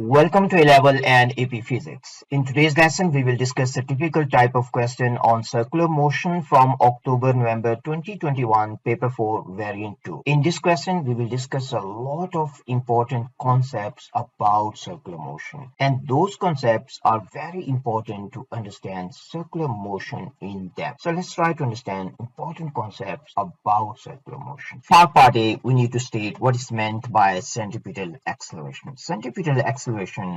Welcome to A-Level and AP Physics. In today's lesson, we will discuss a typical type of question on circular motion from October-November 2021, Paper 4, Variant 2. In this question, we will discuss a lot of important concepts about circular motion. And those concepts are very important to understand circular motion in depth. So let's try to understand important concepts about circular motion. For part A, we need to state what is meant by centripetal acceleration. Centripetal acceleration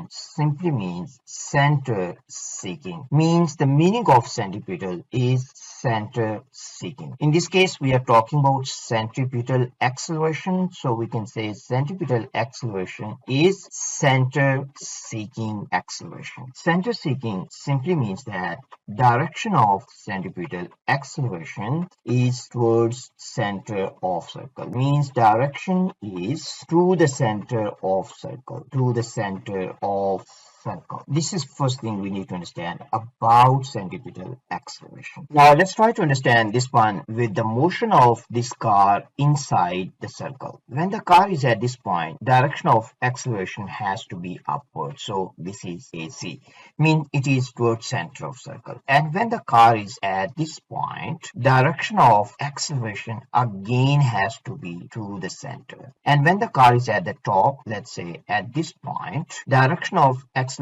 simply means center seeking. Means the meaning of centripetal is center seeking. In this case, we are talking about centripetal acceleration. So we can say centripetal acceleration is center seeking acceleration. Center seeking simply means that direction of centripetal acceleration is towards center of circle. Means direction is to the center of circle. To the center of circle. This is first thing we need to understand about centripetal acceleration. Now let's try to understand this one with the motion of this car inside the circle. When the car is at this point, direction of acceleration has to be upward. So this is AC, means it is towards center of circle. And when the car is at this point, direction of acceleration again has to be to the center. And when the car is at the top, let's say at this point, direction of acceleration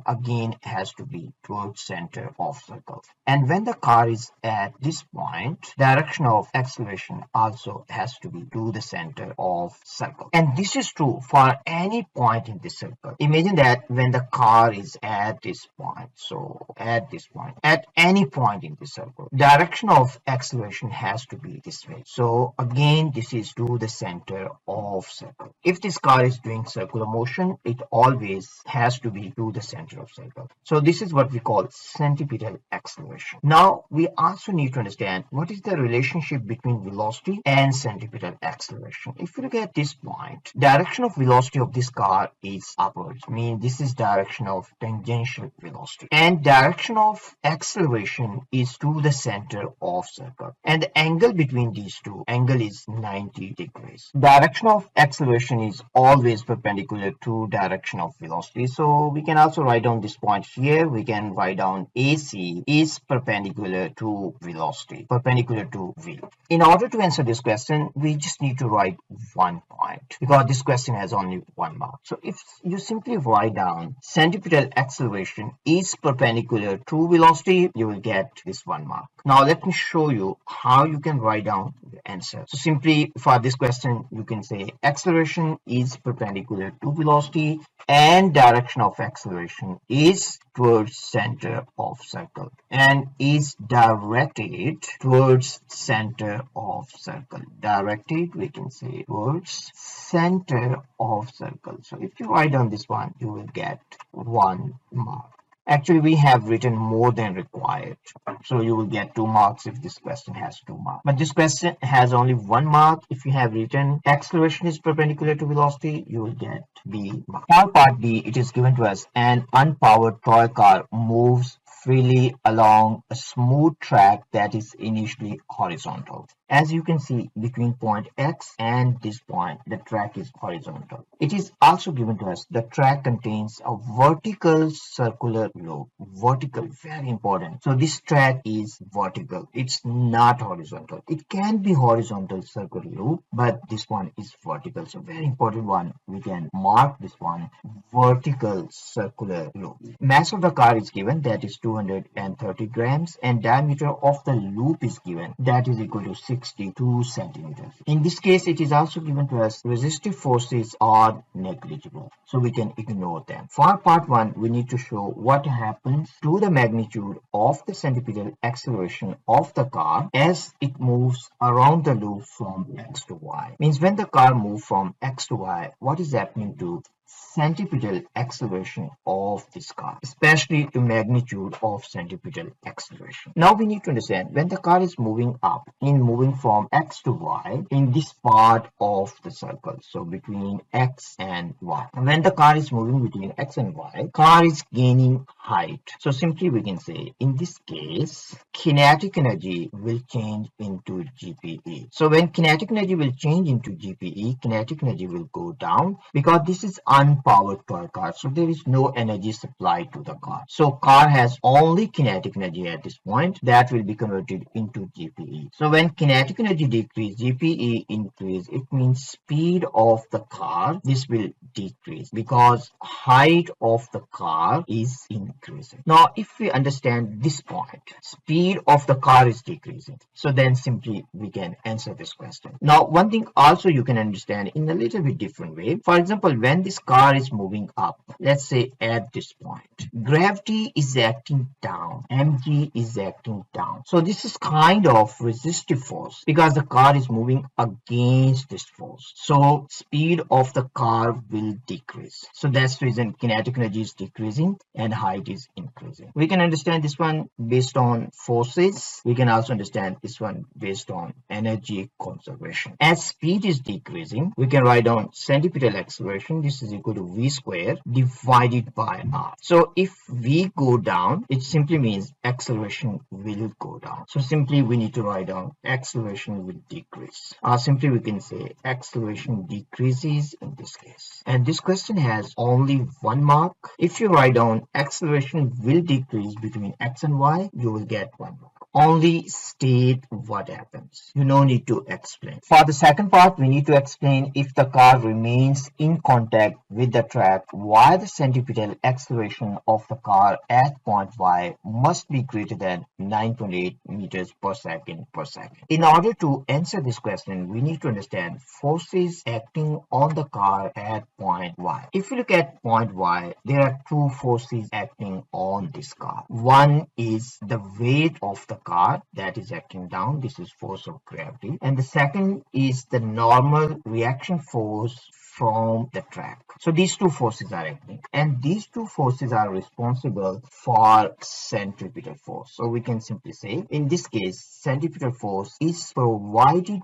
again has to be towards center of circle. And when the car is at this point, direction of acceleration also has to be to the center of circle. And this is true for any point in the circle. Imagine that when the car is at this point, so at this point, at any point in the circle, direction of acceleration has to be this way. So again, this is to the center of circle. If this car is doing circular motion, it always has to be to the center of circle. So this is what we call centripetal acceleration. Now we also need to understand what is the relationship between velocity and centripetal acceleration. If you look at this point, direction of velocity of this car is upwards, means this is direction of tangential velocity, and direction of acceleration is to the center of circle, and the angle between these two angle is 90 degrees. Direction of acceleration is always perpendicular to direction of velocity. So we can also write down this point here. We can write down AC is perpendicular to velocity, perpendicular to V. In order to answer this question, we just need to write one point because this question has only one mark. So if you simply write down centripetal acceleration is perpendicular to velocity, you will get this one mark. Now let me show you how you can write down the answer. So simply for this question, you can say acceleration is perpendicular to velocity and direction of acceleration is towards center of circle and is directed towards center of circle. Directed, we can say towards center of circle. So if you write down this one, you will get 1 mark. Actually, we have written more than required. So you will get 2 marks if this question has 2 marks. But this question has only 1 mark. If you have written acceleration is perpendicular to velocity, you will get B mark. For part D, it is given to us an unpowered toy car moves freely along a smooth track that is initially horizontal. As you can see, between point X and this point, the track is horizontal. It is also given to us the track contains a vertical circular loop. Vertical, very important. So this track is vertical. It's not horizontal. It can be horizontal circular loop, but this one is vertical. So very important one. We can mark this one vertical circular loop. Mass of the car is given, that is 230 grams, and diameter of the loop is given, that is equal to 62 centimeters. In this case, it is also given to us resistive forces are negligible, so we can ignore them. For part 1, we need to show what happens to the magnitude of the centripetal acceleration of the car as it moves around the loop from X to Y. Means when the car moves from X to Y, what is happening to centripetal acceleration of this car, especially the magnitude of centripetal acceleration. Now we need to understand when the car is moving up, in moving from X to Y in this part of the circle, so between X and Y. When the car is moving between X and Y, car is gaining height. So simply we can say in this case, kinetic energy will change into GPE. So when kinetic energy will change into GPE, kinetic energy will go down because this is unpowered toy car. So there is no energy supplied to the car. So car has only kinetic energy at this point that will be converted into GPE. So when kinetic energy decrease, GPE increase, it means speed of the car, this will decrease because height of the car is increasing. Now, if we understand this point, speed of the car is decreasing. So then simply we can answer this question. Now, one thing also you can understand in a little bit different way. For example, when this car is moving up, let's say at this point, gravity is acting down, mg is acting down. So this is kind of resistive force because the car is moving against this force. So speed of the car will decrease. So that's the reason kinetic energy is decreasing and height is increasing. We can understand this one based on forces. We can also understand this one based on energy conservation. As speed is decreasing, we can write down centripetal acceleration. This is equal to v square divided by r. So if v go down, it simply means acceleration will go down. So simply we need to write down acceleration will decrease. Or simply we can say acceleration decreases in this case. And this question has only 1 mark. If you write down acceleration will decrease between x and y, you will get 1 mark. Only state what happens. You no need to explain. For the second part, we need to explain if the car remains in contact with the track, why the centripetal acceleration of the car at point y must be greater than 9.8 meters per second per second. In order to answer this question, we need to understand forces acting on the car at point y. If you look at point y, there are 2 forces acting on this car. One is the weight of the car that is acting down. This is force of gravity. And the second is the normal reaction force from the track. So these 2 forces are acting, and these 2 forces are responsible for centripetal force. So we can simply say in this case centripetal force is provided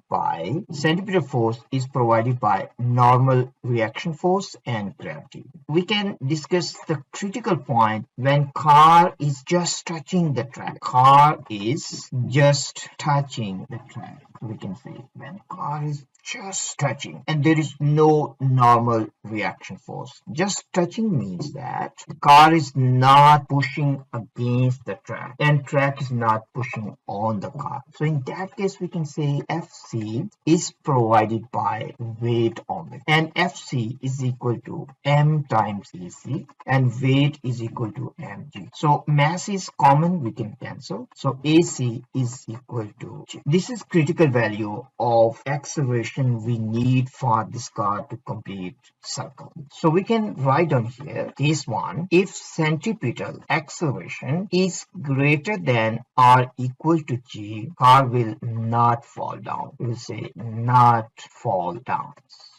by normal reaction force and gravity. We can discuss the critical point when car is just touching the track. Car is just touching the track. We can say when car is just touching and there is no normal reaction force. Just touching means that the car is not pushing against the track and track is not pushing on the car. So in that case we can say Fc is provided by weight of it, and Fc is equal to m times AC and weight is equal to mg. So mass is common, we can cancel. So AC is equal to g. This is critical value of acceleration we need for this car to complete circle. So we can write down here case 1, if centripetal acceleration is greater than or equal to g, car will not fall down. We will say not fall down.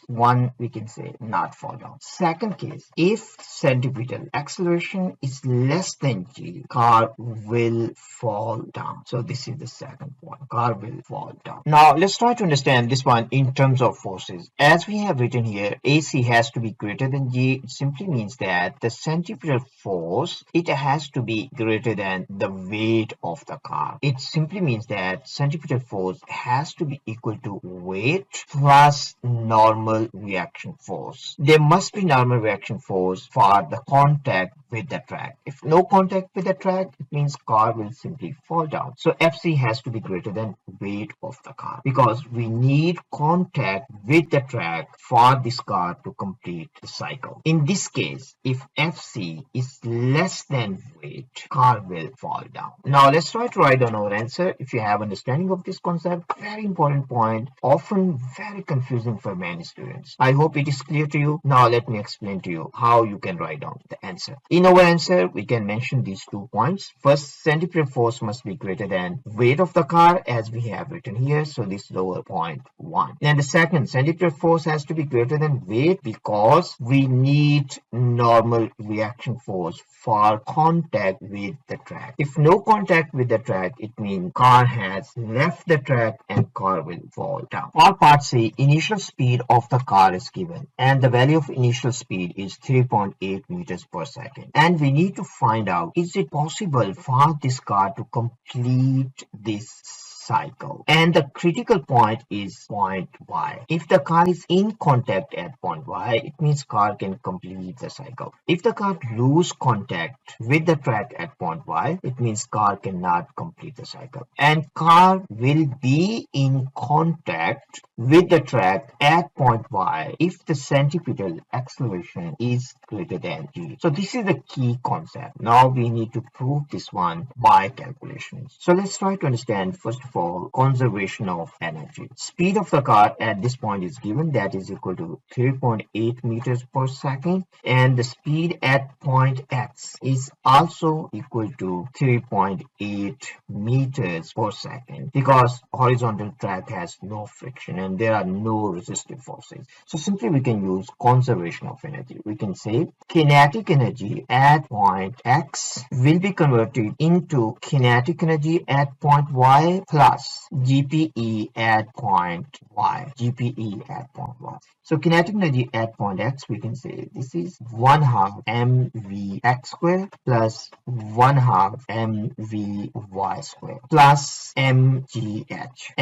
1 we can say not fall down. Second case, if centripetal acceleration is less than g, car will fall down. So this is the second point, car will fall down. Now let's try to understand this one in terms of forces. As we have written here, AC has to be greater than g. It simply means that the centripetal force, it has to be greater than the weight of the car. It simply means that centripetal force has to be equal to weight plus normal reaction force. There must be normal reaction force for the contact with the track. If no contact with the track, it means car will simply fall down. So Fc has to be greater than weight of the car because we need contact with the track for this car to complete the cycle. In this case, if Fc is less than weight, car will fall down. Now let's try to write down our answer. If you have understanding of this concept, very important point, often very confusing for many students. I hope it is clear to you. Now let me explain to you how you can write down the answer. In our answer, we can mention these 2 points. First, centripetal force must be greater than weight of the car as we have written here. So this is our point 1. And the second, centripetal force has to be greater than weight because we need normal reaction force for contact with the track. If no contact with the track, it means car has left the track and car will fall down. For part C, initial speed of the car is given and the value of initial speed is 3.8 meters per second. And we need to find out, is it possible for this car to complete this cycle. And the critical point is point Y. If the car is in contact at point Y, it means car can complete the cycle. If the car lose contact with the track at point Y, it means car cannot complete the cycle. And car will be in contact with the track at point Y if the centripetal acceleration is greater than g. So this is the key concept. Now we need to prove this one by calculations. So let's try to understand first of all conservation of energy. Speed of the car at this point is given, that is equal to 3.8 meters per second, and the speed at point X is also equal to 3.8 meters per second because horizontal track has no friction and there are no resistive forces. So simply we can use conservation of energy. We can say kinetic energy at point X will be converted into kinetic energy at point Y plus GPE at point Y. GPE at point Y. So kinetic energy at point X, we can say this is 1/2 mvx square plus 1/2 mvy square plus mgh.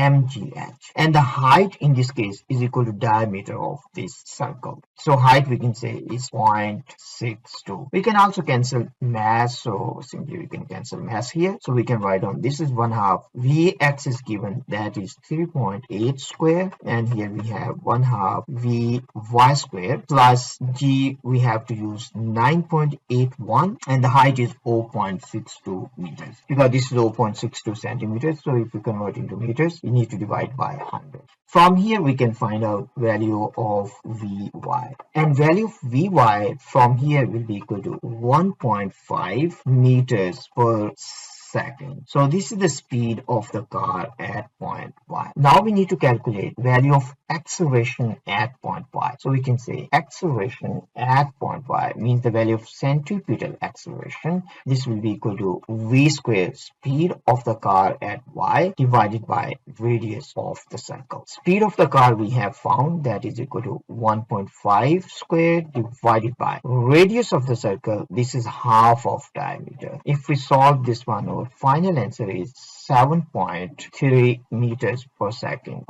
And the height in this case is equal to diameter of this circle. So height we can say is 0.62. We can also cancel mass, so simply we can cancel mass here. So we can write down this is 1/2 vx is given, that is 3.8 square, and here we have 1/2 vy square plus g, we have to use 9.81, and the height is 0.62 meters because this is 0.62 centimeters. So if we convert into meters, we need to divide by 100. From here we can find out value of Vy, and value of Vy from here will be equal to 1.5 meters per second. So this is the speed of the car at point Y. Now we need to calculate value of acceleration at point Y. So we can say acceleration at point Y means the value of centripetal acceleration. This will be equal to v square, speed of the car at Y, divided by radius of the circle. Speed of the car we have found, that is equal to 1.5 square divided by radius of the circle. This is half of diameter. If we solve this one, our final answer is 7.3 meters per second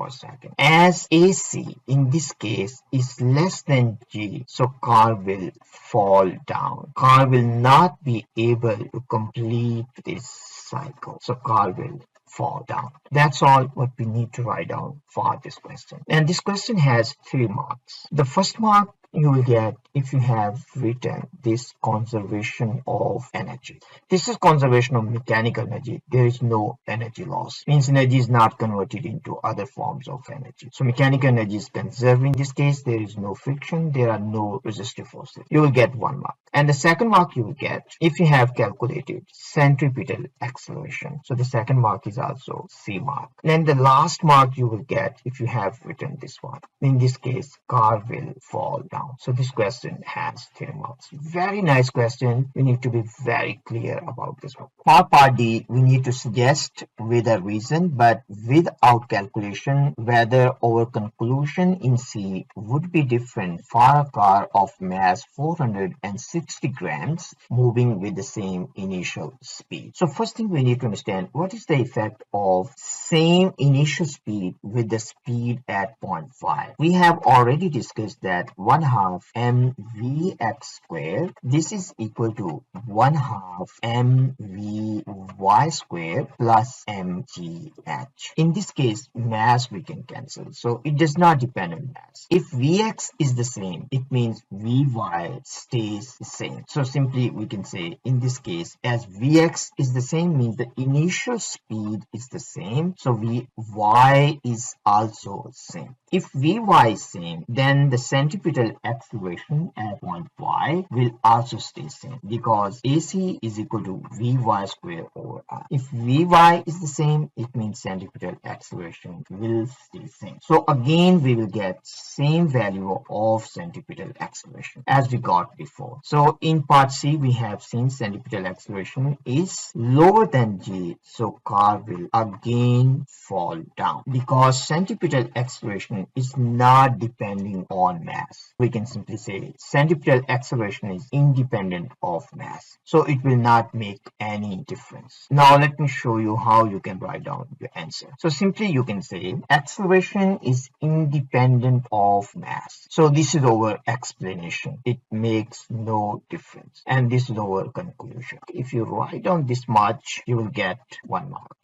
As AC in this case is less than G, so car will fall down. Car will not be able to complete this cycle. So car will fall down. That's all what we need to write down for this question. And this question has 3 marks. The first mark you will get if you have written this conservation of energy. This is conservation of mechanical energy. There is no energy loss. Means energy is not converted into other forms of energy. So mechanical energy is conserved in this case. There is no friction. There are no resistive forces. You will get 1 mark. And the second mark you will get if you have calculated centripetal acceleration. So the second mark is also C mark. Then the last mark you will get if you have written this one. In this case, car will fall down. So this question has 3 marks. Very nice question. We need to be very clear about this one. For part D, we need to suggest with a reason but without calculation whether our conclusion in C would be different for a car of mass 460 grams moving with the same initial speed. So first thing we need to understand, what is the effect of same initial speed with the speed at point 5? We have already discussed that 1/2 mvx square, this is equal to 1/2 mvy square plus mgh. In this case, mass we can cancel, so it does not depend on mass. If vx is the same, it means vy stays the same. So simply we can say in this case, as vx is the same means the initial speed is the same, so vy is also same. If vy is same, then the centripetal acceleration at point Y will also stay same because AC is equal to Vy square over R. If Vy is the same, it means centripetal acceleration will stay same. So again, we will get same value of centripetal acceleration as we got before. So in part C, we have seen centripetal acceleration is lower than G, so car will again fall down because centripetal acceleration is not depending on mass. We can simply say centripetal acceleration is independent of mass. So it will not make any difference. Now let me show you how you can write down your answer. So simply you can say acceleration is independent of mass. So this is our explanation. It makes no difference. And this is our conclusion. If you write down this much, you will get 1 mark.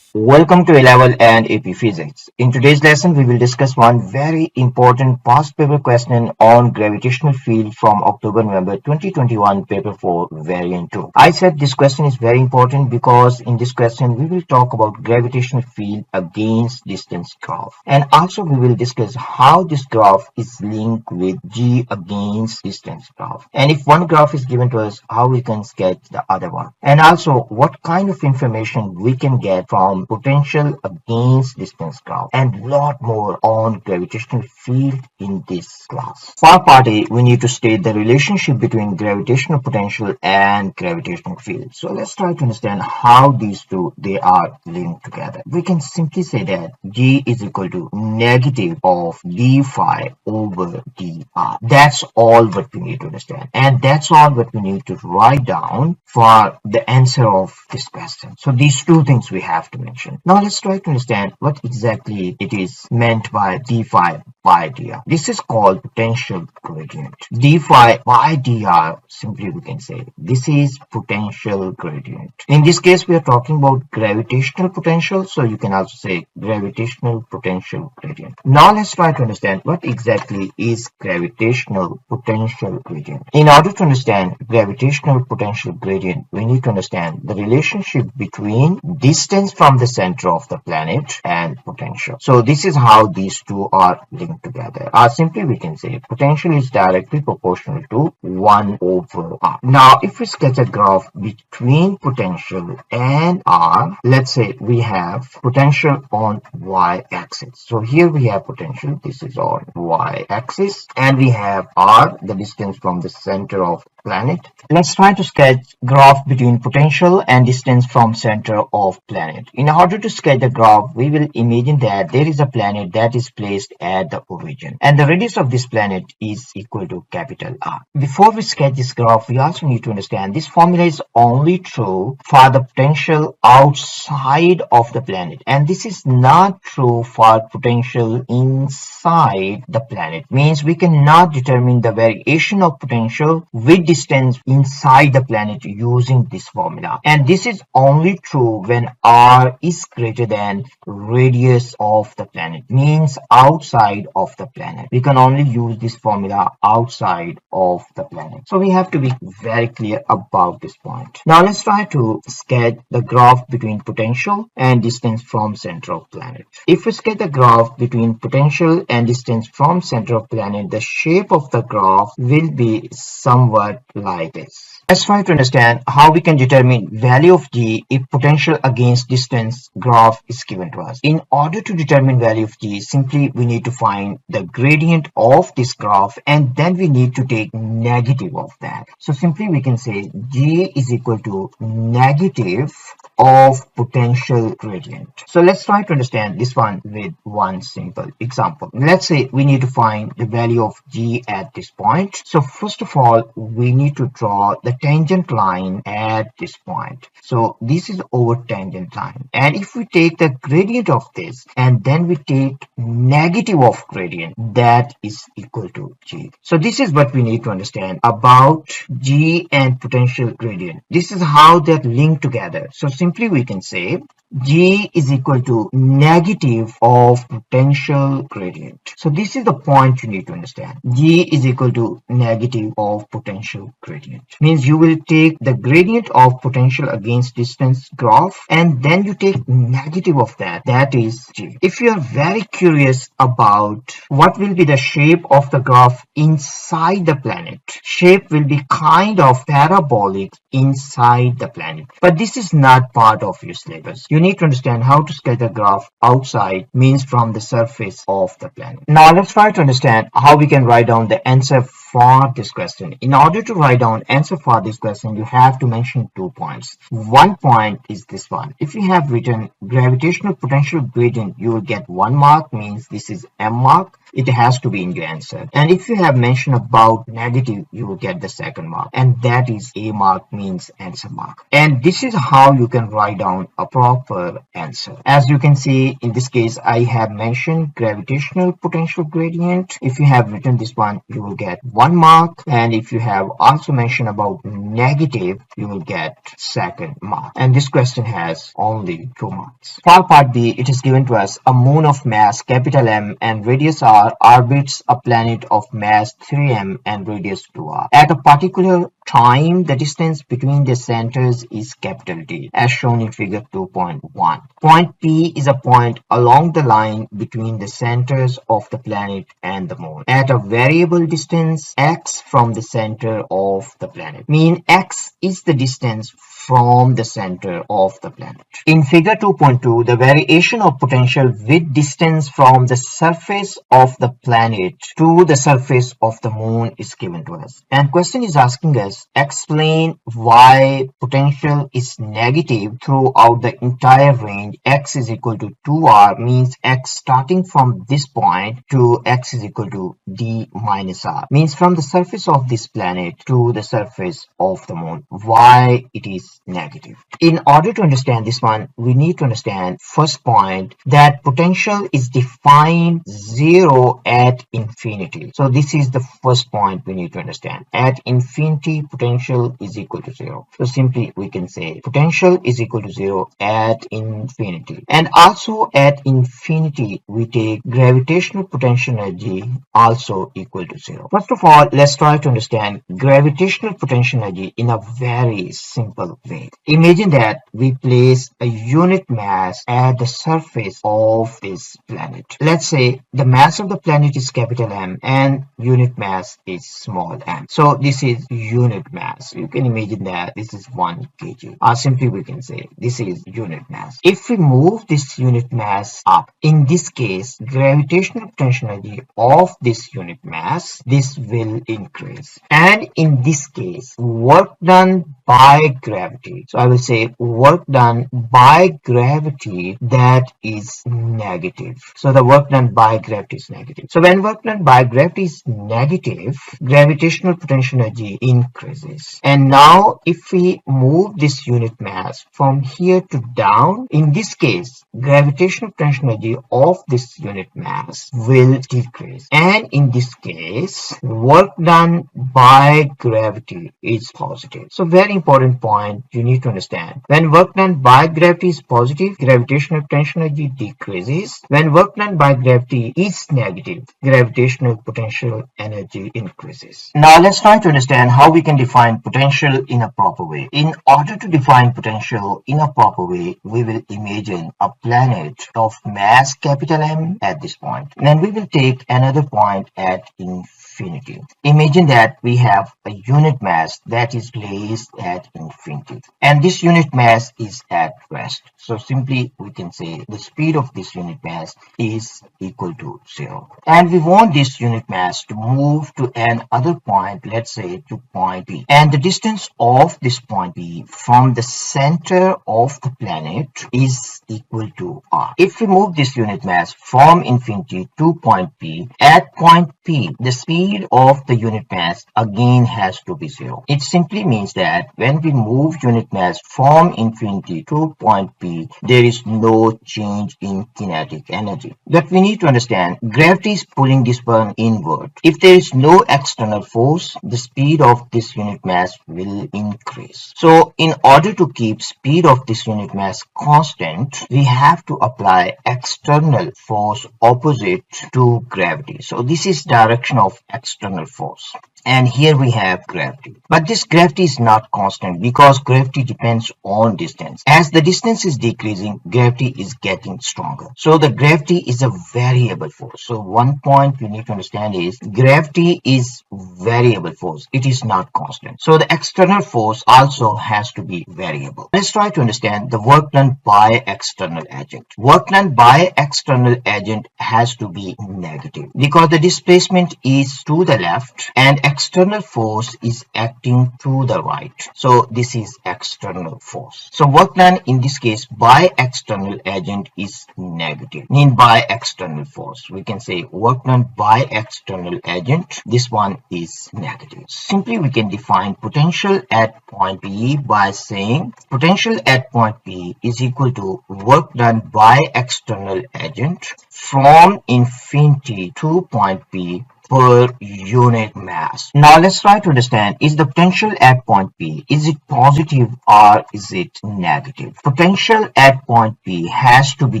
Welcome to A-Level and AP Physics. In today's lesson, we will discuss one very important past paper question on gravitational field from October-November 2021, paper 4, variant 2. I said this question is very important because in this question, we will talk about gravitational field against distance graph. And also we will discuss how this graph is linked with G against distance graph. And if one graph is given to us, how we can sketch the other one. And also what kind of information we can get from potential against distance graph, and lot more on gravitational field in this class. For part A, we need to state the relationship between gravitational potential and gravitational field. So let's try to understand how these two, they are linked together. We can simply say that G is equal to negative of d phi over dr. That's all what we need to understand, and that's all what we need to write down for the answer of this question. So these two things we have to mention. Now let's try to understand what exactly it is meant by d phi by dr. This is called potential gradient. D phi by dr, simply we can say this is potential gradient. In this case, we are talking about gravitational potential, so you can also say gravitational potential gradient. Now let's try to understand what exactly is gravitational potential gradient. In order to understand gravitational potential gradient, we need to understand the relationship between distance from the center of the planet and potential. So this is how these two are linked together. Or simply we can say potential is directly proportional to 1 over r. Now if we sketch a graph between potential and r, let's say we have potential on y-axis. So here we have potential, this is on y-axis, and we have r, the distance from the center of planet. Let's try to sketch graph between potential and distance from center of planet. In order to sketch the graph, we will imagine that there is a planet that is placed at the origin, and the radius of this planet is equal to capital R. Before we sketch this graph, we also need to understand this formula is only true for the potential outside of the planet, and this is not true for potential inside the planet. Means we cannot determine the variation of potential with distance inside the planet using this formula, and this is only true when r is greater than radius of the planet, means outside of the planet. We can only use this formula outside of the planet. So we have to be very clear about this point. Now let's try to sketch the graph between potential and distance from center of planet. If we sketch the graph between potential and distance from center of planet, the shape of the graph will be somewhat like this. Let's try to understand how we can determine value of G if potential against distance graph is given to us. In order to determine value of G, simply we need to find the gradient of this graph, and then we need to take negative of that. So simply we can say G is equal to negative of potential gradient. So let's try to understand this one with one simple example. Let's say we need to find the value of G at this point. So first of all, we need to draw the tangent line at this point. So this is our tangent line, and if we take the gradient of this and then we take negative of gradient, that is equal to G. So this is what we need to understand about G and potential gradient. This is how they're linked together. So simply we can say G is equal to negative of potential gradient. So this is the point you need to understand. G is equal to negative of potential gradient. Means you will take the gradient of potential against distance graph and then you take negative of that. That is G. If you are very curious about what will be the shape of the graph inside the planet, shape will be kind of parabolic inside the planet. But this is not part of your syllabus. you need to understand how to sketch a graph outside, means from the surface of the planet. Now let's try to understand how we can write down the answer for this question. In order to write down answer for this question, you have to mention 2 points. One point is this one. If you have written gravitational potential gradient, you will get 1 mark, means this is M mark. It has to be in your answer. And if you have mentioned about negative, you will get the second mark, and that is A mark, means answer mark. And this is how you can write down a proper answer. As you can see, in this case, I have mentioned gravitational potential gradient. If you have written this one, you will get 1 mark, and if you have also mentioned about negative, you will get second mark. And this question has only 2 marks. For part B, it is given to us a moon of mass capital M and radius r orbits a planet of mass 3m and radius 2r. At a particular time, the distance between the centers is capital D, as shown in figure 2.1. Point P is a point along the line between the centers of the planet and the moon at a variable distance x from the center of the planet. Mean x is the distance from the center of the planet. In figure 2.2, the variation of potential with distance from the surface of the planet to the surface of the moon is given to us. And question is asking us, explain why potential is negative throughout the entire range. X is equal to 2r, means x starting from this point to x is equal to d minus r, means from the surface of this planet to the surface of the moon. Why it is negative? In order to understand this one, we need to understand first point, that potential is defined 0 at infinity. So this is the first point we need to understand. At infinity, potential is equal to 0. So simply we can say potential is equal to 0 at infinity. And also at infinity, we take gravitational potential energy also equal to 0. First of all, let's try to understand gravitational potential energy in a very simple way. Imagine that we place a unit mass at the surface of this planet. Let's say the mass of the planet is capital M and unit mass is small m. So this is unit mass. You can imagine that this is 1 kg. Or simply we can say this is unit mass. If we move this unit mass up, in this case, gravitational potential energy of this unit mass, this will increase. And in this case, work done by gravity. So I will say work done by gravity, that is negative. So the work done by gravity is negative. So when work done by gravity is negative, gravitational potential energy increases. And now if we move this unit mass from here to down, in this case, gravitational potential energy of this unit mass will decrease. And in this case, work done by gravity is positive. So very important point you need to understand. When work done by gravity is positive, gravitational potential energy decreases. When work done by gravity is negative, gravitational potential energy increases. Now let's try to understand how we can define potential in a proper way. In order to define potential in a proper way, we will imagine a planet of mass capital M at this point. Then we will take another point at infinity. Imagine that we have a unit mass that is placed at infinity, and this unit mass is at rest. So simply we can say the speed of this unit mass is equal to 0. And we want this unit mass to move to another point, let's say to point P. And the distance of this point P from the center of the planet is equal to r. If we move this unit mass from infinity to point P, at point P, the speed of the unit mass again has to be 0. It simply means that when we move unit mass from infinity to point P, there is no change in kinetic energy. But we need to understand, gravity is pulling this one inward. If there is no external force, the speed of this unit mass will increase. So in order to keep speed of this unit mass constant, we have to apply external force opposite to gravity. So this is direction of external force. And here we have gravity. But this gravity is not constant because gravity depends on distance. As the distance is decreasing, gravity is getting stronger. So the gravity is a variable force. So one point we need to understand is gravity is variable force. It is not constant. So the external force also has to be variable. Let's try to understand the work done by external agent. Work done by external agent has to be negative because the displacement is to the left and external force is acting to the right. So this is external force. So work done in this case by external agent is negative. Mean by external force. We can say work done by external agent. This one is negative. Simply we can define potential at point P by saying potential at point P is equal to work done by external agent from infinity to point P per unit mass. Now let's try to understand, is the potential at point P, is it positive or is it negative? Potential at point P has to be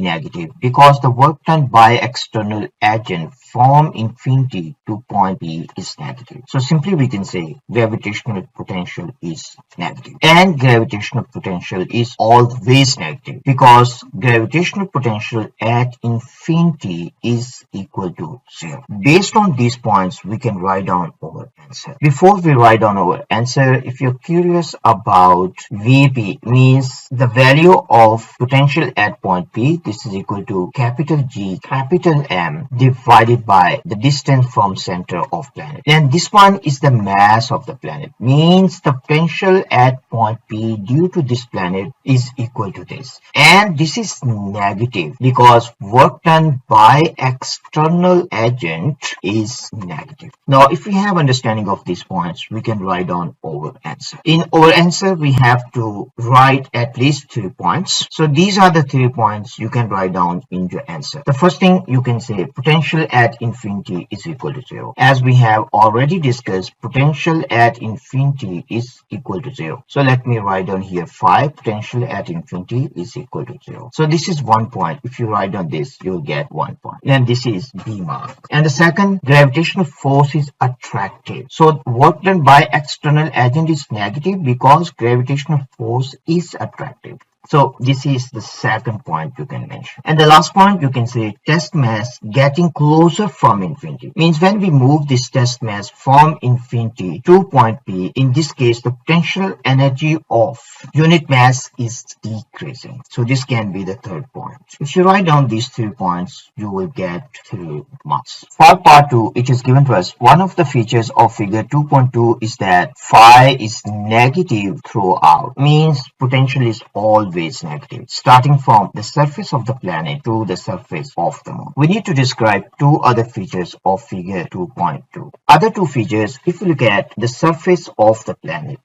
negative because the work done by external agent from infinity to point P is negative. So simply we can say gravitational potential is negative. And gravitational potential is always negative because gravitational potential at infinity is equal to 0. Based on these points, we can write down our answer. Before we write down our answer, if you're curious about VP, means the value of potential at point P, this is equal to capital G, capital M divided by the distance from center of planet. And this one is the mass of the planet, means the potential at point P due to this planet is equal to this. And this is negative because work done by external agent is negative. Now, if we have understanding of these points, we can write down our answer. In our answer, we have to write at least 3 points. So these are the 3 points you can write down in your answer. The first thing you can say potential at infinity is equal to 0. As we have already discussed, potential at infinity is equal to 0. So let me write down here 5. Potential at infinity is equal to 0. So this is 1 point. If you write down this, you'll get 1 point. And this is B mark. And the second, gravitational force is attractive. So work done by external agent is negative because gravitational force is attractive. So this is the second point you can mention. And the last point you can say test mass getting closer from infinity. Means when we move this test mass from infinity to point P, in this case the potential energy of unit mass is decreasing. So this can be the third point. If you write down these 3 points, you will get 3 marks. For part 2, it is given to us one of the features of figure 2.2 is that phi is negative throughout. Means potential is always negative, starting from the surface of the planet to the surface of the moon. We need to describe 2 other features of figure 2.2. Other 2 features, if you look at the surface of the planet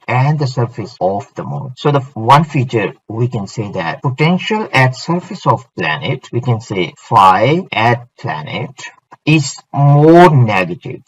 and the surface of the moon. So the one feature we can say that potential at surface of planet, we can say phi at planet is more negative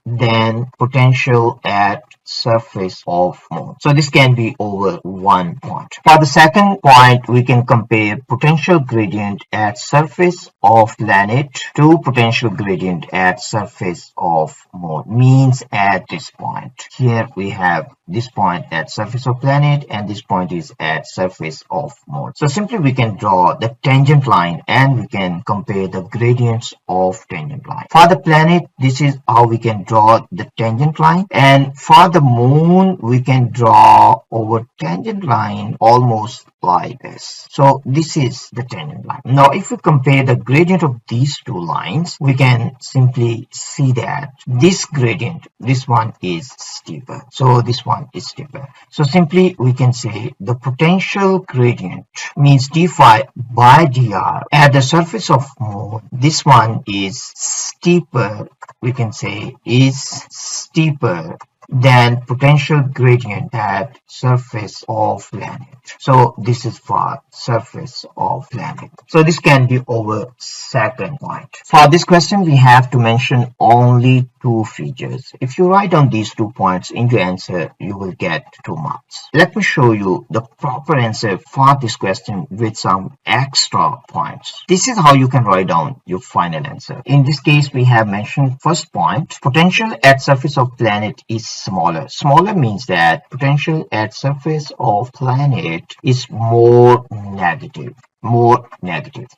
than potential at surface of moon. So this can be over 1 point. For the second point, we can compare potential gradient at surface of planet to potential gradient at surface of moon. Means at this point. Here we have this point at surface of planet and this point is at surface of moon. So simply we can draw the tangent line and we can compare the gradients of tangent line. For the planet, this is how we can draw the tangent line, and for the moon we can draw our tangent line almost like this. So this is the tangent line. Now if we compare the gradient of these 2 lines, we can simply see that this gradient, this one is steeper, so this one is steeper. So simply we can say the potential gradient means d phi by dr at the surface of moon, this one is steeper, we can say is steeper than potential gradient at surface of planet. So this is for surface of planet. So this can be over second point. For this question, we have to mention only two features. If you write down these 2 points in your answer, you will get 2 marks. Let me show you the proper answer for this question with some extra points. This is how you can write down your final answer. In this case, we have mentioned first point, potential at surface of planet is smaller. Smaller means that potential at surface of planet is more negative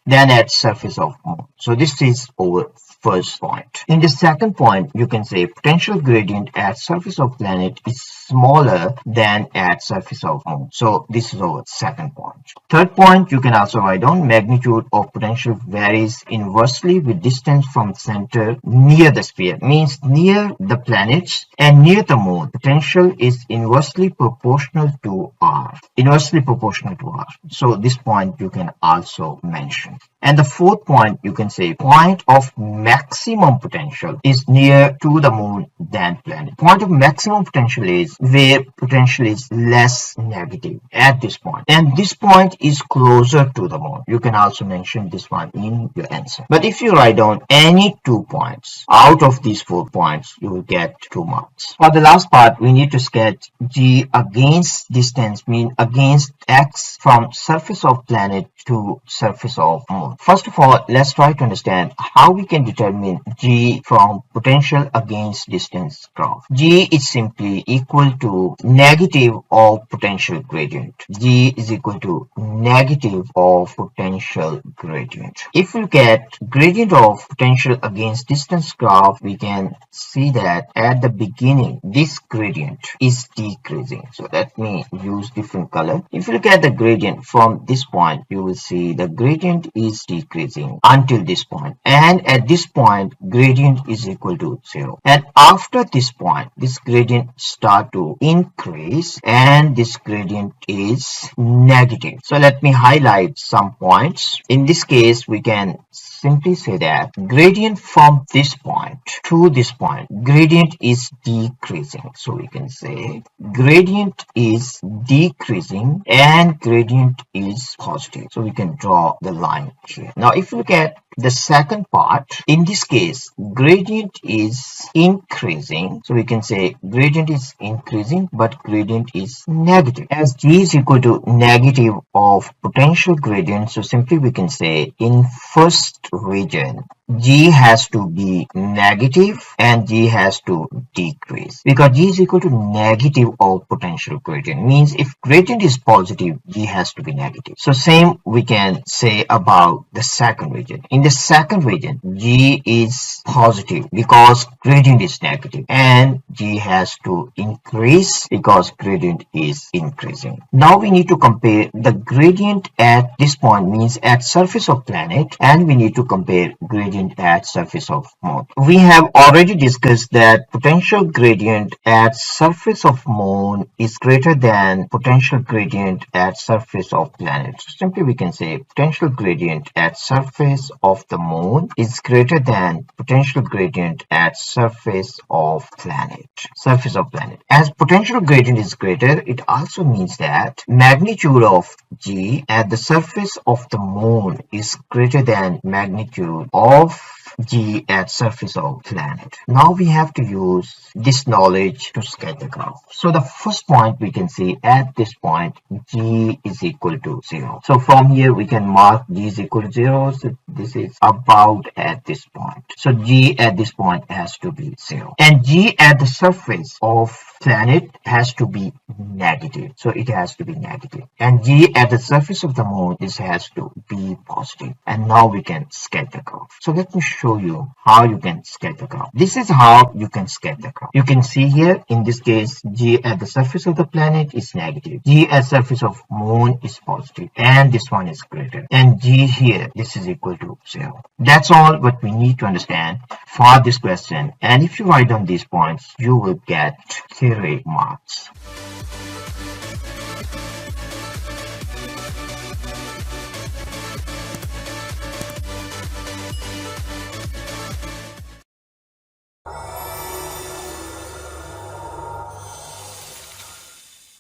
than at surface of moon. So this is our first point. In the second point, you can say potential gradient at surface of planet is smaller than at surface of moon. So this is our second point. Third point, you can also write down magnitude of potential varies inversely with distance from center near the sphere. Means near the planets and near the moon, potential is inversely proportional to R. Inversely proportional to R. So this point you can also mention. And the fourth point, you can say point of maximum potential is near to the moon than planet. Point of maximum potential is where potential is less negative at this point. And this point is closer to the moon. You can also mention this one in your answer. But if you write down any 2 points out of these 4 points, you will get 2 marks. For the last part, we need to sketch G against distance, mean against X from surface of planet to surface of moon. First of all, let's try to understand how we can determine G from potential against distance graph. G is simply equal to negative of potential gradient. G is equal to negative of potential gradient. If we look at gradient of potential against distance graph, we can see that at the beginning, this gradient is decreasing. So let me use different color. If you look at the gradient from this point, you will see the gradient is decreasing until this point. And at this point, gradient is equal to 0. And after this point, this gradient start to increase and this gradient is negative. So let me highlight some points. In this case, we can simply say that gradient from this point to this point, gradient is decreasing. So we can say gradient is decreasing and gradient is positive. So we can draw the line here. Now if you look at the second part, in this case, gradient is increasing. So we can say gradient is increasing, but gradient is negative. As G is equal to negative of potential gradient, so simply we can say in first region, G has to be negative and G has to decrease because G is equal to negative of potential gradient. Means if gradient is positive, G has to be negative. So same we can say about the second region. In the second region, G is positive because gradient is negative and G has to increase because gradient is increasing. Now we need to compare the gradient at this point, means at surface of planet, and we need to compare gradient at surface of moon. We have already discussed that potential gradient at surface of moon is greater than potential gradient at surface of planet. So simply we can say potential gradient at surface of the moon is greater than potential gradient at surface of planet. Surface of planet. As potential gradient is greater, it also means that magnitude of G at the surface of the moon is greater than magnitude of G at surface of planet. Now we have to use this knowledge to sketch the graph. So the first point we can see at this point, G is equal to 0. So from here we can mark G is equal to 0. So this is about at this point. So G at this point has to be 0. And G at the surface of planet has to be negative. So it has to be negative. And G at the surface of the moon, this has to be positive. And now we can sketch the graph. So let me show you how you can sketch the graph. This is how you can sketch the graph. You can see here, in this case, G at the surface of the planet is negative. G at surface of moon is positive. And this one is greater. And G here, this is equal to 0. That's all what we need to understand for this question. And if you write down these points, you will get 3 marks.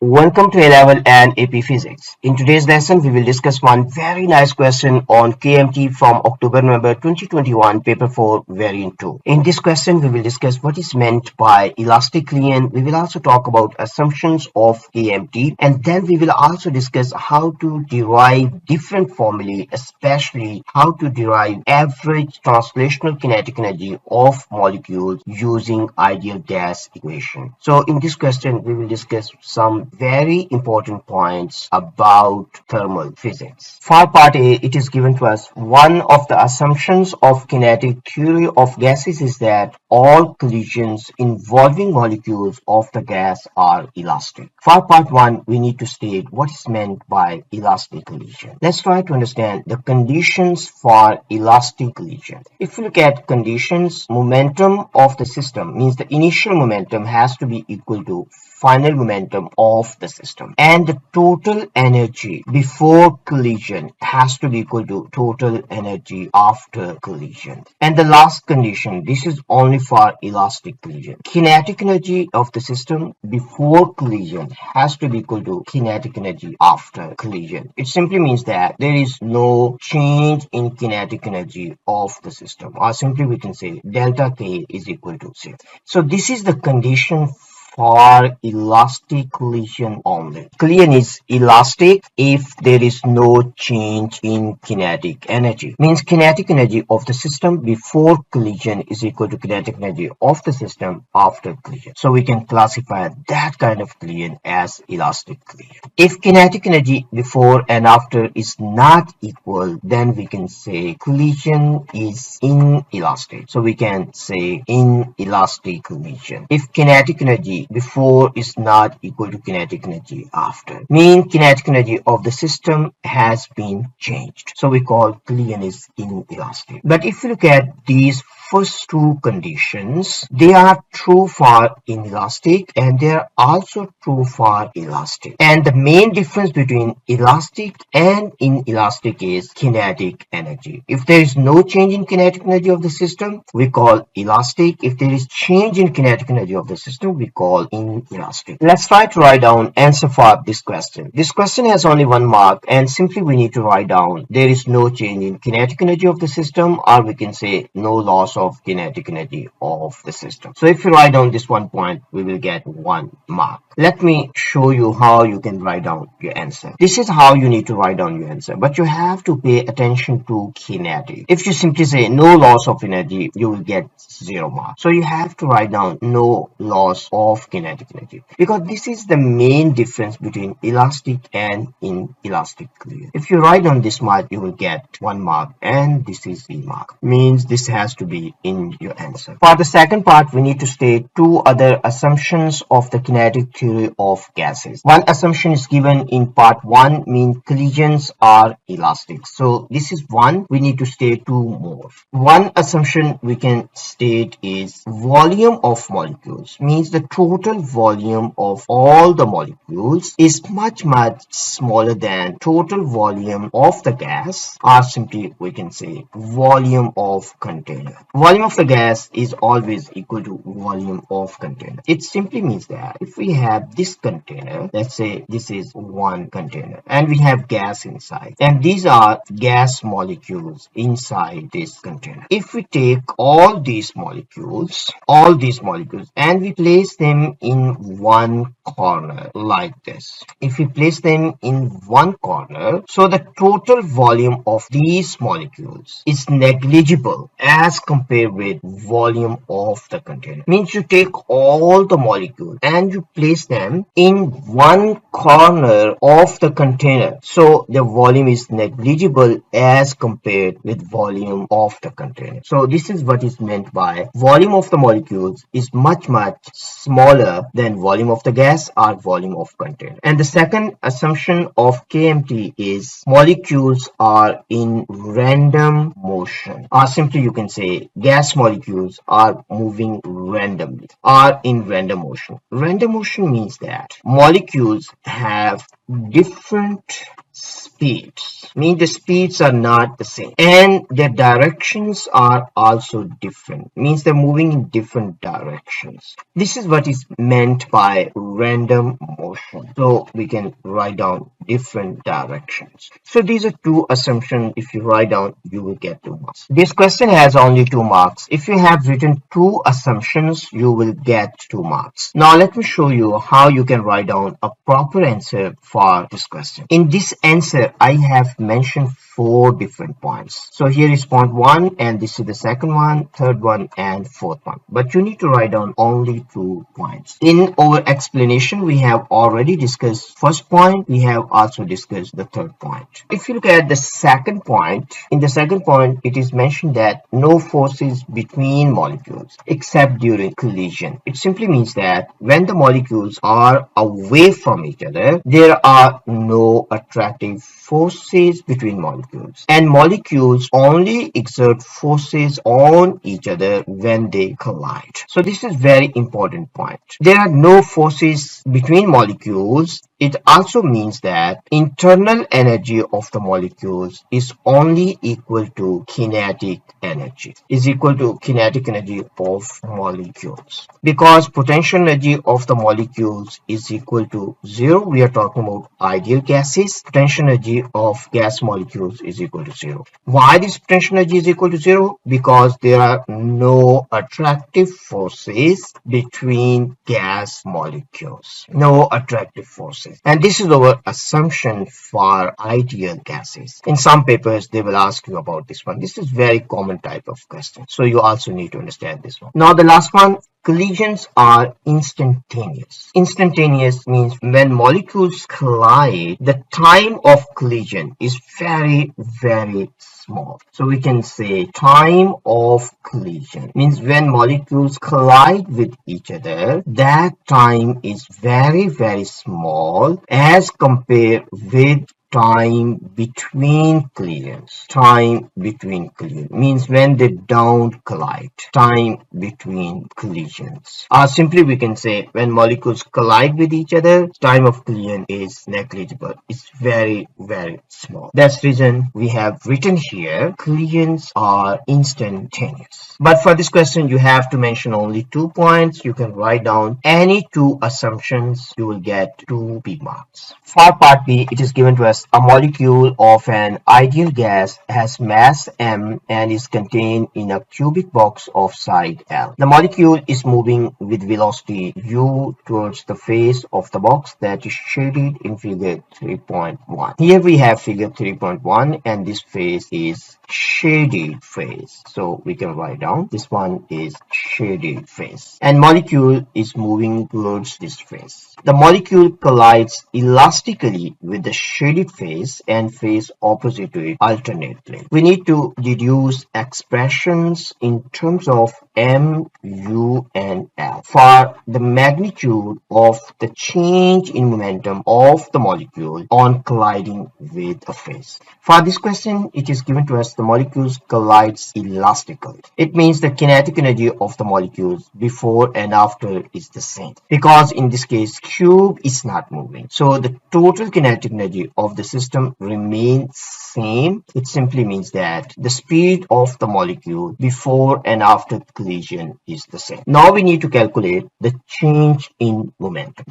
Welcome to A-Level and AP Physics. In today's lesson, we will discuss one very nice question on KMT from October-November 2021, Paper 4, Variant 2. In this question, we will discuss what is meant by elastic Klein. We will also talk about assumptions of KMT, and then we will also discuss how to derive different formulae, especially how to derive average translational kinetic energy of molecules using ideal gas equation. So in this question, we will discuss some very important points about thermal physics. For part A, it is given to us one of the assumptions of kinetic theory of gases is that all collisions involving molecules of the gas are elastic. For part 1, we need to state what is meant by elastic collision. Let's try to understand the conditions for elastic collision. If we look at conditions, momentum of the system means the initial momentum has to be equal to final momentum of the system, and the total energy before collision has to be equal to total energy after collision. And the last condition, this is only for elastic collision, kinetic energy of the system before collision has to be equal to kinetic energy after collision. It simply means that there is no change in kinetic energy of the system, or simply we can say delta K is equal to 0. So this is the condition for elastic collision only. Collision is elastic if there is no change in kinetic energy. Means kinetic energy of the system before collision is equal to kinetic energy of the system after collision. So we can classify that kind of collision as elastic collision. If kinetic energy before and after is not equal, then we can say collision is inelastic. So we can say inelastic collision. If kinetic energy before is not equal to kinetic energy after, mean kinetic energy of the system has been changed, so we call collision is inelastic. But if you look at these first two conditions, they are true for inelastic and they are also true for elastic, and the main difference between elastic and inelastic is kinetic energy. If there is no change in kinetic energy of the system, we call elastic. If there is change in kinetic energy of the system, we call inelastic. Let's try to write down answer for this question. This question has only 1 mark, and simply we need to write down there is no change in kinetic energy of the system, or we can say no loss of kinetic energy of the system. So if you write down this 1 point, we will get 1 mark. Let me show you how you can write down your answer. This is how you need to write down your answer, but you have to pay attention to kinetic. If you simply say no loss of energy, you will get 0 marks. So you have to write down no loss of kinetic energy, because this is the main difference between elastic and inelastic collision. If you write down this mark, you will get 1 mark, and this is the mark. Means this has to be in your answer. For the second part, we need to state 2 other assumptions of the kinetic theory of gases. One assumption is given in part 1, mean collisions are elastic. So this is 1. We need to state 2 more. One assumption we can state is volume of molecules, means the total volume of all the molecules is much smaller than total volume of the gas, or simply we can say volume of container. Volume of the gas is always equal to volume of container. It simply means that if we have this container, let's say this is 1 container, and we have gas inside, and these are gas molecules inside this container. If we take all these molecules, and we place them in 1 corner like this. If we place them in 1 corner, so the total volume of these molecules is negligible as compared with volume of the container. Means you take all the molecules and you place them in 1 corner of the container, so the volume is negligible as compared with volume of the container. So this is what is meant by volume of the molecules is much smaller than volume of the gas or volume of container. And the second assumption of KMT is molecules are in random motion, or simply you can say gas molecules are moving randomly, are in random motion. Random motion means that molecules have different speeds. Means the speeds are not the same and their directions are also different. Means they're moving in different directions. This is what is meant by random motion. So we can write down different directions. So these are two assumptions. If you write down, you will get 2 marks. This question has only 2 marks. If you have written 2 assumptions, you will get 2 marks. Now let me show you how you can write down a proper answer for this question. In this answer, I have mentioned 4 different points. So here is point 1 and this is the second one, third one and fourth one. But you need to write down only 2 points. In our explanation, we have already discussed first point. We have also discussed the third point. If you look at the second point, in the second point, it is mentioned that no forces between molecules except during collision. It simply means that when the molecules are away from each other, there are no attractive forces between molecules, and molecules only exert forces on each other when they collide. So this is very important point. There are no forces between molecules. It also means that internal energy of the molecules is only equal to kinetic energy, is equal to kinetic energy of molecules. Because potential energy of the molecules is equal to 0, we are talking about ideal gases. Potential energy of gas molecules is equal to 0. Why this potential energy is equal to 0? Because there are no attractive forces between gas molecules. No attractive forces. And this is our assumption for ideal gases. In some papers, they will ask you about this one. This is very common type of question. So you also need to understand this one. Now the last one, collisions are instantaneous. Instantaneous means when molecules collide, the time of collision is very, very small. So we can say time of collision means when molecules collide with each other, that time is very, very small as compared with time between collisions. Time between collisions means when they don't collide. Time between collisions. Or simply we can say when molecules collide with each other, time of collision is negligible. It's very, very small. That's the reason we have written here collisions are instantaneous. But for this question, you have to mention only 2 points. You can write down any 2 assumptions. You will get 2 B marks. For part B, it is given to us a molecule of an ideal gas has mass m and is contained in a cubic box of side L. The molecule is moving with velocity u towards the face of the box that is shaded in figure 3.1. Here we have figure 3.1 and this face is shaded phase. So we can write down this one is shaded phase and molecule is moving towards this phase. The molecule collides elastically with the shaded phase and phase opposite to it alternately. We need to deduce expressions in terms of m, u and l for the magnitude of the change in momentum of the molecule on colliding with a phase. For this question, it is given to us the molecules collides elastically. It means the kinetic energy of the molecules before and after is the same. Because in this case, cube is not moving. So the total kinetic energy of the system remains same. It simply means that the speed of the molecule before and after collision is the same. Now we need to calculate the change in momentum.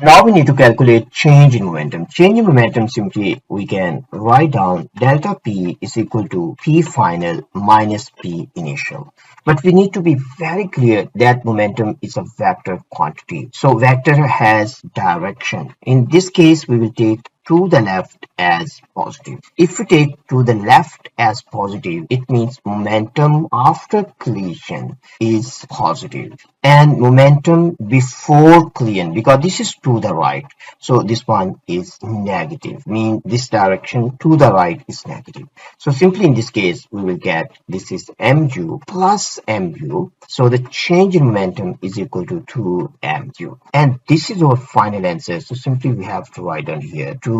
Change in momentum simply we can write down delta P is equal to P final minus P initial. But we need to be very clear that momentum is a vector quantity. So vector has direction. In this case, we will take to the left as positive. If we take to the left as positive, it means momentum after collision is positive and momentum before collision, because this is to the right, so this one is negative, mean this direction to the right is negative. So simply in this case we will get this is mu plus mu, so the change in momentum is equal to 2mu, and this is our final answer. So simply we have to write down here 2mu.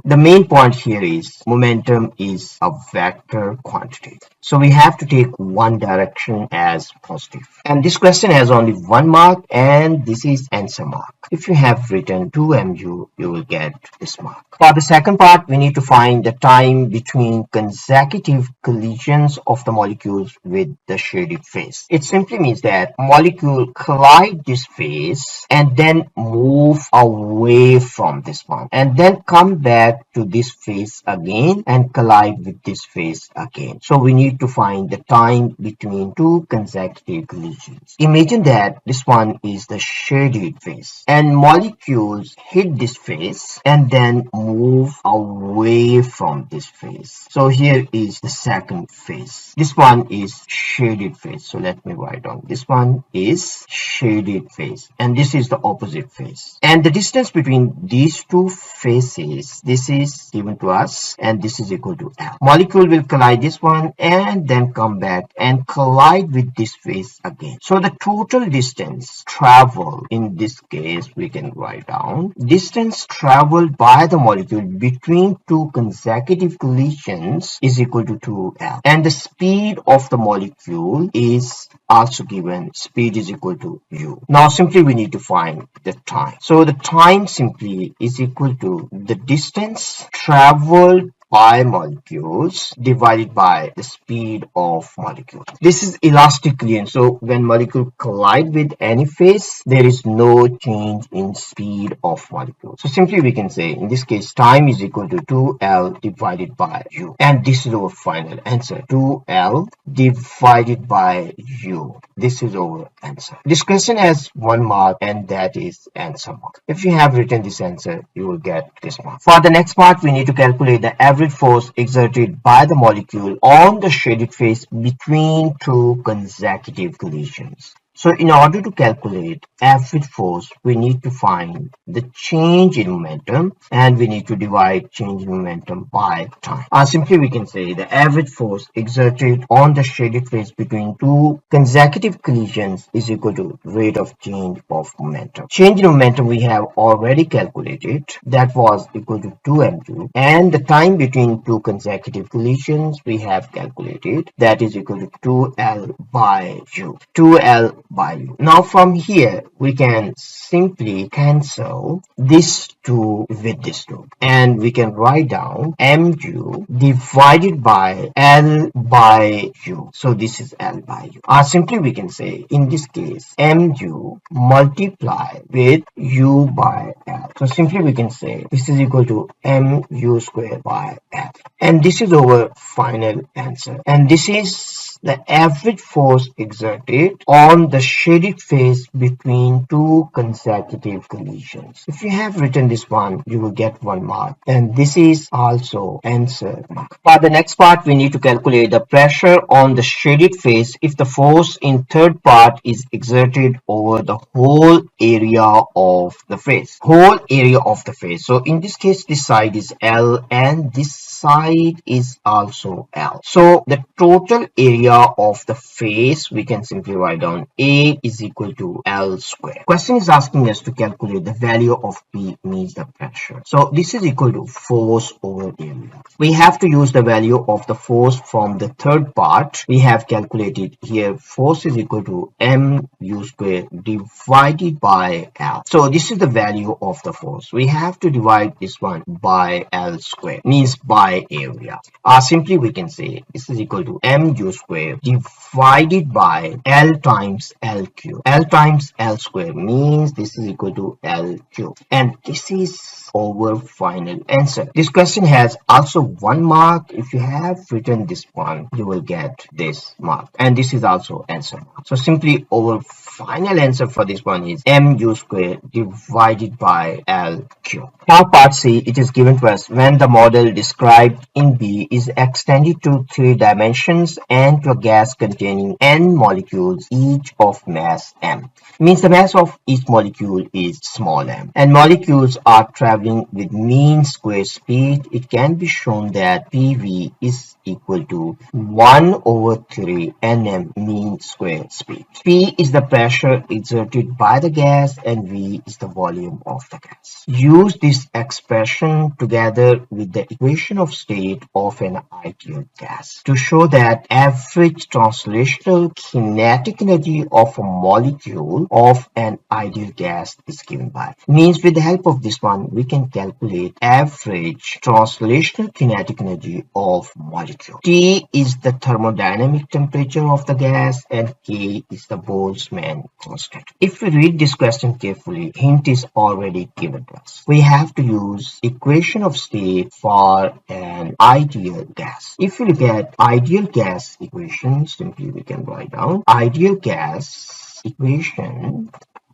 The main point here is momentum is a vector quantity, so we have to take one direction as positive. And this question has only 1 mark, and this is answer mark. If you have written 2mu, you will get this mark. For the second part, we need to find the time between consecutive collisions of the molecules with the shaded phase. It simply means that molecule collide this phase and then move away from this one and then come back to this phase again and collide with this phase again. So we need to find the time between two consecutive collisions. Imagine that this one is the shaded phase and molecules hit this phase and then move away from this phase. So here is the second phase. This one is shaded phase. So let me write down. This one is shaded phase and this is the opposite phase. And the distance between these two phases, this is given to us and this is equal to L. Molecule will collide this one and then come back and collide with this phase again. So the total distance traveled, in this case we can write down, distance traveled by the molecule between two consecutive collisions is equal to 2L. And the speed of the molecule is also given. Speed is equal to u. Now simply we need to find the time. So the time simply is equal to the distance traveled by molecules divided by the speed of molecule. This is elastically, and so when molecule collide with any phase, there is no change in speed of molecule. So simply we can say in this case time is equal to 2L divided by u, and this is our final answer. 2L divided by u. This is our answer. This question has 1 mark and that is answer mark. If you have written this answer, you will get this mark. For the next part, we need to calculate the average force exerted by the molecule on the shaded phase between two consecutive collisions. So in order to calculate average force, we need to find the change in momentum and we need to divide change in momentum by time. Simply we can say the average force exerted on the shaded phase between two consecutive collisions is equal to rate of change of momentum. Change in momentum we have already calculated, that was equal to 2mu, and the time between two consecutive collisions we have calculated, that is equal to 2L by u. 2L by u. Now from here we can simply cancel this 2 with this 2 and we can write down mu divided by L by u. So this is L by u. Simply we can say in this case mu multiply with u by L. So simply we can say this is equal to mu square by L, and this is our final answer, and this is the average force exerted on the shaded phase between two consecutive collisions. If you have written this one, you will get 1 mark, and this is also answer mark. For the next part, we need to calculate the pressure on the shaded phase if the force in third part is exerted over the whole area of the phase. Whole area of the phase. So in this case, this side is L and this side is also L. So the total area of the phase we can simply write down A is equal to L square. Question is asking us to calculate the value of P, means the pressure. So this is equal to force over area. We have to use the value of the force from the third part. We have calculated here force is equal to mu square divided by L. So this is the value of the force. We have to divide this one by L square, means by area. Simply we can say this is equal to mu square divided by L times L cube. L times L square means this is equal to L cube, and this is our final answer. This question has also 1 mark. If you have written this one, you will get this mark, and this is also answer mark. So simply our final answer for this one is mu square divided by L cube. For part C, it is given to us when the model described in B is extended to 3 dimensions and to a gas containing n molecules, each of mass m. Means the mass of each molecule is small m, and molecules are traveling with mean square speed. It can be shown that PV is equal to 1 over 3 nm mean square speed. P is the pressure exerted by the gas and V is the volume of the gas. Use this expression together with the equation of state of an ideal gas to show that average translational kinetic energy of a molecule of an ideal gas is given by. Means with the help of this one, we can calculate average translational kinetic energy of molecule. T is the thermodynamic temperature of the gas and K is the Boltzmann constant. If we read this question carefully, hint is already given to us. We have to use equation of state for an ideal gas. If we look at ideal gas equation, simply we can write down ideal gas equation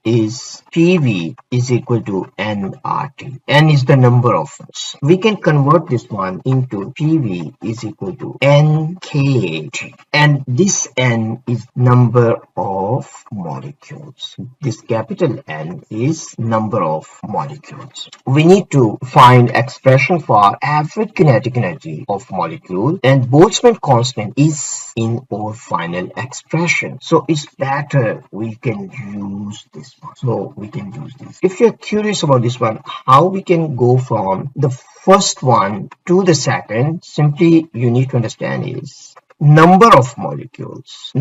is PV is equal to nRT. N is the number of moles. We can convert this one into PV is equal to nKT. And this N is number of molecules. This capital N is number of molecules. We need to find expression for average kinetic energy of molecule, and Boltzmann constant is in our final expression. So it's better we can use this. So we can use this. If you're curious about this one, how we can go from the first one to the second, simply you need to understand is number of molecules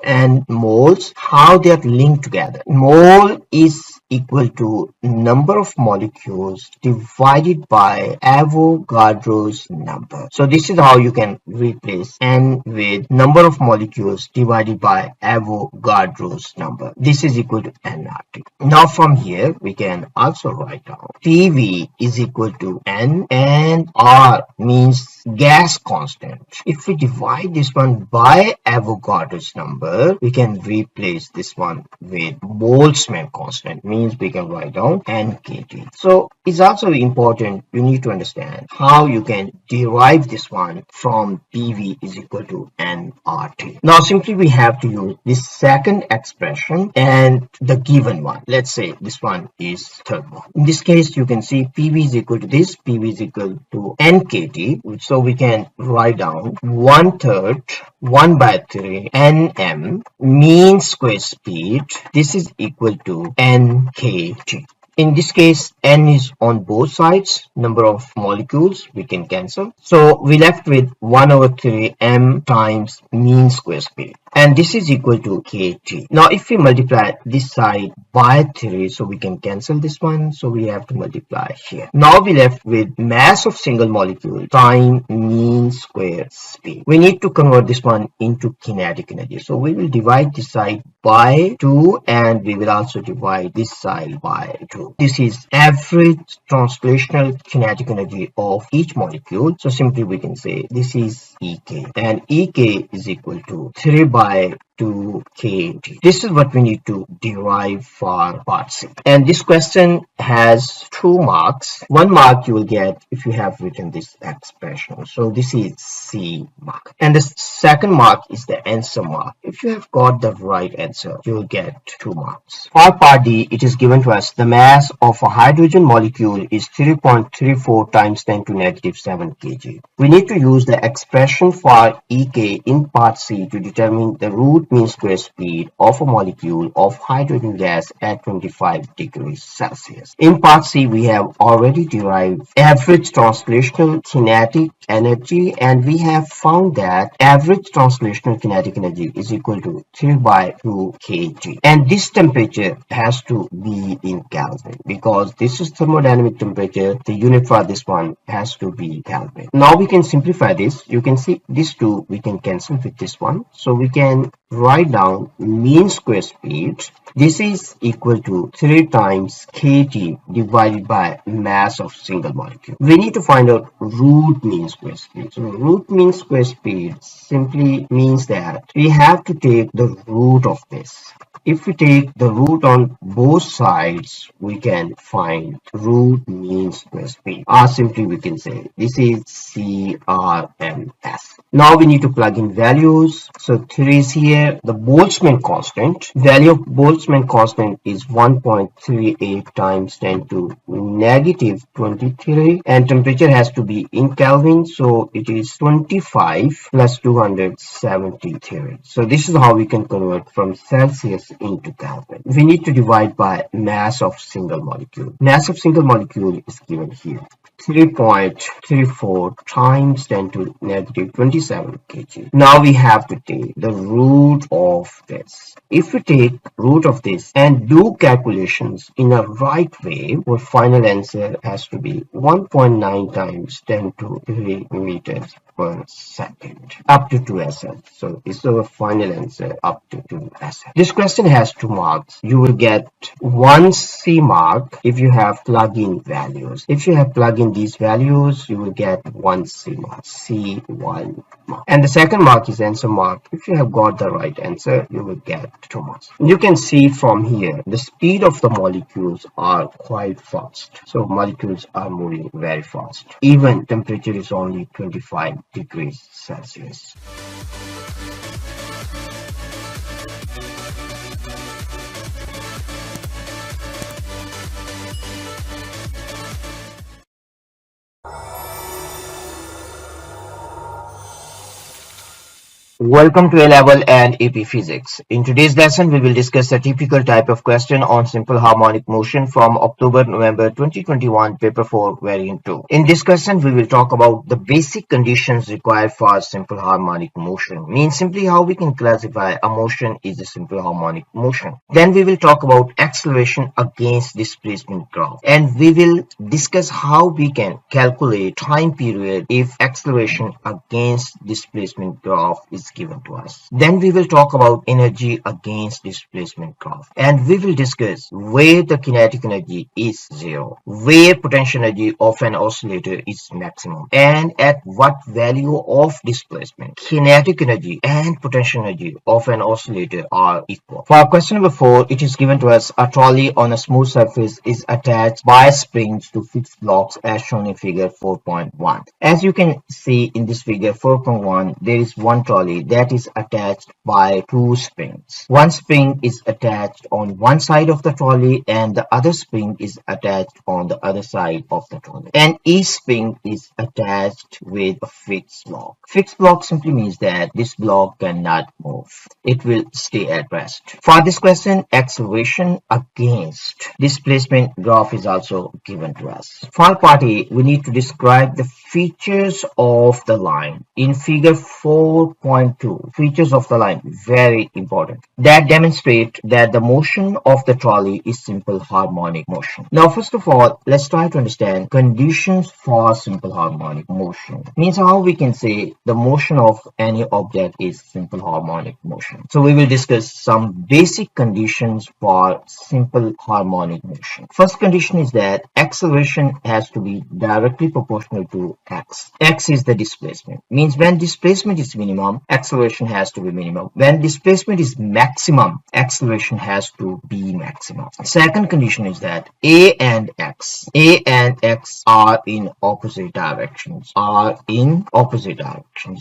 and moles, how they are linked together. Mole is equal to number of molecules divided by Avogadro's number. So this is how you can replace N with number of molecules divided by Avogadro's number. This is equal to nRT. Now from here we can also write down PV is equal to N and R means gas constant. If we divide this one by Avogadro's number, we can replace this one with Boltzmann constant, means we can write down nKT. So it's also important, you need to understand how you can derive this one from PV is equal to nRT. Now simply we have to use this second expression and the given one. Let's say this one is third one. In this case you can see PV is equal to this, PV is equal to nKT. So we can write down 1/3 1/3 nm mean square speed. This is equal to nKT. In this case, N is on both sides, number of molecules, we can cancel. So we left with 1/3 m times mean square speed. And this is equal to kT. Now if we multiply this side by 3, so we can cancel this one, so we have to multiply here. Now we left with mass of single molecule times mean square speed. We need to convert this one into kinetic energy, so we will divide this side by 2 and we will also divide this side by 2. This is average translational kinetic energy of each molecule, so simply we can say this is EK, and EK is equal to 3 by 2 kT. This is what we need to derive for part C. And this question has 2 marks. 1 mark you will get if you have written this expression. So this is C mark. And the second mark is the answer mark. If you have got the right answer, you will get 2 marks. For part D, it is given to us the mass of a hydrogen molecule is 3.34 times 10 to negative 7 kg. We need to use the expression for EK in part C to determine the root mean square speed of a molecule of hydrogen gas at 25 degrees Celsius. In part C, we have already derived average translational kinetic energy, and we have found that average translational kinetic energy is equal to 3 by 2 kg. And this temperature has to be in Kelvin because this is thermodynamic temperature. The unit for this one has to be Kelvin. Now we can simplify this. You can see this 2 we can cancel with this one. So we can write down mean square speed. This is equal to 3 times kT divided by mass of single molecule. We need to find out root mean square speed. So root mean square speed simply means that we have to take the root of this. If we take the root on both sides, we can find root mean square speed. Or simply we can say this is CRMS. Now we need to plug in values. So 3 is here. The Boltzmann constant, value of Boltzmann constant is 1.38 times 10 to negative 23. And temperature has to be in Kelvin. So it is 25 plus 273. So this is how we can convert from Celsius into Kelvin. We need to divide by mass of single molecule. Mass of single molecule is given here. 3.34 times 10 to negative 27 kg. Now we have to take the root of this. If we take root of this and do calculations in a right way, our final answer has to be 1.9 times 10 to 3 meters per second, up to 2 SL. So this is our final answer, up to 2 SL. This question has 2 marks. You will get 1 C mark if you have plug-in values. If you have plug in these values, you will get 1 C mark, C1 mark. And the second mark is answer mark. If you have got the right answer, you will get 2 marks. You can see from here, the speed of the molecules are quite fast. So molecules are moving very fast. Even temperature is only 25 degrees Celsius. Welcome to A-Level and AP Physics. In today's lesson, we will discuss a typical type of question on simple harmonic motion from October-November 2021, paper 4, variant 2. In this question, we will talk about the basic conditions required for simple harmonic motion. Means simply how we can classify a motion is a simple harmonic motion. Then we will talk about acceleration against displacement graph. And we will discuss how we can calculate time period if acceleration against displacement graph is given to us. Then we will talk about energy against displacement graph, and we will discuss where the kinetic energy is zero, where potential energy of an oscillator is maximum, and at what value of displacement kinetic energy and potential energy of an oscillator are equal. For question number 4, it is given to us a trolley on a smooth surface is attached by springs to fixed blocks as shown in figure 4.1. As you can see in this figure 4.1, there is one trolley that is attached by 2 springs. One spring is attached on one side of the trolley and the other spring is attached on the other side of the trolley. And each spring is attached with a fixed block. Fixed block simply means that this block cannot move. It will stay at rest. For this question, acceleration against displacement graph is also given to us. For part A, we need to describe the features of the line. In figure 4.2, features of the line, very important, that demonstrate that the motion of the trolley is simple harmonic motion. Now first of all, let's try to understand conditions for simple harmonic motion. Means how we can say the motion of any object is simple harmonic motion. So we will discuss some basic conditions for simple harmonic motion. First condition is that acceleration has to be directly proportional to x. X is the displacement. Means when displacement is minimum, acceleration has to be minimum. When displacement is maximum, acceleration has to be maximum. Second condition is that A and X are in opposite directions.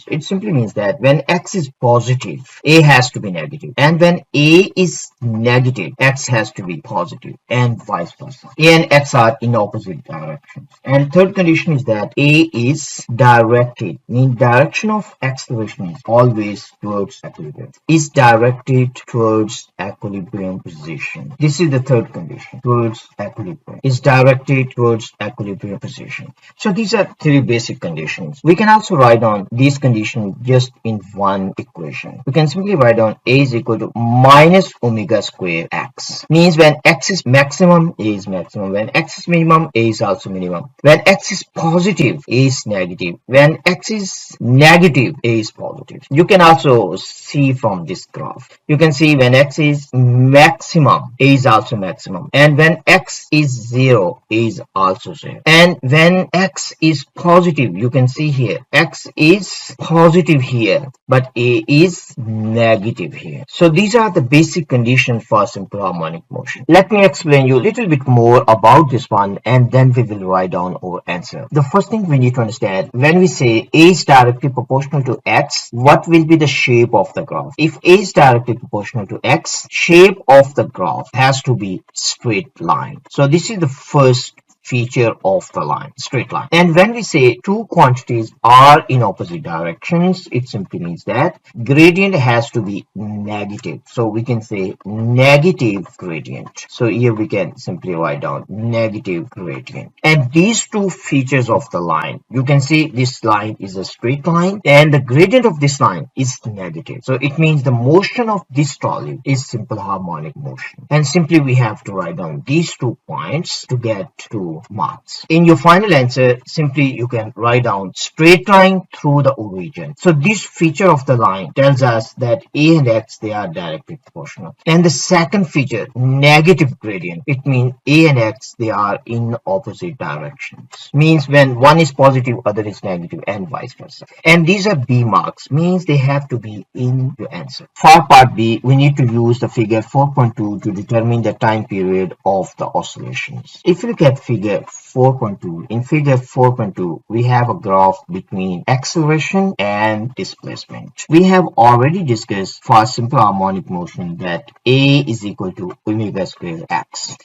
It simply means that when X is positive, A has to be negative. And when A is negative, X has to be positive, and vice versa. A and X are in opposite directions. And third condition is that A is directed, means direction of acceleration is always towards equilibrium. Is directed towards equilibrium position. This is the third condition, towards equilibrium. Is directed towards equilibrium position. So these are 3 basic conditions. We can also write down these conditions just in one equation. We can simply write down A is equal to minus omega square x. Means when x is maximum, A is maximum. When x is minimum, A is also minimum. When x is positive, A is negative. When x is negative, A is positive. You can also see from this graph. You can see when x is maximum, a is also maximum, and when x is 0, a is also 0. And when x is positive, you can see here x is positive here, but a is negative here. So these are the basic conditions for simple harmonic motion. Let me explain you a little bit more about this one, and then we will write down our answer. The first thing we need to understand, when we say a is directly proportional to x, what will be the shape of the graph? If a is directly proportional to x, shape of the graph has to be straight line. So this is the first feature of the line, straight line. And when we say two quantities are in opposite directions, it simply means that gradient has to be negative. So we can say negative gradient. So here we can simply write down negative gradient. And these two features of the line, you can see this line is a straight line and the gradient of this line is negative. So it means the motion of this trolley is simple harmonic motion. And simply we have to write down these 2 points to get to marks. In your final answer, simply you can write down straight line through the origin. So this feature of the line tells us that a and x, they are directly proportional. And the second feature, negative gradient, it means a and x, they are in opposite directions. Means when one is positive, other is negative, and vice versa. And these are B marks, means they have to be in your answer. For part B, we need to use the figure 4.2 to determine the time period of the oscillations. If you look at figure 4.2, in figure 4.2 we have a graph between acceleration and displacement. We have already discussed for simple harmonic motion that a is equal to omega square x,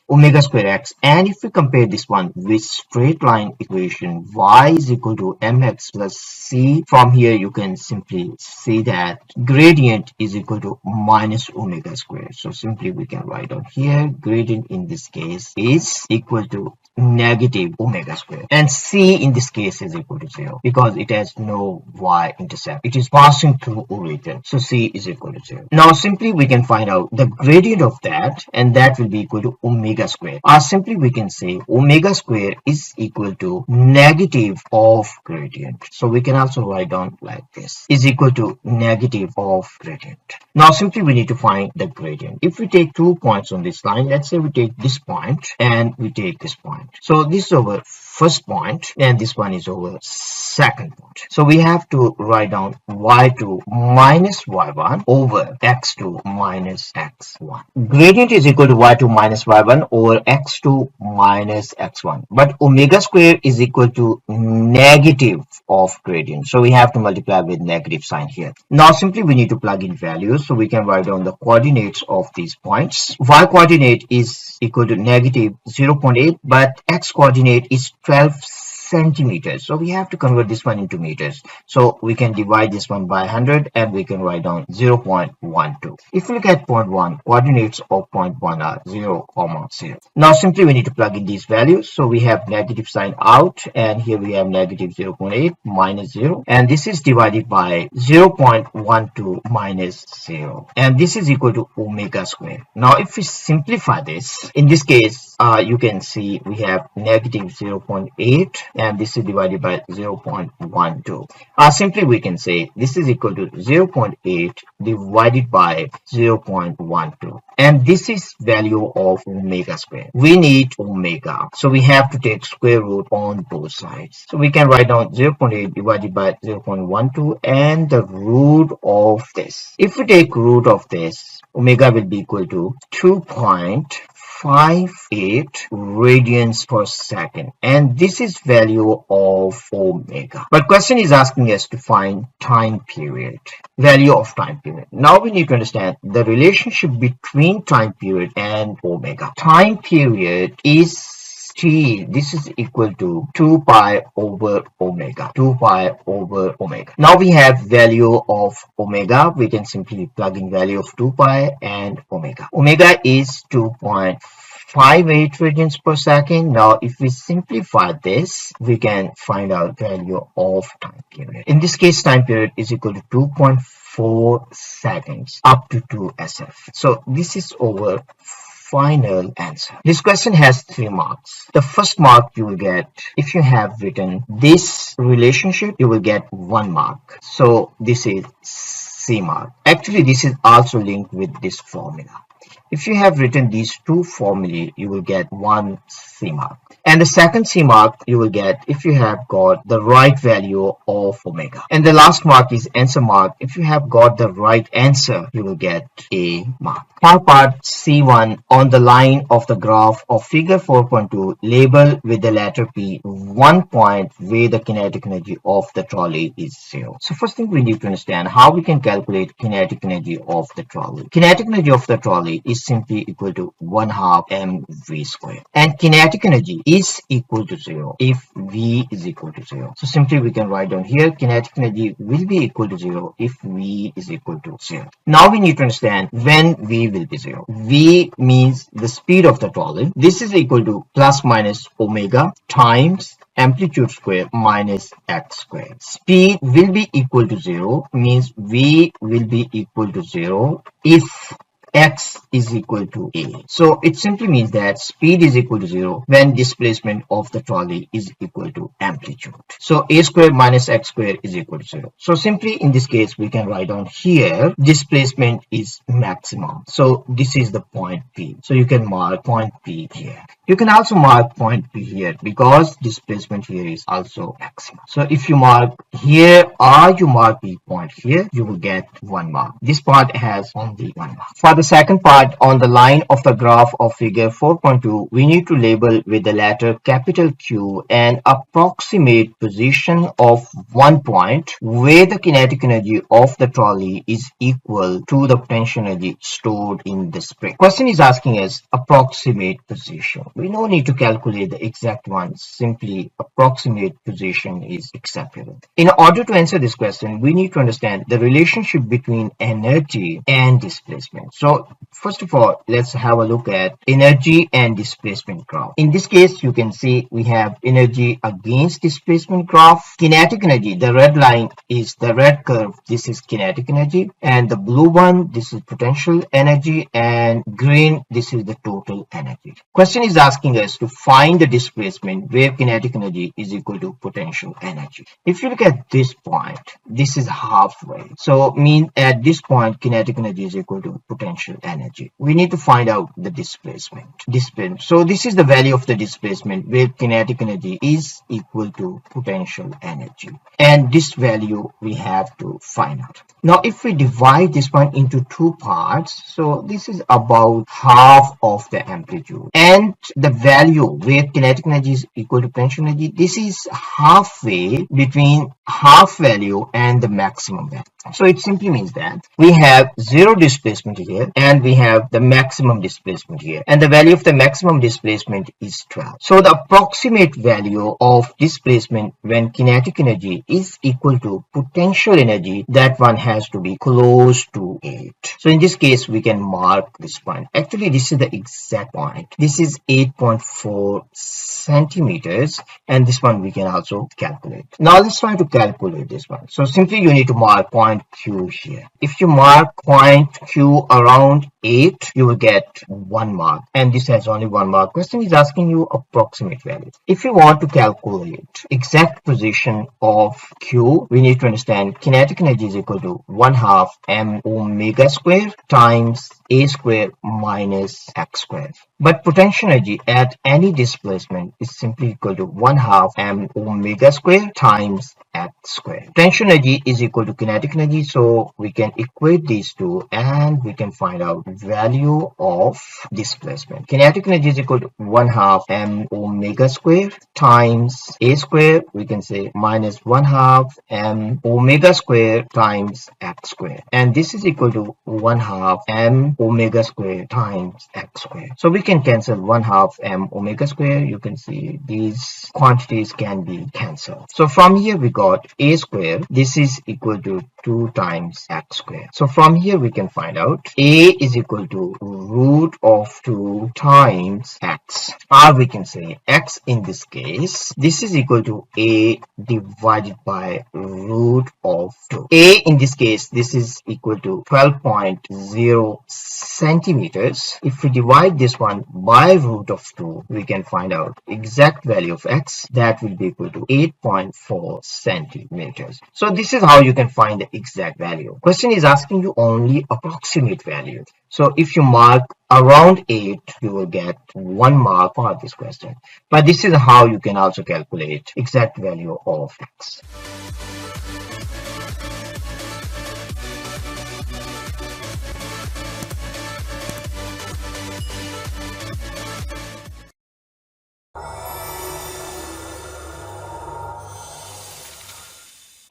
and if we compare this one with straight line equation, y is equal to mx plus c, from here you can simply see that gradient is equal to minus omega square. So simply we can write down here gradient in this case is equal to negative omega square, and c in this case is equal to 0 because it has no y-intercept. It is passing through origin, so c is equal to 0. Now simply we can find out the gradient of that, and that will be equal to omega square, or simply we can say omega square is equal to negative of gradient. So we can also write down like this, is equal to negative of gradient. Now simply we need to find the gradient. If we take 2 points on this line, let's say we take this point and we take this point. So this is our first point and this one is our second point. So we have to write down y2 minus y1 over x2 minus x1. Gradient is equal to y2 minus y1 over x2 minus x1. But omega square is equal to negative of gradient. So we have to multiply with negative sign here. Now simply we need to plug in values. So we can write down the coordinates of these points. Y coordinate is equal to negative 0.8, but x coordinate is 12 centimeters. So we have to convert this one into meters. So we can divide this one by 100 and we can write down 0.12. If we look at point 1, coordinates of point 1 are 0, 0. Now simply we need to plug in these values. So we have negative sign out and here we have negative 0.8 minus 0, and this is divided by 0.12 minus 0, and this is equal to omega square. Now if we simplify this, in this case you can see we have negative 0.8 and this is divided by 0.12. Simply we can say this is equal to 0.8 divided by 0.12, and this is value of omega square. We need omega, so we have to take square root on both sides. So we can write down 0.8 divided by 0.12 and the root of this. If we take root of this, omega will be equal to 2.58 radians per second, and this is value of omega. But question is asking us to find time period, value of time period. Now we need to understand the relationship between time period and omega. Time period is t, this is equal to 2 pi over omega, 2 pi over omega. Now we have value of omega, we can simply plug in value of 2 pi and omega. Omega is 2.58 radians per second. Now if we simplify this, we can find out value of time period. In this case, time period is equal to 2.4 seconds up to 2 SF. So this is our final answer. This question has 3 marks. The first mark you will get if you have written this relationship, you will get 1 mark. So this is C mark. Actually, this is also linked with this formula. If you have written these two formulae, you will get one C mark. And the second C mark you will get if you have got the right value of omega. And the last mark is answer mark. If you have got the right answer, you will get a mark. Part C1 on the line of the graph of figure 4.2, label with the letter P, 1 point where the kinetic energy of the trolley is 0. So first thing we need to understand how we can calculate kinetic energy of the trolley. Kinetic energy of the trolley is simply equal to 1/2 mv square. And kinetic energy is equal to 0 if V is equal to 0. So simply we can write down here kinetic energy will be equal to 0 if V is equal to 0. Now we need to understand when V will be 0. V means the speed of the trolley. This is equal to plus minus omega times amplitude square minus x square. Speed will be equal to 0 means V will be equal to 0 if x is equal to a. So it simply means that speed is equal to 0 when displacement of the trolley is equal to amplitude. So a square minus x square is equal to 0. So simply in this case we can write down here displacement is maximum. So this is the point P. So you can mark point P here. You can also mark point P here because displacement here is also maximum. So if you mark here or you mark P point here, you will get 1 mark. This part has only 1 mark. For the second part on the line of the graph of figure 4.2, we need to label with the letter capital Q an approximate position of 1 point where the kinetic energy of the trolley is equal to the potential energy stored in the spring. Question is asking us approximate position. We no need to calculate the exact one, simply approximate position is acceptable. In order to answer this question, we need to understand the relationship between energy and displacement. So first of all, let's have a look at energy and displacement graph. In this case, you can see we have energy against displacement graph. Kinetic energy, the red line is the red curve. This is kinetic energy. And the blue one, this is potential energy. And green, this is the total energy. Question is asking us to find the displacement where kinetic energy is equal to potential energy. If you look at this point, this is halfway. So mean at this point, kinetic energy is equal to potential energy. We need to find out the displacement. So this is the value of the displacement where kinetic energy is equal to potential energy. And this value we have to find out. Now if we divide this point into two parts, so this is about half of the amplitude. And the value where kinetic energy is equal to potential energy, this is halfway between half value and the maximum value. So it simply means that we have 0 displacement here and we have the maximum displacement here, and the value of the maximum displacement is 12. So the approximate value of displacement when kinetic energy is equal to potential energy, that one has to be close to 8. So in this case we can mark this point. Actually this is the exact point. This is 8.4 centimeters, and this one we can also calculate. Now let's try to calculate this one. So simply you need to mark point Q here. If you mark point Q around 8, you will get 1 mark, and this has only 1 mark. Question is asking you approximate value. If you want to calculate exact position of Q, we need to understand kinetic energy is equal to 1/2 m omega square times a square minus x square. But potential energy at any displacement is simply equal to 1/2 m omega square times x square. Potential energy is equal to kinetic energy, so we can equate these two and we can find out value of displacement. Kinetic energy is equal to 1/2 m omega square times a square, we can say minus 1/2 m omega square times x square, and this is equal to 1/2 m omega square times x square. So we can cancel 1/2 m omega square. You can see these quantities can be cancelled. So from here we got a square. This is equal to 2 times x square. So from here we can find out a is equal to root of 2 times x, or we can say x in this case, this is equal to a divided by root of 2. A in this case, this is equal to 12.0 centimeters. If we divide this one by root of 2, we can find out exact value of x. That will be equal to 8.4 centimeters. So this is how you can find the exact value. Question is asking you only approximate value. So if you mark around 8, you will get 1 mark for this question. But this is how you can also calculate exact value of x.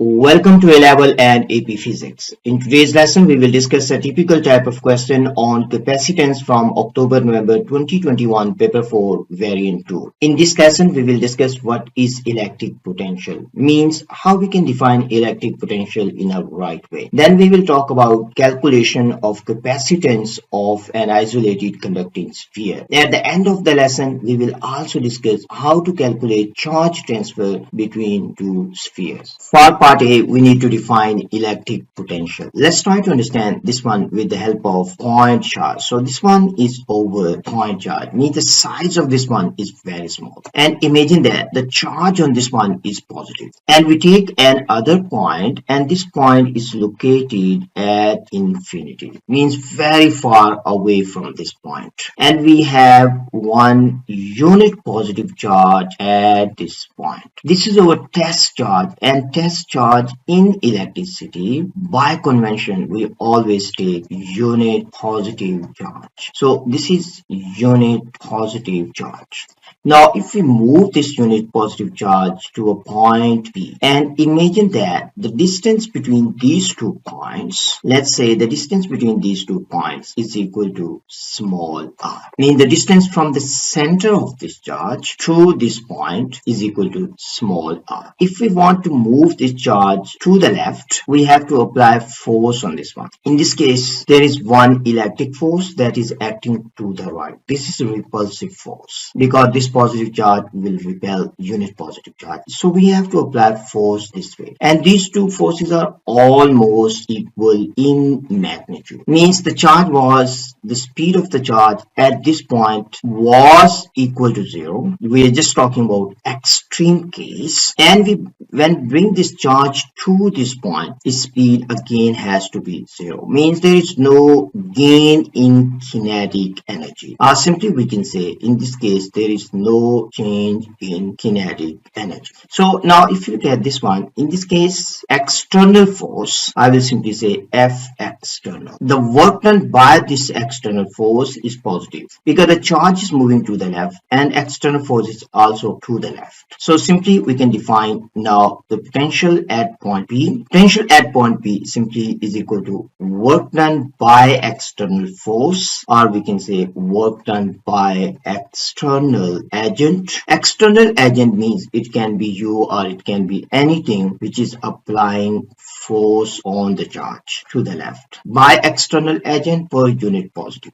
Welcome to A-Level and AP Physics. In today's lesson, we will discuss a typical type of question on capacitance from October-November 2021 paper 4 variant 2. In this lesson, we will discuss what is electric potential, means how we can define electric potential in a right way. Then we will talk about calculation of capacitance of an isolated conducting sphere. At the end of the lesson, we will also discuss how to calculate charge transfer between two spheres. For part A, we need to define electric potential. Let's try to understand this one with the help of point charge. So this one is over point charge, means the size of this one is very small. And imagine that the charge on this one is positive. And we take another point, and this point is located at infinity, means very far away from this point. And we have one unit positive charge at this point. This is our test charge, and test charge in electricity, by convention, we always take unit positive charge. So this is unit positive charge. Now, if we move this unit positive charge to a point P, and imagine that the distance between these 2 points, let's say the distance between these 2 points is equal to small r. Mean the distance from the center of this charge to this point is equal to small r. If we want to move this charge to the left, we have to apply force on this one. In this case, there is one electric force that is acting to the right. This is a repulsive force, because this positive charge will repel unit positive charge. So we have to apply force this way. And these two forces are almost equal in magnitude. Means the speed of the charge at this point was equal to 0. We are just talking about extreme case. And when bring this charge to this point, its speed again has to be 0. Means there is no gain in kinetic energy. Or simply we can say, in this case, there is no change in kinetic energy. So now if you look at this one, in this case, external force, I will simply say F external. The work done by this external force is positive, because the charge is moving to the left and external force is also to the left. So simply we can define now the potential at point P. Potential at point P simply is equal to work done by external force, or we can say work done by external agent. External agent means it can be you or it can be anything which is applying force on the charge to the left by external agent per unit positive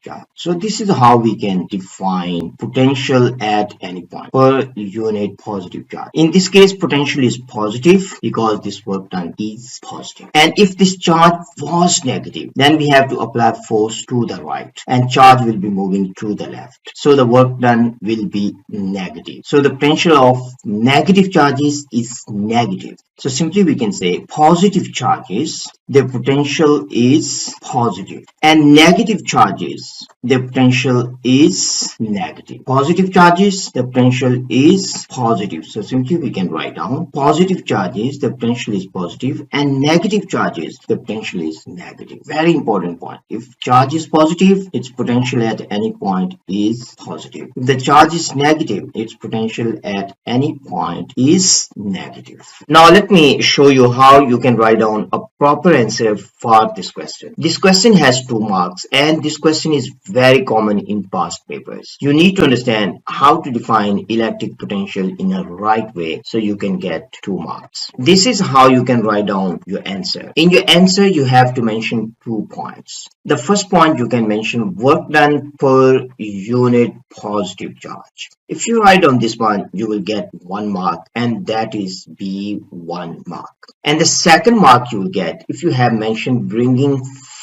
charge. So this is how we can define potential at any point per unit positive charge. In this case, potential is positive because this work done is positive. And if this charge was negative, then we have to apply force to the right and charge will be moving to the left. So the work done will be negative. So the potential of negative charges is negative. So simply we can say positive charges, their potential is positive, and negative charges, their potential is negative. Positive charges, the potential is positive. So simply we can write down positive charges, the potential is positive, and negative charges, the potential is negative. Very important point. If charge is positive, its potential at any point is positive. If the charge is negative, its potential at any point is negative. Now let me show you how you can write down a proper answer for this question. This question has 2 marks and this question is very common in past papers. You need to understand how to define electric potential in a right way so you can get 2 marks. This is how you can write down your answer. In your answer, you have to mention 2 points. The first point you can mention work done per unit positive charge. If you write on this one, you will get 1 mark and that is B1 mark. And the second mark you will get if you have mentioned bringing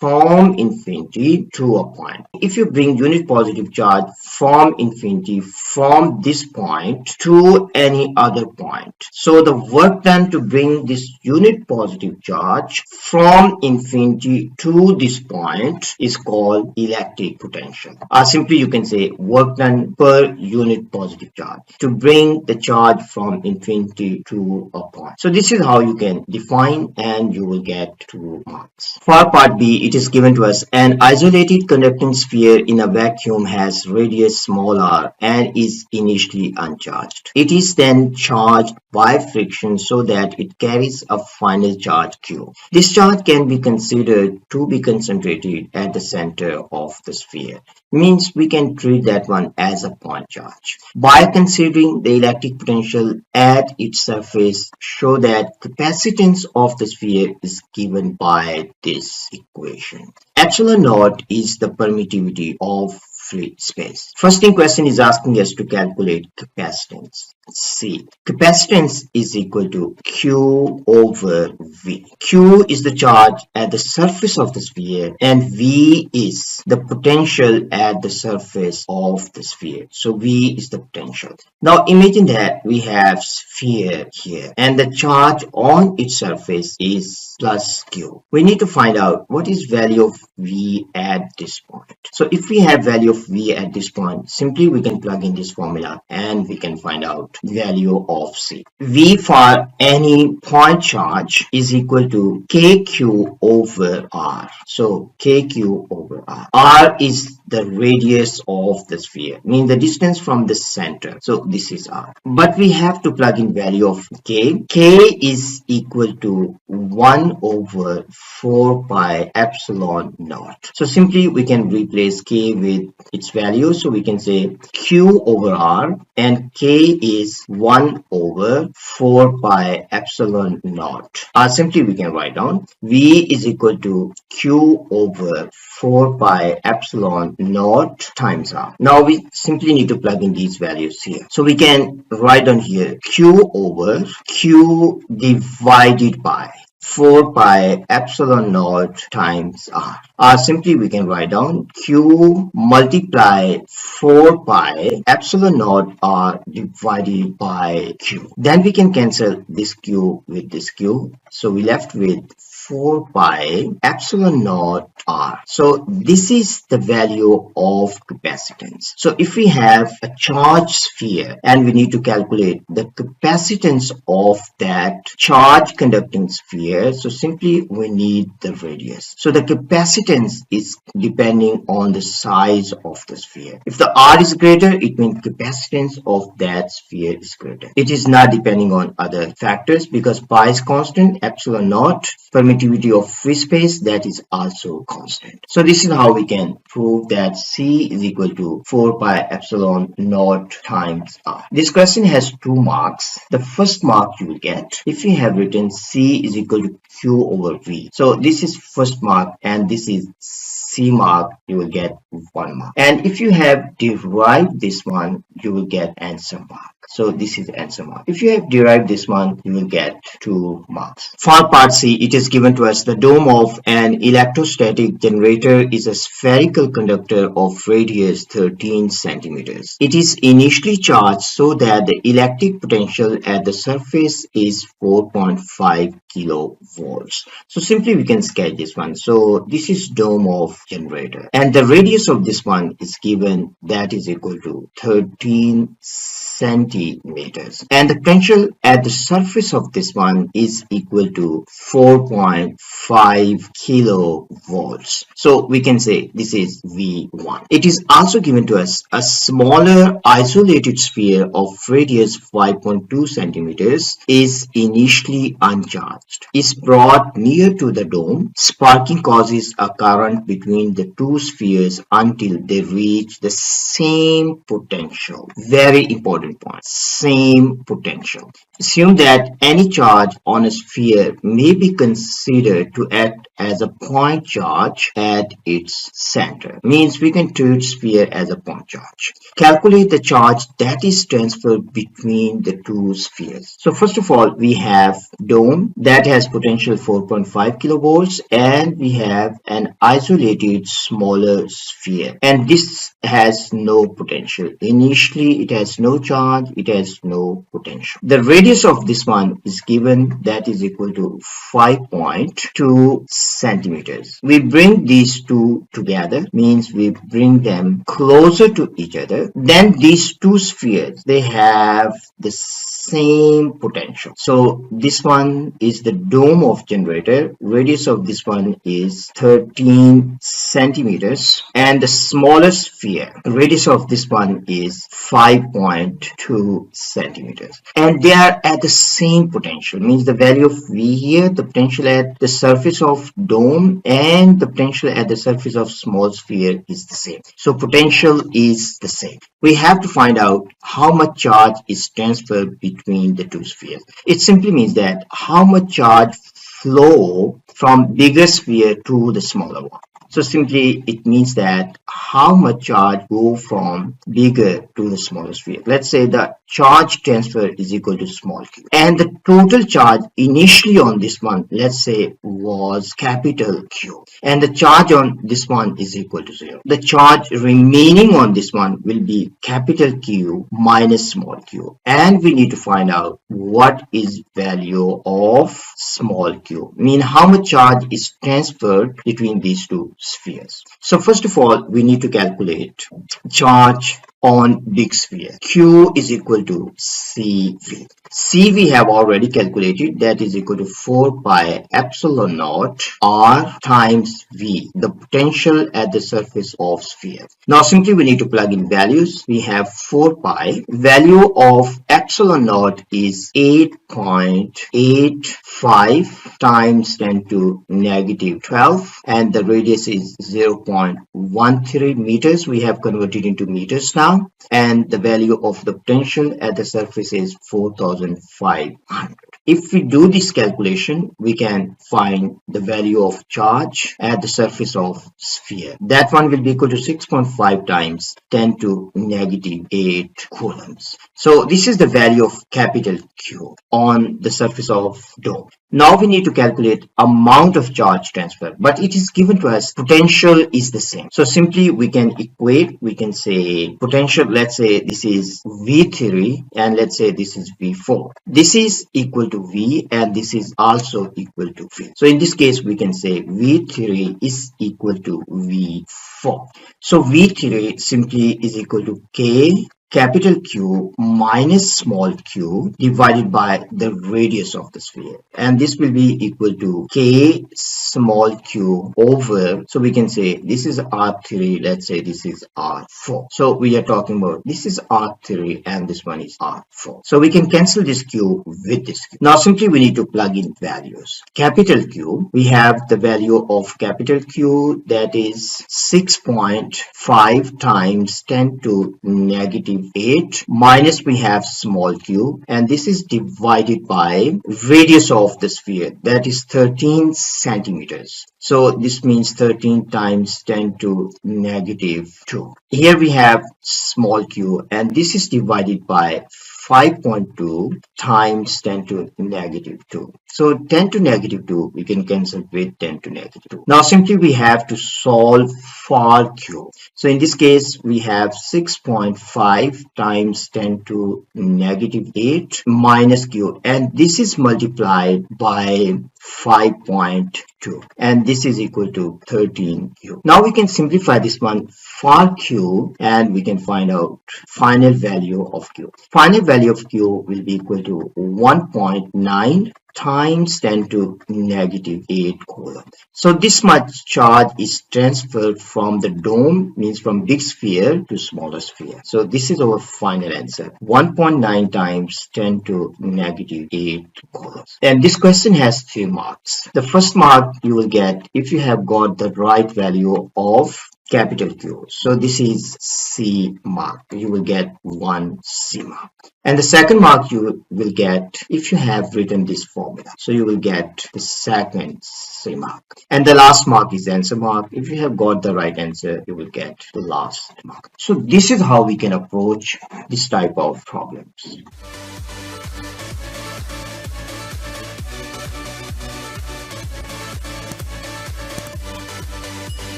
from infinity to a point. If you bring unit positive charge from infinity from this point to any other point. So the work done to bring this unit positive charge from infinity to this point is called electric potential. Or simply you can say work done per unit positive charge to bring the charge from infinity to a point. So this is how you can define and you will get 2 marks. For part B, it is given to us an isolated conducting sphere in a vacuum has radius small r and is initially uncharged. It is then charged by friction so that it carries a final charge q. This charge can be considered to be concentrated at the center of the sphere. Means we can treat that one as a point charge. By considering the electric potential at its surface, show that capacitance of the sphere is given by this equation. Epsilon naught is the permittivity of free space. First thing question is asking us to calculate capacitance. See, capacitance is equal to Q over V. Q is the charge at the surface of the sphere and V is the potential at the surface of the sphere. So V is the potential. Now imagine that we have sphere here and the charge on its surface is plus Q. We need to find out what is value of V at this point. So if we have value of V at this point, simply we can plug in this formula and we can find out value of C. V for any point charge is equal to KQ over R. So KQ over R. R is the radius of the sphere, means the distance from the center. So this is R. But we have to plug in value of K. K is equal to 1 over 4 pi epsilon naught. So simply we can replace K with its value. So we can say Q over R and K is 1 over 4 pi epsilon naught. Simply we can write down V is equal to Q over 4 pi epsilon naught times R. Now we simply need to plug in these values here. So we can write down here Q over Q divided by 4 pi epsilon naught times R. Simply we can write down Q multiply 4 pi epsilon naught R divided by Q. Then we can cancel this Q with this Q. So we left with 4 pi epsilon naught R. So this is the value of capacitance. So if we have a charged sphere and we need to calculate the capacitance of that charge conducting sphere, so simply we need the radius. So the capacitance is depending on the size of the sphere. If the R is greater, it means capacitance of that sphere is greater. It is not depending on other factors because pi is constant, epsilon naught, permittivity of free space, that is also constant. So this is how we can prove that C is equal to 4 pi epsilon naught times R. This question has 2 marks. The first mark you will get if you have written C is equal to Q over V. So this is first mark and this is C mark, you will get 1 mark. And if you have derived this one, you will get answer mark. So this is answer mark. If you have derived this one, you will get 2 marks. For part C, it is given to us the dome of an electrostatic generator is a spherical conductor of radius 13 centimeters. It is initially charged so that the electric potential at the surface is 4.5 kilovolts. So simply we can sketch this one. So this is dome of generator and the radius of this one is given, that is equal to 13 centimeters and the potential at the surface of this one is equal to 4.5 5 kilovolts. So we can say this is V1. It is also given to us a smaller isolated sphere of radius 5.2 centimeters is initially uncharged, is brought near to the dome. Sparking causes a current between the two spheres until they reach the same potential. Very important point. Same potential. Assume that any charge on a sphere may be considered to act as a point charge at its center. Means we can treat sphere as a point charge. Calculate the charge that is transferred between the two spheres. So first of all, we have dome that has potential 4.5 kilovolts, and we have an isolated smaller sphere, and this has no potential. Initially it has no charge, it has no potential. The radius of this one is given, that is equal to 5.2 centimeters. We bring these two together, means we bring them closer to each other. Then these two spheres, they have the same potential. So this one is the dome of generator. Radius of this one is 13 centimeters, and the smallest sphere, radius of this one is 5.2 centimeters, and they are at the same potential. Means the value of V here, the potential at the surface of dome and the potential at the surface of small sphere is the same. So potential is the same. We have to find out how much charge is transferred between the two spheres. It simply means that how much charge flow from bigger sphere to the smaller one. So simply it means that how much charge go from bigger to the smaller sphere. Let's say the charge transfer is equal to small q, and the total charge initially on this one, let's say, was capital Q, and the charge on this one is equal to 0. The charge remaining on this one will be capital Q minus small q, and we need to find out what is value of small q, mean how much charge is transferred between these two spheres. So first of all, we need to calculate charge on big sphere. Q is equal to CV. C we have already calculated, that is equal to 4 pi epsilon naught R times V, the potential at the surface of sphere. Now simply we need to plug in values. We have 4 pi, value of epsilon naught is 8.85 times 10 to negative 12, and the radius is 0.13 meters. We have converted into meters now, and the value of the potential at the surface is 4,500. If we do this calculation, we can find the value of charge at the surface of sphere. That one will be equal to 6.5 times 10 to negative 8 coulombs. So this is the value of capital Q on the surface of dome. Now we need to calculate amount of charge transfer, but it is given to us potential is the same. So simply we can equate, we can say potential, let's say this is V3 and let's say this is V4. This is equal to V and this is also equal to V. So in this case we can say V3 is equal to V4. So V3 simply is equal to K capital Q minus small q divided by the radius of the sphere, and this will be equal to K small q over, so we can say this is R3, let's say this is R4. So we are talking about this is R3 and this one is R4. So we can cancel this q with this q. Now simply we need to plug in values. Capital Q, we have the value of capital Q, that is 6.5 times 10 to negative 8, minus we have small q, and this is divided by radius of the sphere, that is 13 centimeters. So this means 13 times 10 to negative 2. Here we have small q, and this is divided by 5.2 times 10 to negative 2. So 10 to negative 2 we can cancel with 10 to negative 2. Now simply we have to solve for q. So in this case we have 6.5 times 10 to negative 8 minus q, and this is multiplied by 5.2, and this is equal to 13q. Now we can simplify this one for q and we can find out final value of q. Final value of q will be equal to 1.9 times 10 to negative 8 coulomb. So this much charge is transferred from the dome, means from big sphere to smaller sphere. So this is our final answer, 1.9 times 10 to negative 8 coulombs. And this question has 3 marks. The first mark you will get if you have got the right value of capital Q. So this is C mark. You will get 1 C mark. And the second mark you will get if you have written this formula. So you will get the second C mark. And the last mark is answer mark. If you have got the right answer, you will get the last mark. So this is how we can approach this type of problems.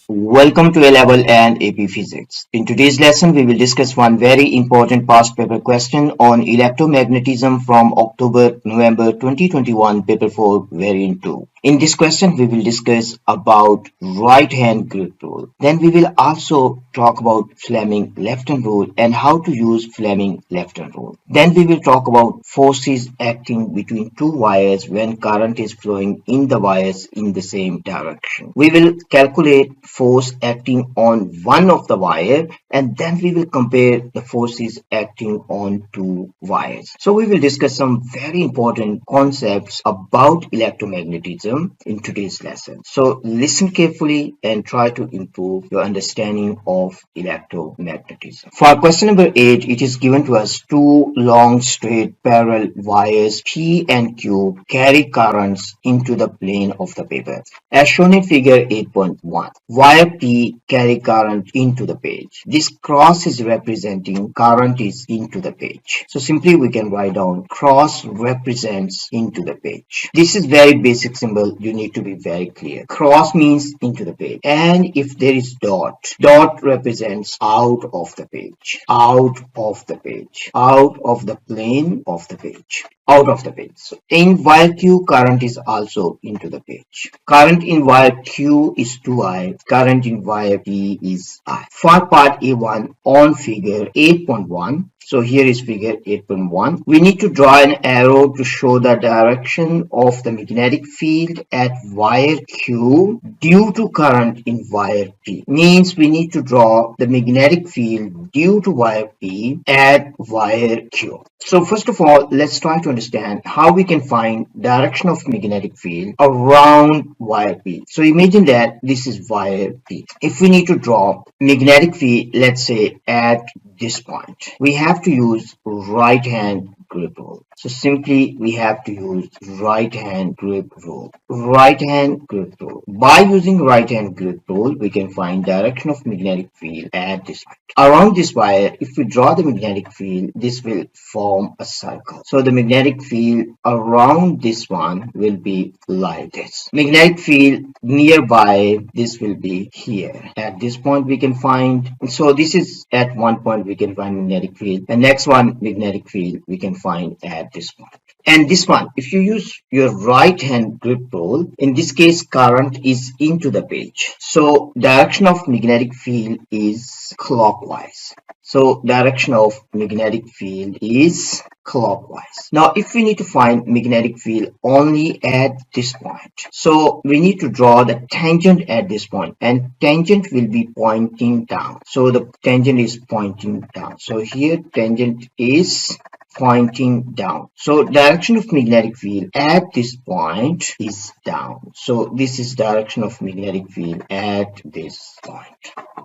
Welcome to A-Level and AP Physics. In today's lesson, we will discuss one very important past paper question on electromagnetism from October-November 2021, paper 4, variant 2. In this question, we will discuss about right-hand grip rule. Then we will also talk about Fleming left-hand rule and how to use Fleming left-hand rule. Then we will talk about forces acting between two wires when current is flowing in the wires in the same direction. We will calculate force acting on one of the wire, and then we will compare the forces acting on two wires. So we will discuss some very important concepts about electromagnetism in today's lesson. So listen carefully and try to improve your understanding of electromagnetism. For question number 8, it is given to us two long straight parallel wires P and Q carry currents into the plane of the paper, as shown in figure 8.1. Wire P carry current into the page. This cross is representing current is into the page. So simply we can write down cross represents into the page. This is very basic symbol. You need to be very clear. Cross means into the page. And if there is dot, dot represents out of the page, out of the page, out of the plane of the page, out of the page. So in wire Q, current is also into the page. Current in wire Q is 2I. Current in wire P is I. For part A1 on figure 8.1, so here is figure 8.1. We need to draw an arrow to show the direction of the magnetic field at wire Q due to current in wire P. Means we need to draw the magnetic field due to wire P at wire Q. So first of all, let's try to understand how we can find direction of magnetic field around wire P. So imagine that this is wire P. If we need to draw magnetic field, let's say at this point, we have to use right hand grip rule. So simply we have to use right hand grip rule. Right hand grip rule. By using right hand grip rule, we can find direction of magnetic field at this point. Around this wire, if we draw the magnetic field, this will form a circle. So the magnetic field around this one will be like this. Magnetic field nearby, this will be here. At this point we can find, so this is at one point we can find magnetic field, and next one magnetic field we can find at this point. And this one, if you use your right hand grip rule, in this case current is into the page, so direction of magnetic field is clockwise. So direction of magnetic field is clockwise. Now if we need to find magnetic field only at this point, so we need to draw the tangent at this point, and tangent will be pointing down. So the tangent is pointing down. So here tangent is pointing down. So direction of magnetic field at this point is down. So this is direction of magnetic field at this point.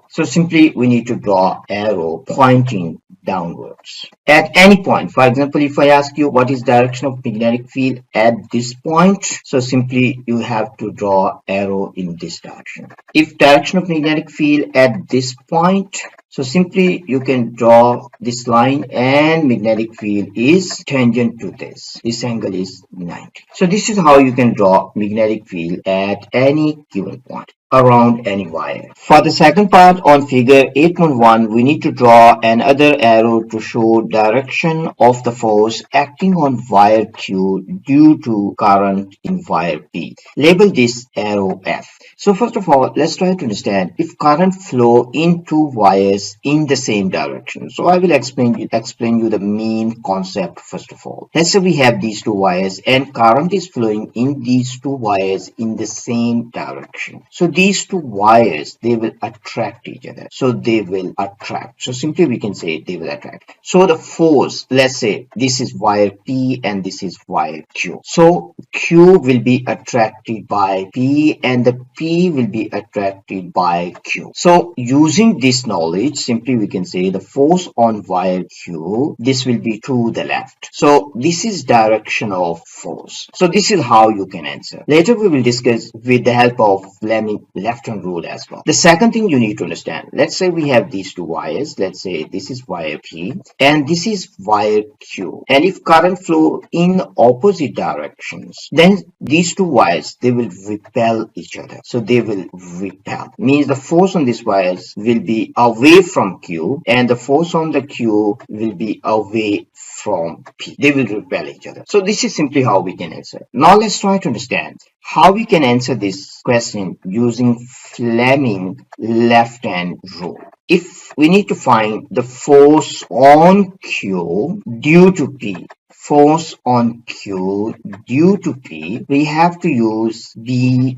So simply we need to draw arrow pointing downwards at any point. For example, if I ask you what is direction of magnetic field at this point, so simply you have to draw arrow in this direction. If direction of magnetic field at this point, so simply you can draw this line, and magnetic field is tangent to this. This angle is 90. So this is how you can draw magnetic field at any given point. around any wire. For the second part on figure 8.1, we need to draw another arrow to show direction of the force acting on wire Q due to current in wire P. Label this arrow F. So first of all, let's try to understand if current flow in two wires in the same direction. So I will explain you the main concept first of all. Let's say we have these two wires and current is flowing in these two wires in the same direction. So these two wires, they will attract each other. So they will attract. So simply we can say they will attract. So the force, let's say this is wire P and this is wire Q. So Q will be attracted by P and the P will be attracted by Q. So using this knowledge, simply we can say the force on wire Q, this will be to the left. So this is direction of force. So this is how you can answer. Later we will discuss with the help of Fleming left-hand rule as well. The second thing you need to understand, let's say we have these two wires. Let's say this is wire P and this is wire Q. And if current flow in opposite directions, then these two wires, they will repel each other. So they will repel. Means the force on these wires will be away from Q and the force on the Q will be away from P. They will repel each other. So this is simply how we can answer. Now let's try to understand how we can answer this question using Fleming left-hand rule. If we need to find the force on Q due to P, force on Q due to P, we have to use BIS.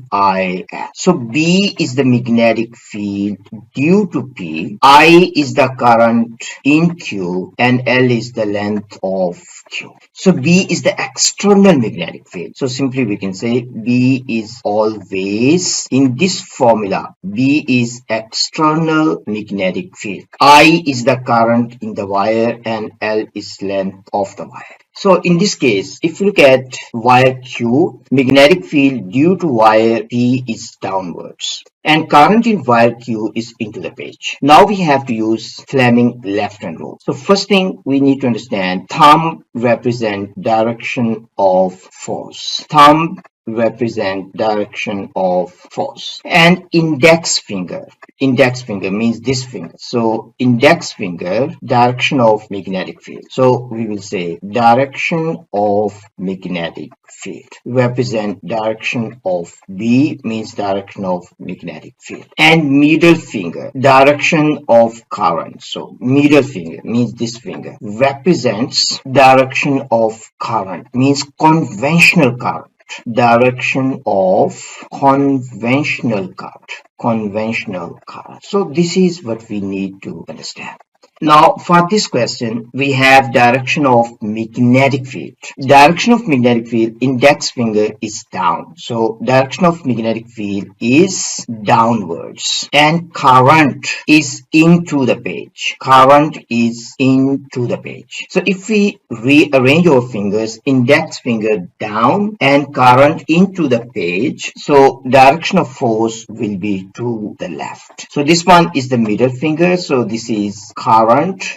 So B is the magnetic field due to P, I is the current in Q, and L is the length of Q. So B is the external magnetic field. So simply we can say B is always, in this formula, B is external magnetic field. I is the current in the wire and L is length of the wire. So in this case, if you look at wire Q, magnetic field due to wire P is downwards and current in wire Q is into the page. Now we have to use Fleming left-hand rule. So first thing we need to understand, thumb represent direction of force. Thumb represent direction of force and index finger means this finger. So index finger, direction of magnetic field. So we will say direction of magnetic field represent direction of B means direction of magnetic field, and middle finger, direction of current. So middle finger means this finger represents direction of current means conventional current. Direction of conventional current. So this is what we need to understand. Now for this question, we have direction of magnetic field. Direction of magnetic field, index finger is down. So direction of magnetic field is downwards and current is into the page. Current is into the page. So if we rearrange our fingers, index finger down and current into the page, so direction of force will be to the left. So this one is the middle finger. So this is current,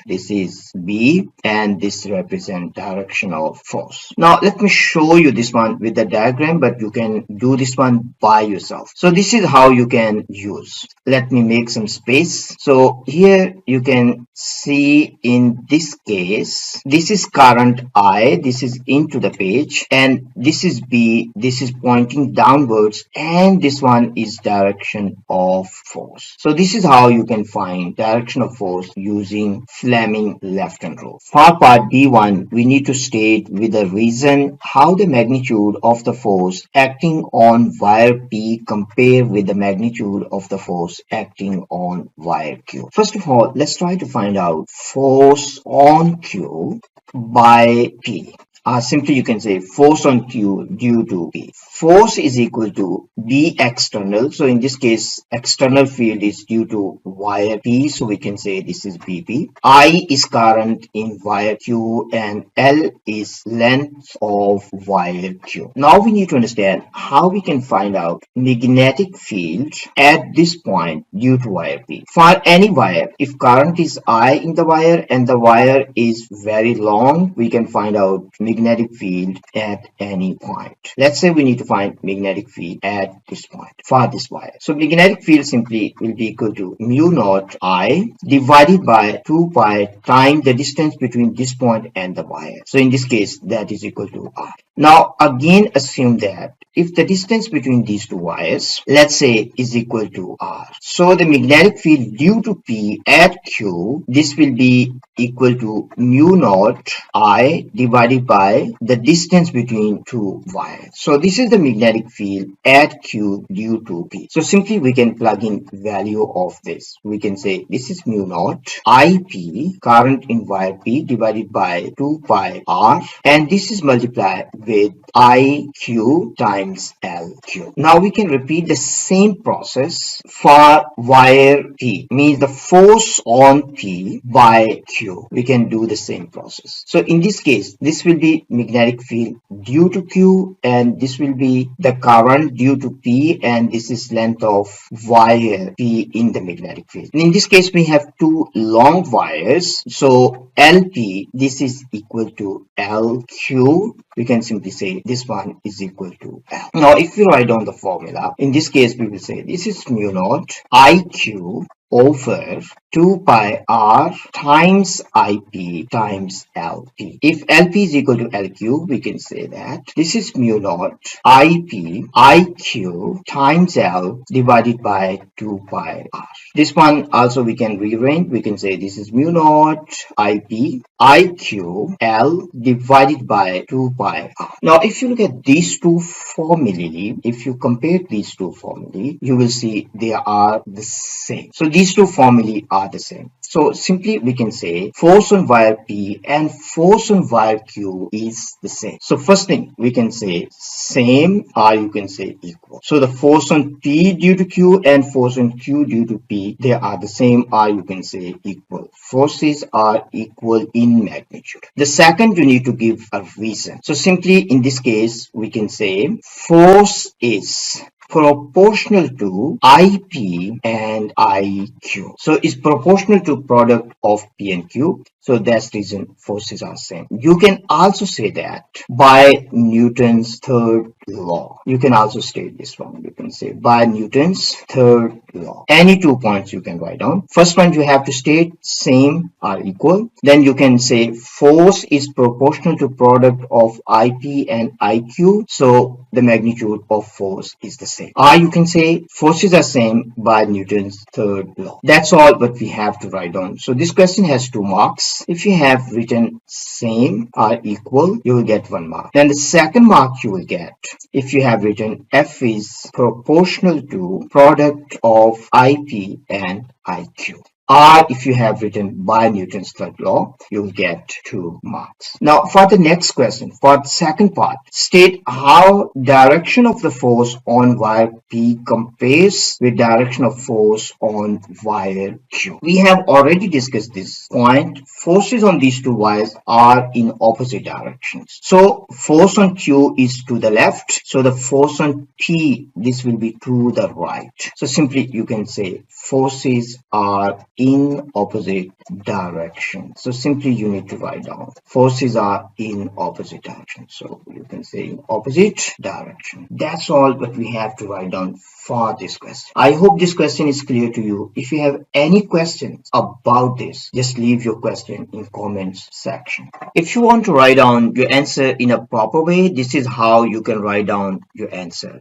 this is B, and this represents direction of force. Now let me show you this one with the diagram, but you can do this one by yourself. So this is how you can use. Let me make some space. So here you can see in this case, this is current I, this is into the page, and this is B, this is pointing downwards, and this one is direction of force. So this is how you can find direction of force using Fleming left-hand rule. For part B1, we need to state with a reason how the magnitude of the force acting on wire P compare with the magnitude of the force acting on wire Q. First of all, let's try to find out force on Q by P. Simply you can say force on Q due to P. Force is equal to B external. So in this case, external field is due to wire P. So we can say this is BP. I is current in wire Q and L is length of wire Q. Now we need to understand how we can find out magnetic field at this point due to wire P. For any wire, if current is I in the wire and the wire is very long, we can find out magnetic field at any point. Let's say we need to find magnetic field at this point for this wire. So magnetic field simply will be equal to mu naught I divided by 2 pi times the distance between this point and the wire. So in this case, that is equal to R. Now again assume that if the distance between these two wires, let's say, is equal to R, so the magnetic field due to P at Q, this will be equal to mu naught I divided by the distance between two wires. So this is the magnetic field at Q due to P. So simply we can plug in value of this. We can say this is mu naught IP, current in wire P, divided by 2 pi R, and this is multiplied with IQ times LQ. Now we can repeat the same process for wire P, means the force on P by Q. We can do the same process. So in this case, this will be magnetic field due to Q, and this will be the current due to P, and this is length of wire P in the magnetic field. In this case, we have two long wires, so LP, this is equal to LQ. We can simply say this one is equal to L. Now if we write down the formula, in this case we will say this is mu naught IQ over 2 pi R times IP times LP. If LP is equal to LQ, we can say that this is mu naught IP IQ times L divided by 2 pi R. This one also we can rearrange. We can say this is mu naught IP IQ L divided by 2 pi R. Now if you look at these two formulae, if you compare these two formulae, you will see they are the same. So these two formulae are the same. So simply we can say force on wire P and force on wire Q is the same. So first thing we can say same, or you can say equal. So the force on P due to Q and force on Q due to P, they are the same, or you can say equal. Forces are equal in magnitude. The second, you need to give a reason. So simply in this case we can say force is proportional to IP and IQ. So it's proportional to product of P and Q. So that's the reason forces are same. You can also say that by Newton's third law. You can also state this one. You can say by Newton's third law. Any 2 points you can write down. First one you have to state same or equal. Then you can say force is proportional to product of IP and IQ. So the magnitude of force is the same. Or you can say forces are same by Newton's third law. That's all what we have to write down. So this question has 2 marks. If you have written same or equal, you will get 1 mark. Then the second mark you will get if you have written F is proportional to product of IP and IQ. Or if you have written by Newton's third law, you will get 2 marks. Now for the next question, for the second part, state how direction of the force on wire P compares with direction of force on wire Q. We have already discussed this point. Forces on these two wires are in opposite directions. So force on Q is to the left. So the force on P, this will be to the right. So simply you can say forces are in opposite direction. So simply you need to write down forces are in opposite direction. So you can say in opposite direction. That's all what we have to write down for this question. I hope this question is clear to you. If you have any questions about this, just leave your question in comments section. If you want to write down your answer in a proper way, this is how you can write down your answer.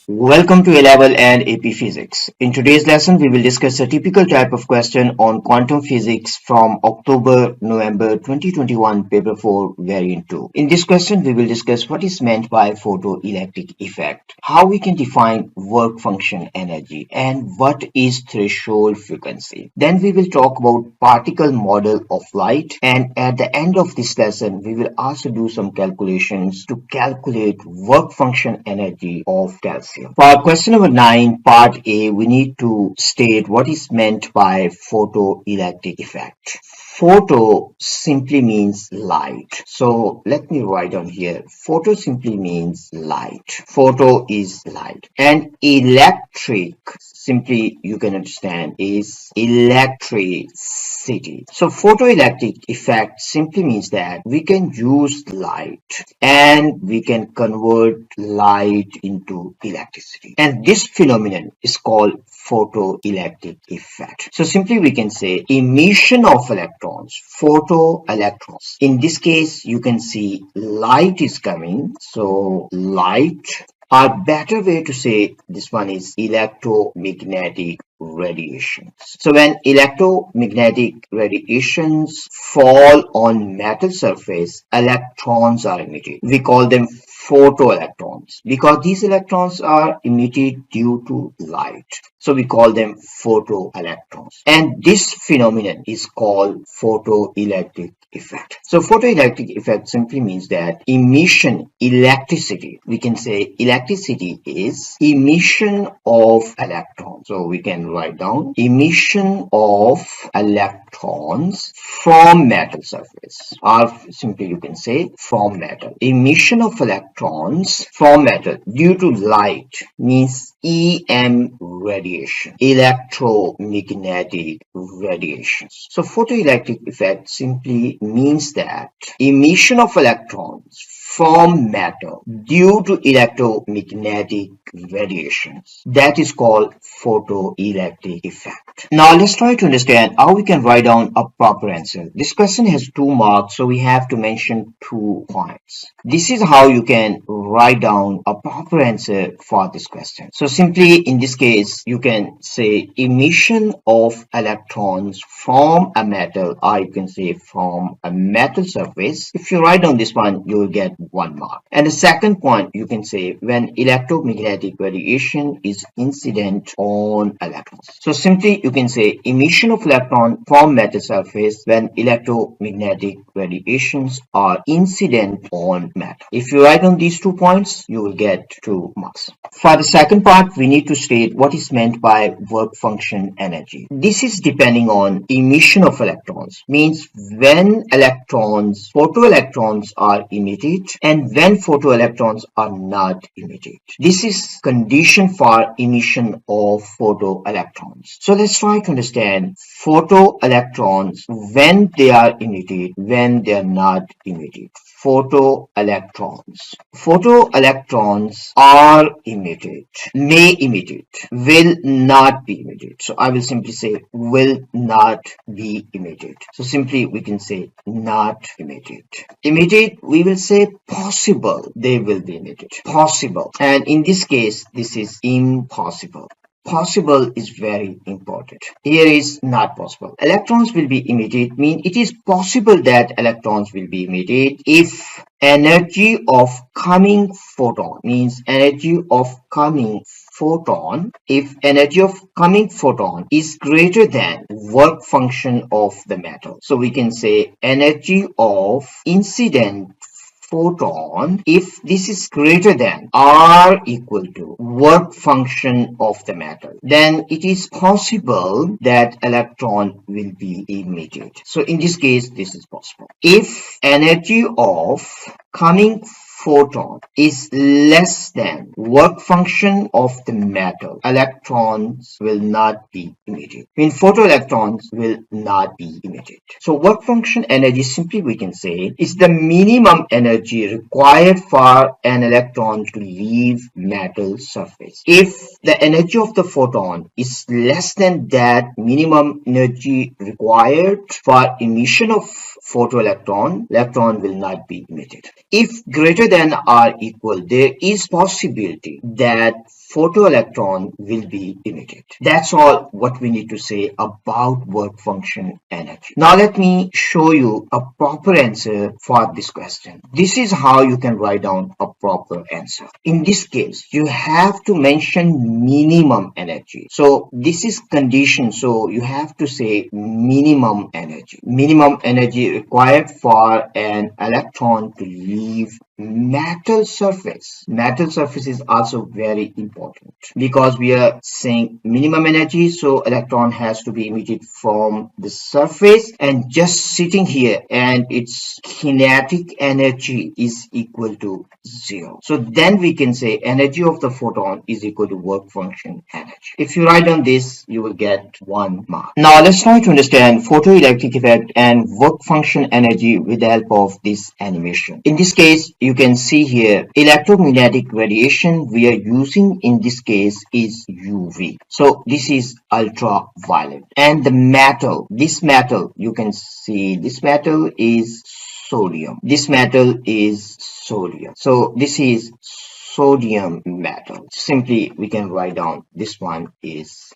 Welcome to A-Level and AP Physics. In today's lesson, we will discuss a typical type of question on quantum physics from October-November 2021 paper 4 variant 2. In this question, we will discuss what is meant by photoelectric effect, how we can define work function energy, and what is threshold frequency. Then we will talk about particle model of light, and at the end of this lesson, we will also do some calculations to calculate work function energy of calcium. For question number 9, part A, we need to state what is meant by photoelectric effect. Photo simply means light. So let me write down here. Photo simply means light. Photo is light. And electric, simply you can understand, is electricity. So photoelectric effect simply means that we can use light and we can convert light into electricity. And this phenomenon is called photoelectric effect. So simply we can say emission of electrons, photoelectrons. In this case, you can see light is coming. So light, or better way to say this one is electromagnetic radiations. So when electromagnetic radiations fall on metal surface, electrons are emitted. We call them photoelectrons because these electrons are emitted due to light. So we call them photoelectrons. And this phenomenon is called photoelectric effect. So photoelectric effect simply means that emission, electricity. We can say electricity is emission of electrons. So we can write down emission of electrons from metal surface, or simply you can say from metal. Emission of electrons from metal due to light means EM radiation, electromagnetic radiations. So photoelectric effect simply means that emission of electrons from matter due to electromagnetic radiations. That is called photoelectric effect. Now let's try to understand how we can write down a proper answer. This question has 2 marks, so we have to mention 2 points. This is how you can write down a proper answer for this question. So simply in this case, you can say emission of electrons from a metal, or you can say from a metal surface. If you write down this one, you will get 1 mark. And the second point, you can say when electromagnetic radiation is incident on electrons. So simply you can say emission of electron from metal surface when electromagnetic radiations are incident on matter. If you write down these 2 points, you will get 2 marks. For the second part, we need to state what is meant by work function energy. This is depending on emission of electrons, means when electrons, photoelectrons are emitted and when photoelectrons are not emitted. This is condition for emission of photoelectrons. So let's try to understand photoelectrons when they are emitted, when they are not emitted. Photoelectrons. Photoelectrons are emitted, may emit it, will not be emitted. So I will simply say will not be emitted. So simply we can say not emitted. Emitted, we will say possible they will be emitted. Possible. And in this case, this is impossible. Possible is very important. Here is not possible. Electrons will be emitted, mean it is possible that electrons will be emitted if energy of coming photon, means energy of coming photon, if energy of coming photon is greater than work function of the metal. So we can say energy of incident photon, if this is greater than or equal to work function of the matter, then it is possible that electron will be emitted. So in this case, this is possible. If energy of coming photon is less than work function of the metal, electrons will not be emitted. I mean, photoelectrons will not be emitted. So work function energy, simply we can say, is the minimum energy required for an electron to leave metal surface. If the energy of the photon is less than that minimum energy required for emission of photoelectron, electron will not be emitted. If greater than or equal, there is possibility that photoelectron will be emitted. That's all what we need to say about work function energy. Now let me show you a proper answer for this question. This is how you can write down a proper answer. In this case, you have to mention minimum energy. So this is condition, so you have to say minimum energy. Minimum energy required for an electron to leave metal surface. Metal surface is also very important because we are saying minimum energy, so electron has to be emitted from the surface, and just sitting here and its kinetic energy is equal to 0. So then we can say energy of the photon is equal to work function energy. If you write on this, you will get 1 mark. Now let's try to understand photoelectric effect and work function energy with the help of this animation. In this case, you can see here electromagnetic radiation we are using in this case is UV. So this is ultraviolet, and the metal, this metal, you can see this metal is sodium. This metal is sodium. So this is sodium metal. Simply we can write down this one is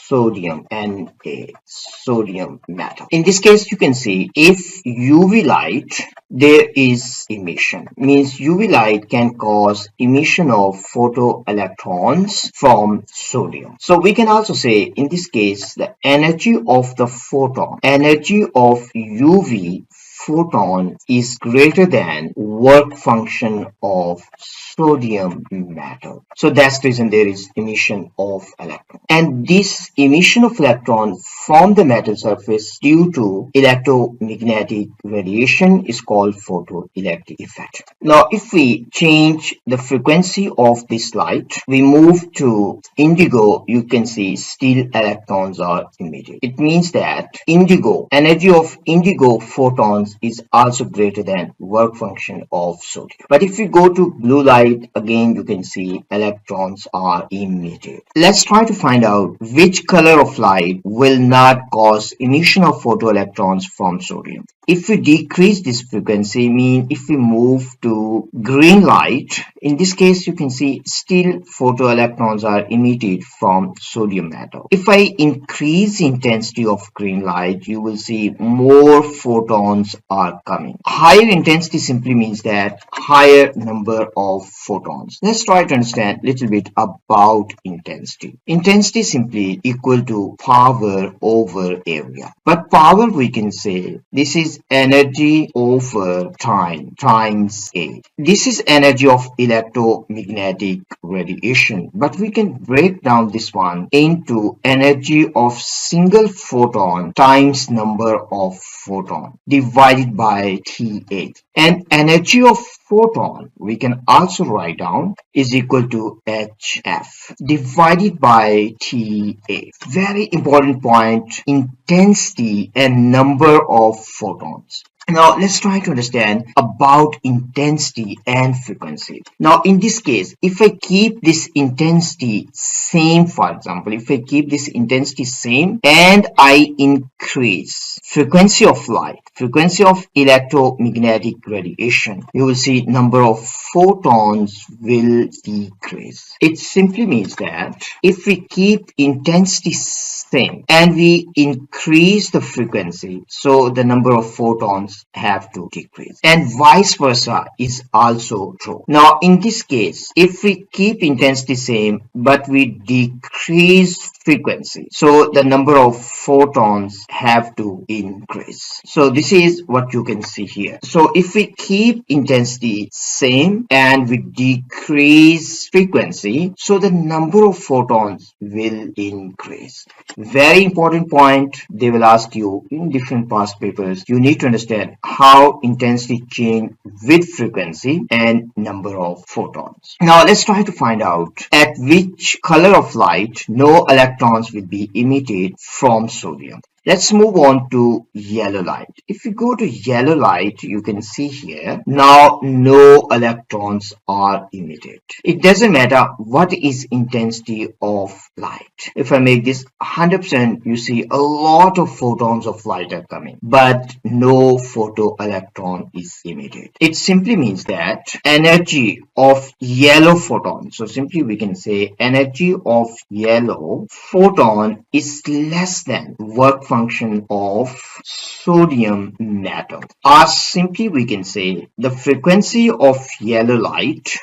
sodium and a sodium metal. In this case, you can see if UV light, there is emission. Means UV light can cause emission of photoelectrons from sodium. So we can also say in this case the energy of the photon, energy of UV photon is greater than work function of sodium metal. So that's the reason there is emission of electron. And this emission of electron from the metal surface due to electromagnetic radiation is called photoelectric effect. Now if we change the frequency of this light, we move to indigo, you can see still electrons are emitted. It means that indigo, energy of indigo photons is also greater than work function of sodium. But if we go to blue light, again you can see electrons are emitted. Let's try to find out which color of light will not cause emission of photoelectrons from sodium. If we decrease this frequency, mean if we move to green light, in this case you can see still photoelectrons are emitted from sodium metal. If I increase intensity of green light, you will see more photons are coming. Higher intensity simply means that higher number of photons. Let's try to understand a little bit about intensity. Intensity simply equal to power over area. But power we can say this is energy over time times A. This is energy of electromagnetic radiation, but we can break down this one into energy of single photon times number of photon divided by TA. And energy of photon we can also write down is equal to HF divided by TA. Very important point, intensity and number of photons. Now let's try to understand about intensity and frequency. Now in this case, if I keep this intensity same, for example, if I keep this intensity same and I increase frequency of light, frequency of electromagnetic radiation, you will see number of photons will decrease. It simply means that if we keep intensity same and we increase the frequency, so the number of photons have to decrease, and vice versa is also true. Now in this case, if we keep intensity same but we decrease frequency, so the number of photons have to increase. So this is what you can see here. So if we keep intensity same and we decrease frequency, so the number of photons will increase. Very important point, they will ask you in different past papers. You need to understand how intensity change with frequency and number of photons. Now let's try to find out at which color of light no electrons will be emitted from sodium. Let's move on to yellow light. If you go to yellow light, you can see here now no electrons are emitted. It doesn't matter what is intensity of light. If I make this 100%, you see a lot of photons of light are coming, but no photoelectron is emitted. It simply means that energy of yellow photon, so simply we can say energy of yellow photon is less than work function of sodium metal. Or simply we can say the frequency of yellow light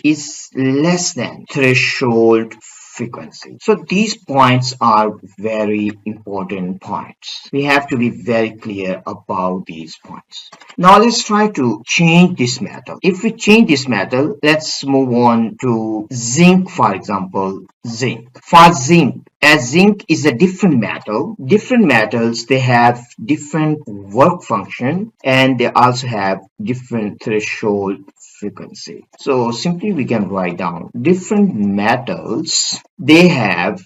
is less than threshold frequency. So these points are very important points. We have to be very clear about these points. Now let's try to change this metal. If we change this metal, let's move on to zinc, for example. Zinc. For zinc, as zinc is a different metal, different metals, they have different work function and they also have different threshold frequency. So simply we can write down different metals, they have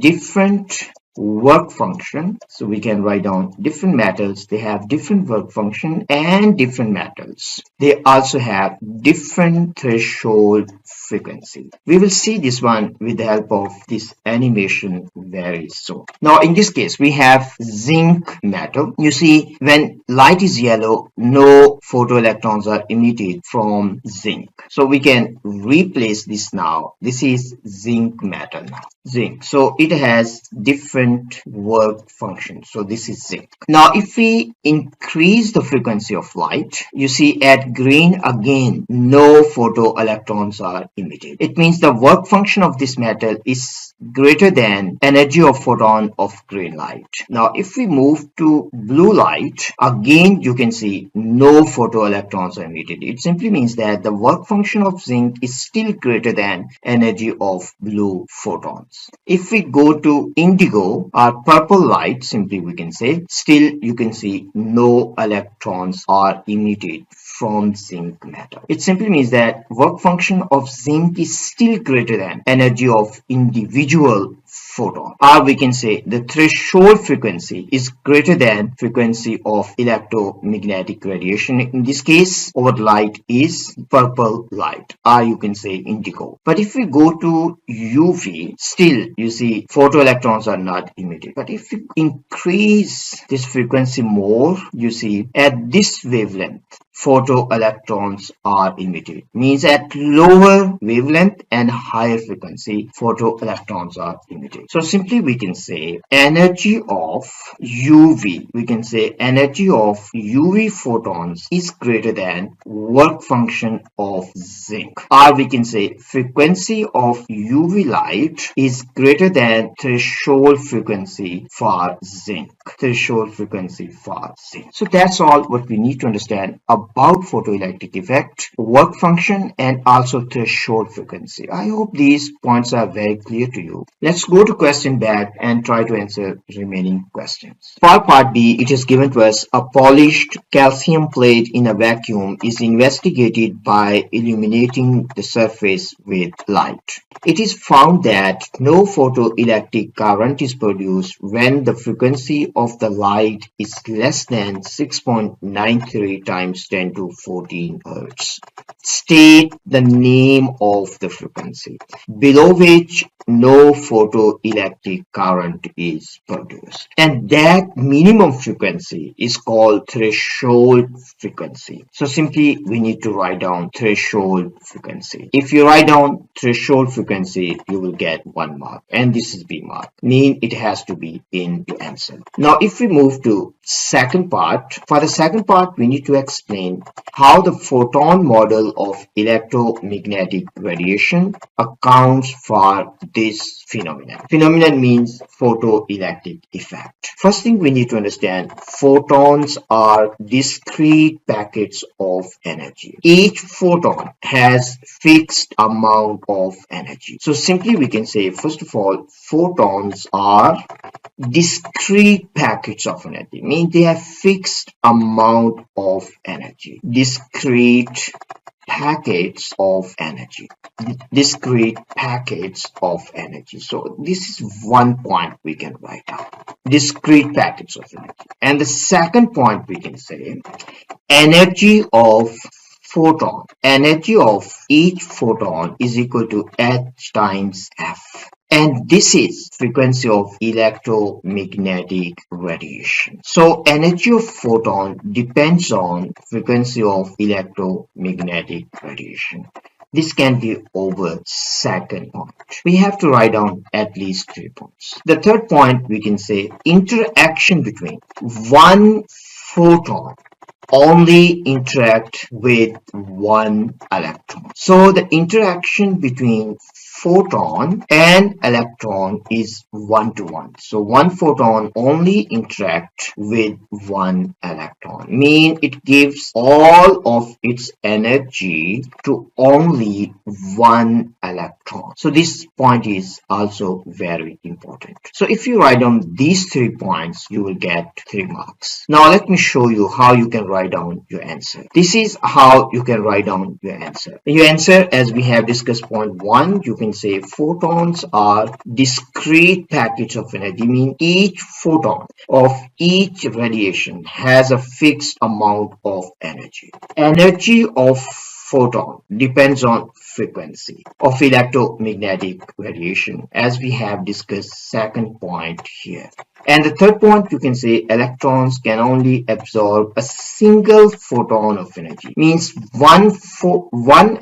different work function. So we can write down different metals, they have different work function, and different metals, they also have different threshold frequency. We will see this one with the help of this animation very soon. Now in this case we have zinc metal. You see, when light is yellow, no photoelectrons are emitted from zinc. So we can replace this now. This is zinc metal now. Zinc. So it has different work functions. So this is zinc. Now if we increase the frequency of light, you see at green again no photoelectrons are emitted. It means the work function of this metal is greater than energy of photon of green light. Now if we move to blue light, again you can see no photoelectrons are emitted. It simply means that the work function of zinc is still greater than energy of blue photons. If we go to indigo or purple light, simply we can say, still you can see no electrons are emitted from zinc metal. It simply means that work function of zinc is still greater than energy of individual photon, or we can say the threshold frequency is greater than frequency of electromagnetic radiation. In this case our light is purple light, or you can say indigo. But if we go to UV, still you see photoelectrons are not emitted. But if we increase this frequency more, you see at this wavelength photoelectrons are emitted. Means at lower wavelength and higher frequency photoelectrons are emitted. So simply we can say energy of UV, we can say energy of UV photons is greater than work function of zinc, or we can say frequency of UV light is greater than threshold frequency for zinc. Threshold frequency for zinc. So that's all what we need to understand about photoelectric effect, work function, and also threshold frequency. I hope these points are very clear to you. Let's go to question back and try to answer remaining questions. For part B, it is given to us a polished calcium plate in a vacuum is investigated by illuminating the surface with light. It is found that no photoelectric current is produced when the frequency of the light is less than 6.93 times 10 to 14 Hertz. State the name of the frequency below which no photoelectric current is produced. And that minimum frequency is called threshold frequency. So simply we need to write down threshold frequency. If you write down threshold frequency, you will get 1 mark. And this is B mark. Mean it has to be in the answer. Now if we move to second part, for the second part we need to explain how the photon model of electromagnetic radiation accounts for this phenomenon. Phenomenon means photoelectric effect. First thing we need to understand, photons are discrete packets of energy. Each photon has fixed amount of energy. So simply we can say, first of all, photons are discrete packets of energy, means they have fixed amount of energy. Discrete packets of energy. Discrete packets of energy. So this is one point we can write down. Discrete packets of energy. And the second point we can say, energy of photon. Energy of each photon is equal to h times f. And this is frequency of electromagnetic radiation. So energy of photon depends on frequency of electromagnetic radiation. This can be over second point. We have to write down at least 3 points. The third point we can say, interaction between one photon only interact with one electron. So the interaction between photon and electron is 1-to-1. So one photon only interact with one electron, mean it gives all of its energy to only one electron. So this point is also very important. So if you write down these 3 points, you will get 3 marks. Now let me show you how you can write down your answer. This is how you can write down your answer. Your answer, as we have discussed, point 1, you can say photons are discrete packets of energy, mean each photon of each radiation has a fixed amount of energy. Energy of photon depends on frequency of electromagnetic radiation, as we have discussed second point here. And the third point, you can say electrons can only absorb a single photon of energy, means one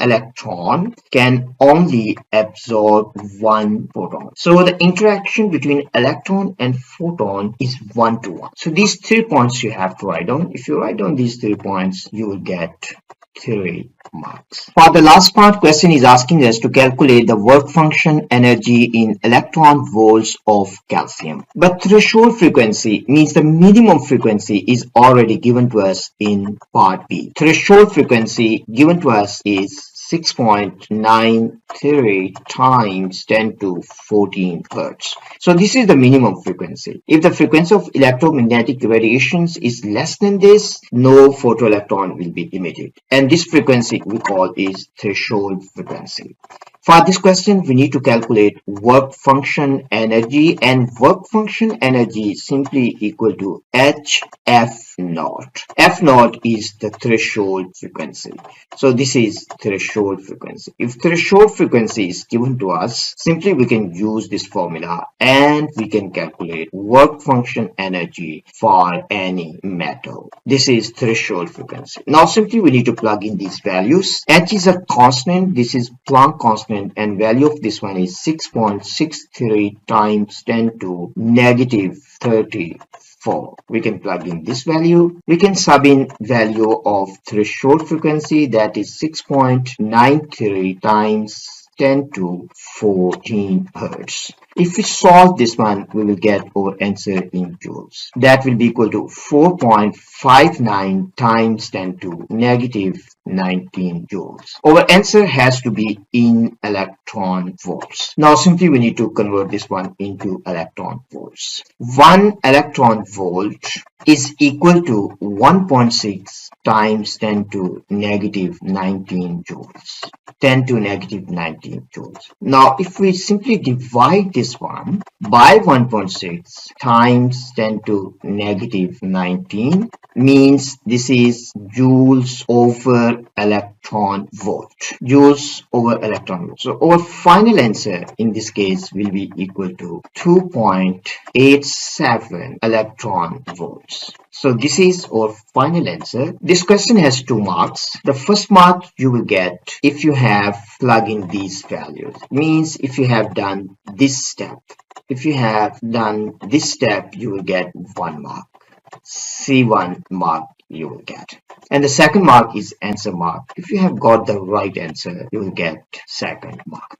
electron can only absorb one photon. So the interaction between electron and photon is 1-to-1. So these 3 points you have to write down. If you write down these 3 points, you will get 3 marks. For the last part, question is asking us to calculate the work function energy in electron volts of calcium. But threshold frequency means the minimum frequency is already given to us in part B. Threshold frequency given to us is 6.93 times 10 to 14 hertz. So this is the minimum frequency. If the frequency of electromagnetic radiations is less than this, no photoelectron will be emitted. And this frequency we call is threshold frequency. For this question, we need to calculate work function energy, and work function energy is simply equal to HF0. F0 is the threshold frequency. So this is threshold frequency. If threshold frequency is given to us, simply we can use this formula and we can calculate work function energy for any metal. This is threshold frequency. Now simply we need to plug in these values. H is a constant. This is Planck constant. And value of this one is 6.63 times 10 to negative 34. We can plug in this value. We can sub in value of threshold frequency, that is 6.93 times 10 to 14 hertz. If we solve this one, we will get our answer in joules. That will be equal to 4.59 times 10 to negative 19 joules. Our answer has to be in electron volts. Now simply we need to convert this one into electron volts. 1 electron volt is equal to 1.6 times 10 to negative 19 joules. 10 to negative 19 joules. Now if we simply divide this one by 1.6 times 10 to negative 19, means this is joules over electron volt. Joules over electron volt. So our final answer in this case will be equal to 2.87 electron volts. So this is our final answer. This question has 2 marks. The first mark you will get if you have plugged in these values. Means if you have done this step. If you have done this step, you will get 1 mark. C1 mark you will get. And the second mark is answer mark. If you have got the right answer, you will get second mark.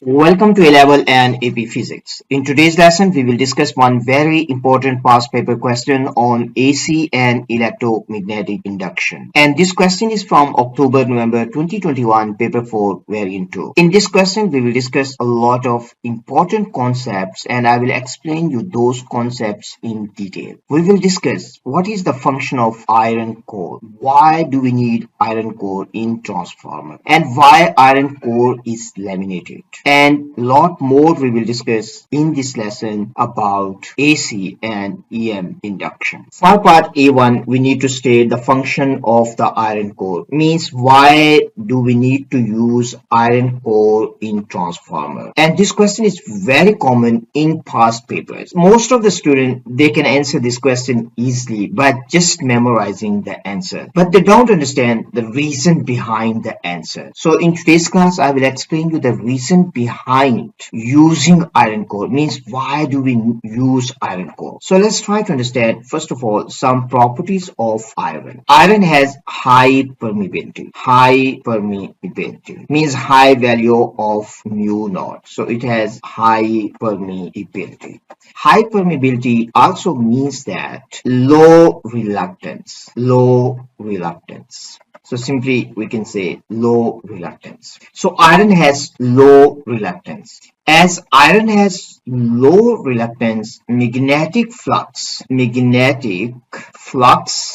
Welcome to A-Level and AP Physics. In today's lesson, we will discuss one very important past paper question on AC and electromagnetic induction. And this question is from October-November 2021, paper 4, variant 2. In this question, we will discuss a lot of important concepts and I will explain you those concepts in detail. We will discuss what is the function of iron core, why do we need iron core in transformer, and why iron core is laminated. and lot more we will discuss in this lesson about AC and EM induction. For part A1, we need to state the function of the iron core. Means why do we need to use iron core in transformer? And this question is very common in past papers. Most of the students, they can answer this question easily by just memorizing the answer, but they don't understand the reason behind the answer. So in today's class, I will explain you the reason behind using iron core. Means why do we use iron core? So let's try to understand first of all some properties of iron. Iron has high permeability. High permeability means high value of mu naught. So it has high permeability. High permeability also means that low reluctance. Low reluctance. So simply we can say low reluctance. So iron has low reluctance. As iron has low reluctance, magnetic flux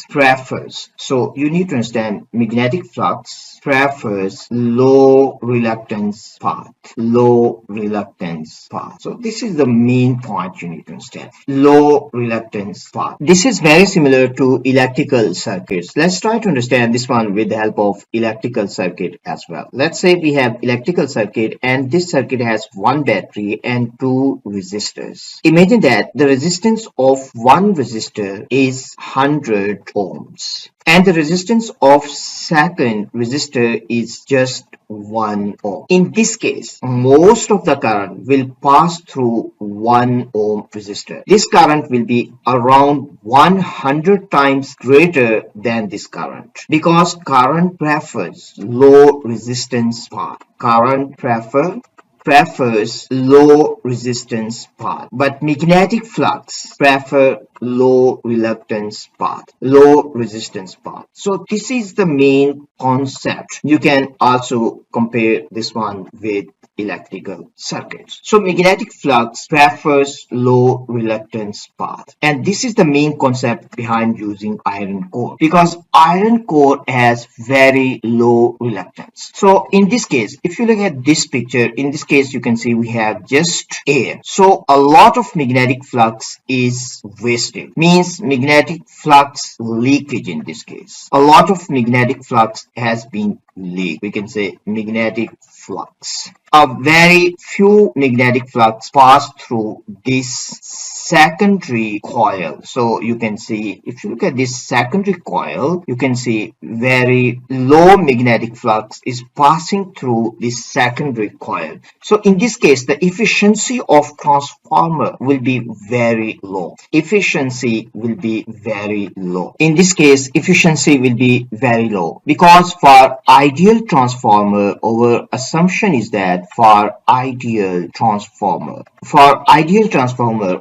prefers. So you need to understand magnetic flux prefers low reluctance path. Low reluctance path. So this is the main point you need to understand. Low reluctance path. This is very similar to electrical circuits. Let's try to understand this one with the help of electrical circuit as well. Let's say we have electrical circuit and this circuit has one battery and two resistors. Imagine that the resistance of one resistor is 100 ohms and the resistance of second resistor is just 1 ohm. In this case, most of the current will pass through 1 ohm resistor. This current will be around 100 times greater than this current because current prefers low resistance path. Current prefers low resistance path, but magnetic flux prefer low reluctance path, low resistance path. So this is the main concept. You can also compare this one with electrical circuits. So magnetic flux prefers low reluctance path, and this is the main concept behind using iron core because iron core has very low reluctance. So in this case, if you look at this picture, in this case you can see we have just air. So a lot of magnetic flux is wasted. Means magnetic flux leakage. In this case, a lot of magnetic flux has been leaked. We can say magnetic flux. A very few magnetic flux pass through this secondary coil. So you can see, if you look at this secondary coil, you can see very low magnetic flux is passing through this secondary coil. So in this case, the efficiency of transformer will be very low. Efficiency will be very low. In this case, efficiency will be very low because for ideal transformer, our assumption is that for ideal transformer,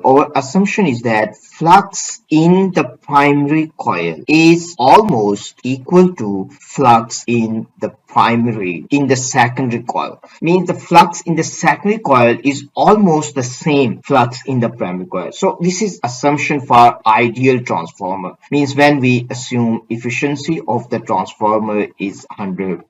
our assumption is that flux in the primary coil is almost equal to flux in the secondary coil. Means the flux in the secondary coil is almost the same flux in the primary coil. So this is assumption for ideal transformer. Means when we assume efficiency of the transformer is 100%.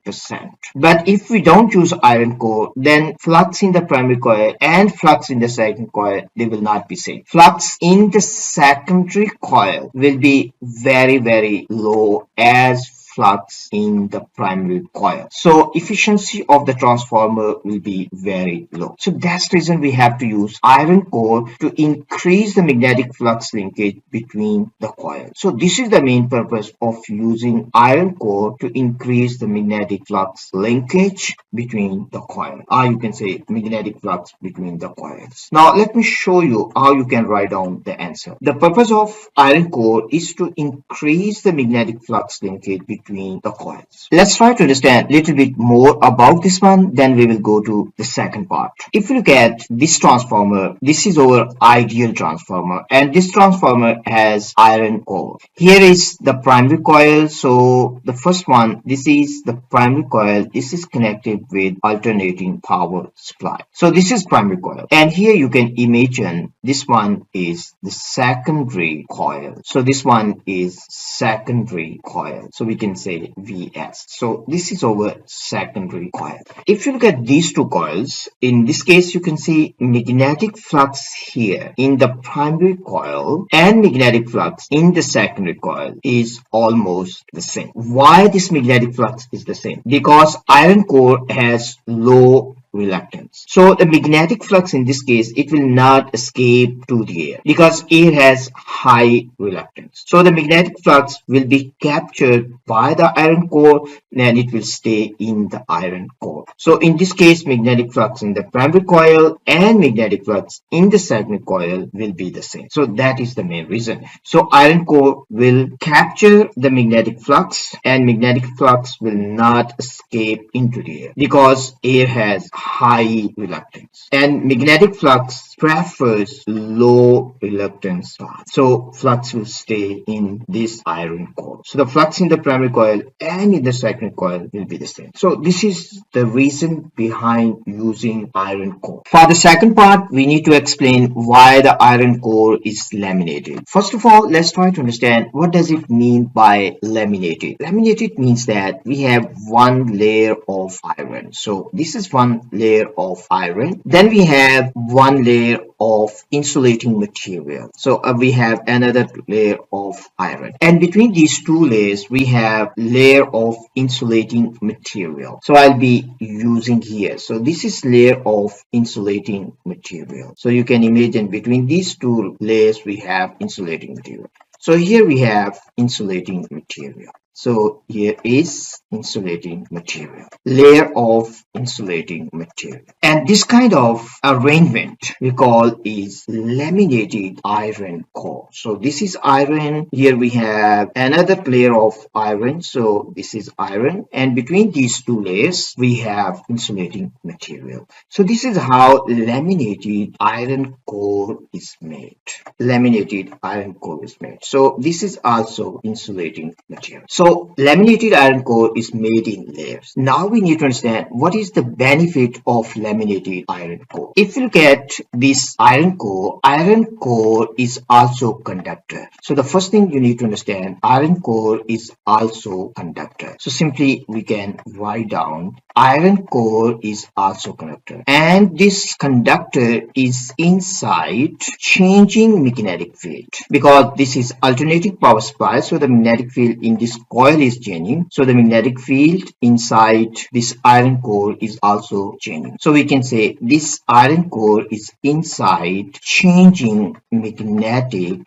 But if we don't use iron core, then flux in the primary coil and flux in the secondary coil, they will not be same. Flux in the secondary coil will be very, very low as flux in the primary coil. So efficiency of the transformer will be very low. So that's the reason we have to use iron core to increase the magnetic flux linkage between the coils. So this is the main purpose of using iron core to increase the magnetic flux linkage between the coil, or you can say magnetic flux between the coils. Now let me show you how you can write down the answer. The purpose of iron core is to increase the magnetic flux linkage between the coils. Let's try to understand a little bit more about this one, then we will go to the second part. If you look at this transformer, this is our ideal transformer, and this transformer has iron core. Here is the primary coil. So the first one, this is the primary coil. This is connected with alternating power supply. So this is primary coil, and here you can imagine this one is the secondary coil. So this one is secondary coil. So we can can say Vs. So this is our secondary coil. If you look at these two coils, in this case you can see magnetic flux here in the primary coil and magnetic flux in the secondary coil is almost the same. Why this magnetic flux is the same? Because iron core has low reluctance. So the magnetic flux in this case, it will not escape to the air because air has high reluctance. So the magnetic flux will be captured by the iron core and it will stay in the iron core. So in this case, magnetic flux in the primary coil and magnetic flux in the secondary coil will be the same. So that is the main reason. So iron core will capture the magnetic flux and magnetic flux will not escape into the air because air has high reluctance and magnetic flux prefers low reluctance path. So flux will stay in this iron core. So the flux in the primary coil and in the secondary coil will be the same. So this is the reason behind using iron core. For the second part, we need to explain why the iron core is laminated. First of all, let's try to understand what does it mean by laminated. Laminated means that we have one layer of iron. So this is one layer of iron. Then we have one layer of insulating material. So we have another layer of iron. And between these two layers, we have layer of insulating material. So I'll be using here. So this is layer of insulating material. So you can imagine between these two layers, we have insulating material. So here we have insulating material. So here is insulating material, layer of insulating material. And this kind of arrangement we call is laminated iron core. So this is iron. Here we have another layer of iron. So this is iron. And between these two layers, we have insulating material. So this is how laminated iron core is made. Laminated iron core is made. So this is also insulating material. So laminated iron core is made in layers. Now we need to understand what is the benefit of laminated iron core. If you look at this iron core is also conductor. So the first thing you need to understand, iron core is also conductor. So simply we can write down iron core is also conductor. And this conductor is inside changing magnetic field because this is alternating power supply. So the magnetic field in this coil is changing. So the magnetic field inside this iron core is also changing. So we can say this iron core is inside changing magnetic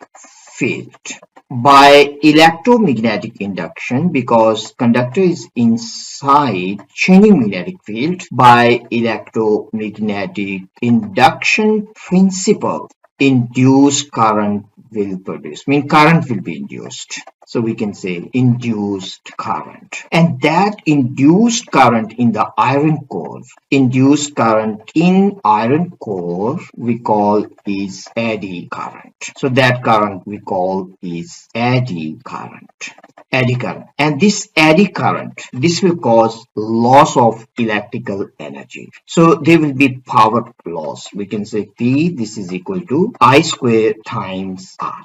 field by electromagnetic induction because conductor is inside changing magnetic field by electromagnetic induction principle. Induced current will produce, current will be induced. So we can say induced current. And that induced current in the iron core, induced current in iron core we call is eddy current. So that current we call is eddy current. Eddy current. And this eddy current, this will cause loss of electrical energy. So there will be power loss. We can say P, this is equal to I square times R.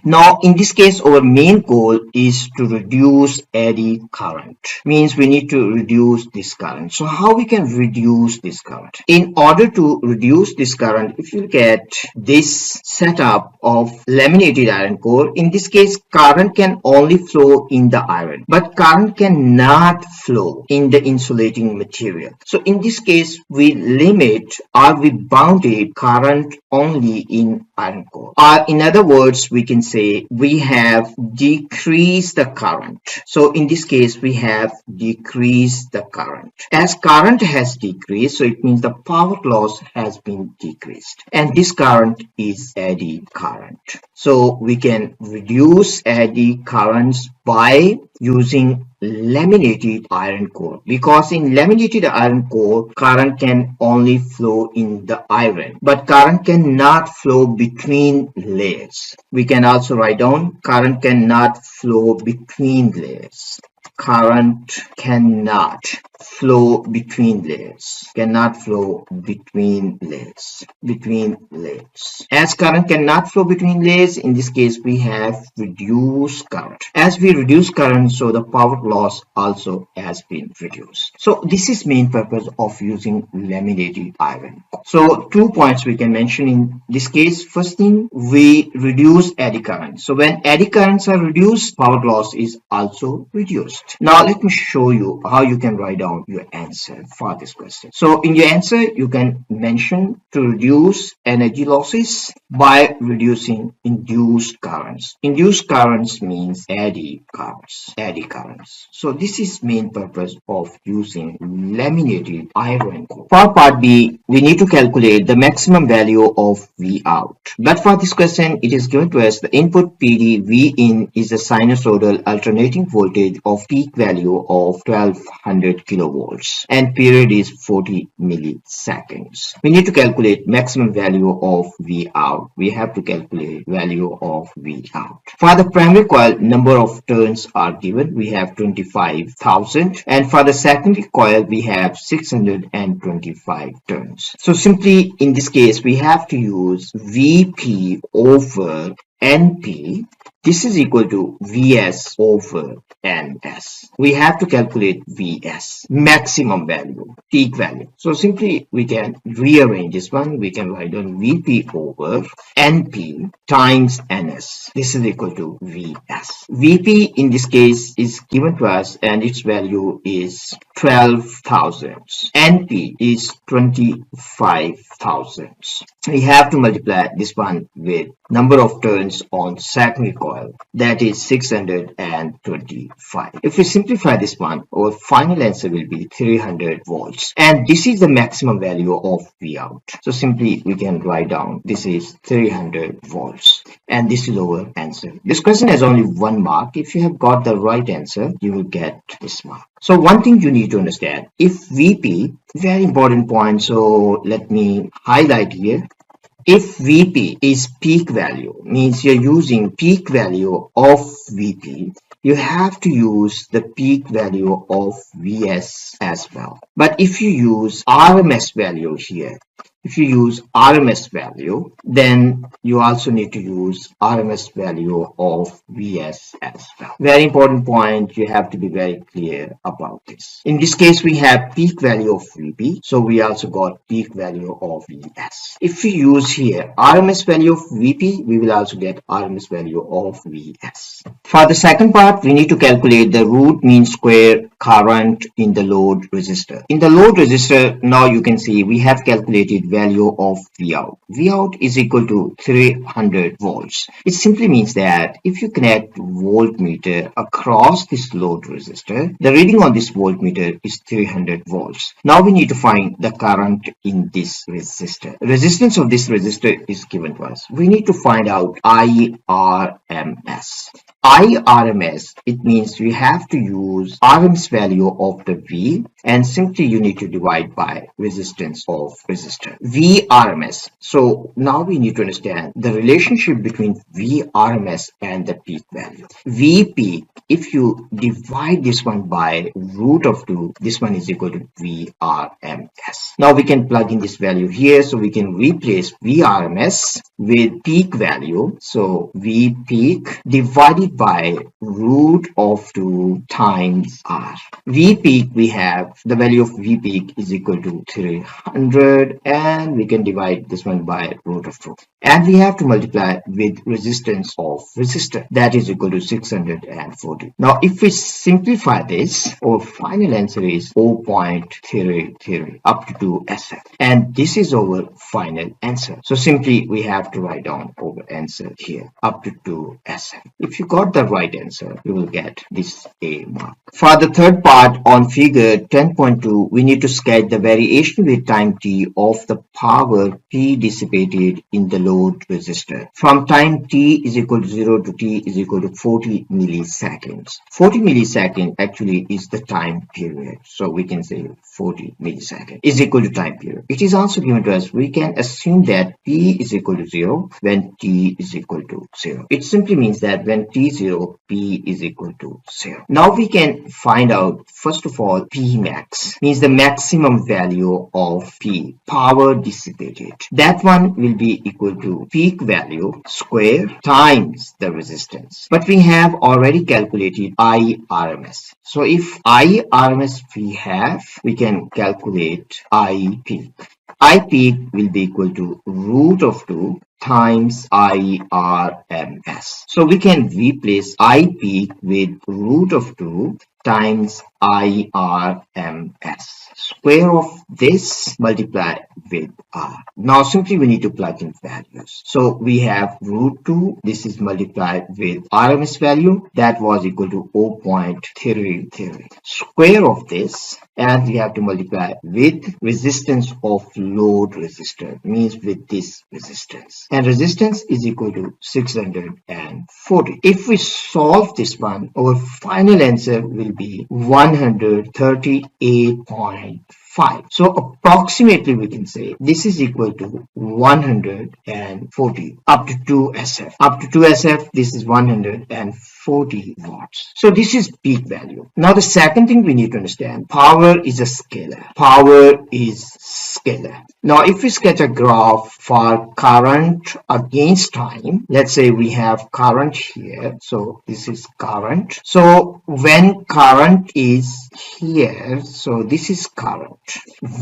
Now in this case, our main goal is to reduce eddy current. Means we need to reduce this current. So how we can reduce this current? In order to reduce this current, if you look at this setup of laminated iron core, in this case current can only flow in the iron, but current cannot flow in the insulating material. So in this case we limit or we bounded current only in iron core. Or in other words, we can say we have decreased the current. So in this case we have decreased the current. As current has decreased, so it means the power loss has been decreased, and this current is eddy current. So we can reduce eddy currents by using laminated iron core, because in laminated iron core current can only flow in the iron, but current cannot flow between layers. We can also write down current cannot flow between layers. Current cannot flow between layers, cannot flow between layers. As current cannot flow between layers, in this case we have reduced current. As we reduce current, so the power loss also has been reduced. So this is main purpose of using laminated iron. So 2 points we can mention in this case. First thing, we reduce eddy current. So when eddy currents are reduced, power loss is also reduced. Now let me show you how you can write down your answer for this question. So in your answer, you can mention to reduce energy losses by reducing induced currents. Induced currents means eddy currents. So this is main purpose of using laminated iron core. For part B, we need to calculate the maximum value of V out. But for this question, it is given to us the input PD V in is the sinusoidal alternating voltage of peak value of 1200 kilovolts and period is 40 milliseconds. We need to calculate maximum value of V out. We have to calculate value of V out. For the primary coil, number of turns are given. We have 25,000, and for the secondary coil we have 625 turns. So simply in this case we have to use Vp over Np. This is equal to Vs over Ns. We have to calculate Vs, maximum value, peak value. So simply we can rearrange this one. We can write down Vp over Np times Ns. This is equal to Vs. Vp in this case is given to us and its value is 12,000. Np is 25,000. We have to multiply this one with number of turns on secondary coil, that is 625. If we simplify this one, our final answer will be 300 volts, and this is the maximum value of V out. So simply we can write down this is 300 volts, and this is our answer. This question has only 1 mark. If you have got the right answer, you will get this mark. So one thing you need to understand, if Vp, very important point, so let me highlight here. If Vp is peak value, means you're using peak value of Vp, you have to use the peak value of Vs as well. But if you use RMS value here, then you also need to use RMS value of Vs as well. Very important point, you have to be very clear about this. In this case, we have peak value of Vp, so we also got peak value of Vs. If we use here RMS value of Vp, we will also get RMS value of Vs. For the second part, we need to calculate the root mean square current in the load resistor. In the load resistor, now you can see we have calculated value of V out. V out is equal to 300 volts. It simply means that if you connect voltmeter across this load resistor, the reading on this voltmeter is 300 volts. Now we need to find the current in this resistor. Resistance of this resistor is given to us. We need to find out IRMS. IRMS, it means we have to use RMS value of the V, and simply you need to divide by resistance of resistor. VRMS. So now we need to understand the relationship between VRMS and the peak value. V peak, if you divide this one by root of 2, this one is equal to VRMS. Now we can plug in this value here, so we can replace VRMS with peak value. So V peak divided by root of 2 times R. V peak, we have the value of V peak is equal to 300, and we can divide this one by root of 2. And we have to multiply with resistance of resistor, that is equal to 640. Now if we simplify this, our final answer is 0.33 up to 2 SF, and this is our final answer. So simply we have to write down our answer here, up to 2 SF. If you got the right answer, you will get this A mark. For the third part on figure 10.2, we need to sketch the variation with time t of the power P dissipated in the load resistor from time t is equal to 0 to t is equal to 40 milliseconds. 40 milliseconds actually is the time period. So we can say 40 milliseconds is equal to time period. It is also given to us. We can assume that t is equal to 0 when t is equal to 0. It simply means that when t is 0, p is equal to 0. Now we can find out, first of all, p max means the maximum value of p, power dissipated. That one will be equal to peak value square times the resistance. But we have already calculated IRMS. So if IRMS we have, we can calculate I peak. I peak will be equal to root of 2 times IRMS. So we can replace I peak with root of 2 times IRMS. Square of this multiplied with R. Now simply we need to plug in values. So we have root 2. This is multiplied with RMS value. That was equal to 0.33. Square of this, and we have to multiply with resistance of load resistor, means with this resistance. And resistance is equal to 640. If we solve this one, our final answer will be 138.5. So approximately we can say this is equal to 140 up to 2 SF. Up to 2 SF, this is 140 watts. So this is peak value. Now the second thing we need to understand, power is a scalar. Power is scalar. Now if we sketch a graph for current against time, let's say we have current here. So this is current. So when current is here, so this is current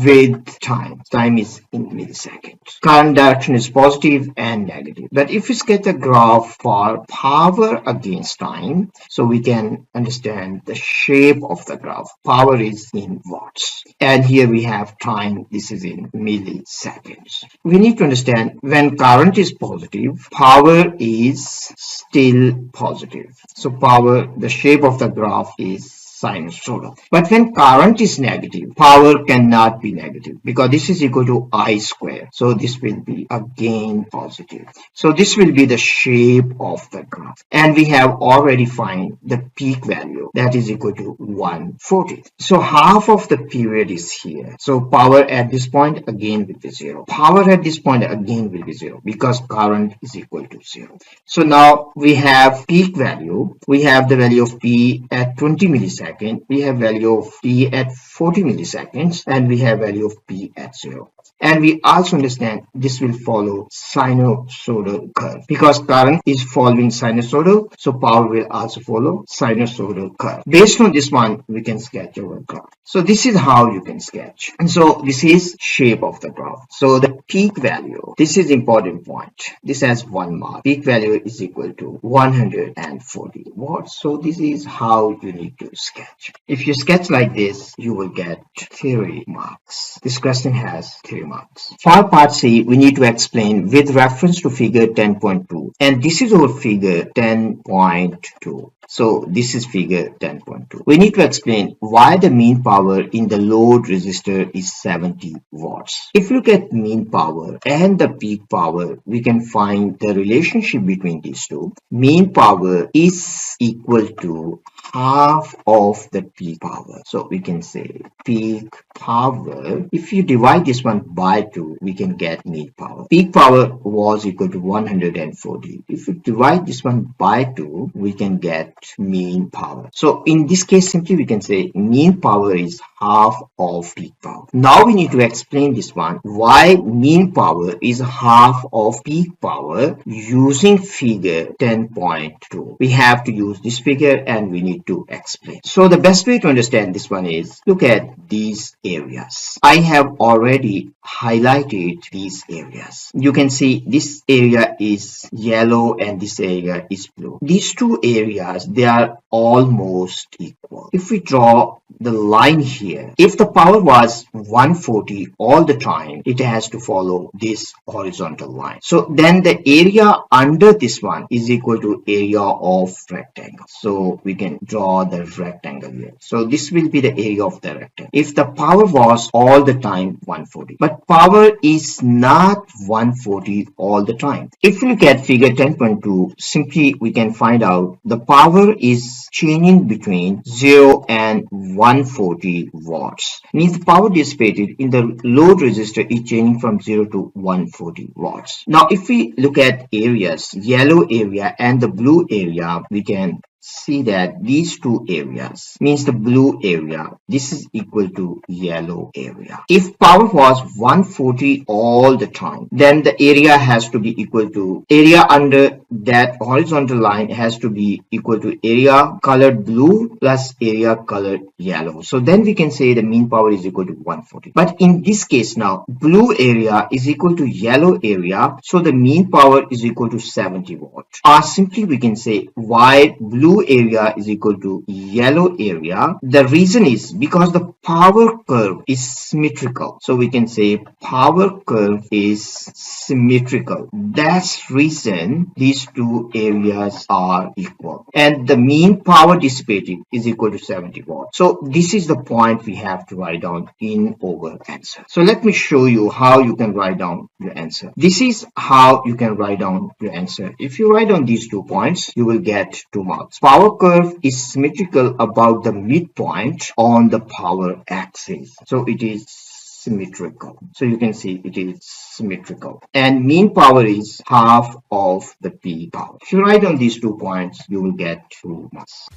with time. Time is in milliseconds. Current direction is positive and negative. But if we sketch a graph for power against time, so we can understand the shape of the graph. Power is in watts. And here we have time. This is in milliseconds. We need to understand when current is positive, power is still positive. So power, the shape of the graph is sinusoidal. But when current is negative, power cannot be negative because this is equal to I square. So this will be again positive. So this will be the shape of the graph. And we have already find the peak value, that is equal to 140. So half of the period is here. So power at this point again will be 0. Power at this point again will be 0 because current is equal to 0. So now we have peak value. We have the value of P at 20 milliseconds. We have value of P at 40 milliseconds, and we have value of P at 0. And we also understand this will follow sinusoidal curve because current is following sinusoidal, so power will also follow sinusoidal curve. Based on this one, we can sketch our graph. So this is how you can sketch. And so this is shape of the graph. So the peak value, this is important point. This has 1 mark. Peak value is equal to 140 watts. So this is how you need to sketch. If you sketch like this, you will get 3 marks. This question has 3 marks. For part C, we need to explain with reference to figure 10.2, and this is our figure 10.2. So this is figure 10.2. We need to explain why the mean power in the load resistor is 70 watts. If you look at mean power and the peak power, we can find the relationship between these two. Mean power is equal to half of the peak power. So we can say peak power. If you divide this one by 2, we can get mean power. Peak power was equal to 140. If you divide this one by 2, we can get mean power. So in this case, simply we can say mean power is half of peak power. Now we need to explain this one, why mean power is half of peak power using figure 10.2. We have to use this figure and we need to explain. So the best way to understand this one is look at these areas. I have already highlighted these areas. You can see this area is yellow and this area is blue. These two areas, they are almost equal. If we draw the line here, if the power was 140 all the time, it has to follow this horizontal line. So then the area under this one is equal to area of rectangle. So we can draw the rectangle here. So this will be the area of the rectangle if the power was all the time 140. But power is not 140 all the time. If you look at figure 10.2, simply we can find out the power is changing between 0 and 140 watts. Means the power dissipated in the load resistor is changing from 0 to 140 watts. Now if we look at areas, yellow area and the blue area, we can see that these two areas means the blue area, this is equal to yellow area. If power was 140 all the time, then the area has to be equal to area under that horizontal line has to be equal to area colored blue plus area colored yellow. So then we can say the mean power is equal to 140. But in this case now, blue area is equal to yellow area, so the mean power is equal to 70 watt. Or simply we can say why blue area is equal to yellow area. The reason is because the power curve is symmetrical. So we can say power curve is symmetrical. That's reason these two areas are equal. And the mean power dissipated is equal to 70 watts. So this is the point we have to write down in our answer. So let me show you how you can write down your answer. This is how you can write down your answer. If you write down these 2 points, you will get 2 marks. Power curve is symmetrical about the midpoint on the power axis. So it is symmetrical. So you can see it is symmetrical. And mean power is half of the P power. If you write down these 2 points, you will get 2 marks.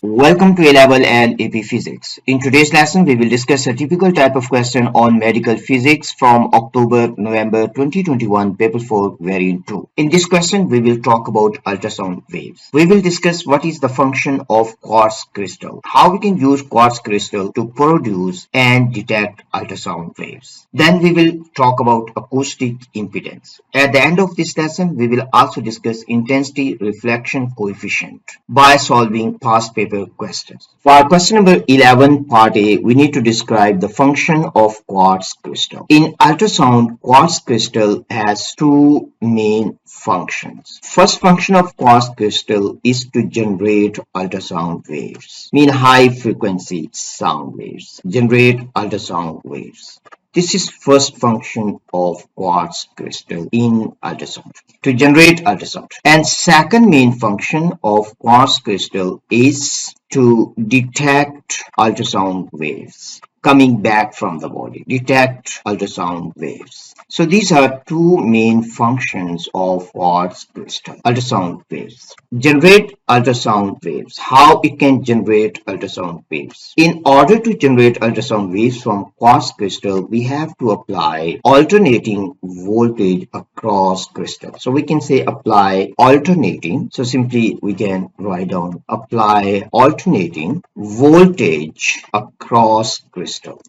Welcome to A-Level and AP Physics. In today's lesson, we will discuss a typical type of question on medical physics from October-November 2021, Paper 4, Variant 2. In this question, we will talk about ultrasound waves. We will discuss what is the function of quartz crystal, how we can use quartz crystal to produce and detect ultrasound waves. Then we will talk about acoustic impedance. At the end of this lesson, we will also discuss intensity reflection coefficient by solving past paper questions. For question number 11, part A, we need to describe the function of quartz crystal. In ultrasound, quartz crystal has 2 main functions. First function of quartz crystal is to generate ultrasound waves, mean high frequency sound waves, generate ultrasound waves. This is first function of quartz crystal in ultrasound, to generate ultrasound. And second main function of quartz crystal is to detect ultrasound waves coming back from the body, detect ultrasound waves. So these are 2 main functions of quartz crystal, ultrasound waves. Generate ultrasound waves. How it can generate ultrasound waves? In order to generate ultrasound waves from quartz crystal, we have to apply alternating voltage across crystal. So we can say apply alternating. So simply we can write down apply alternating voltage across crystal.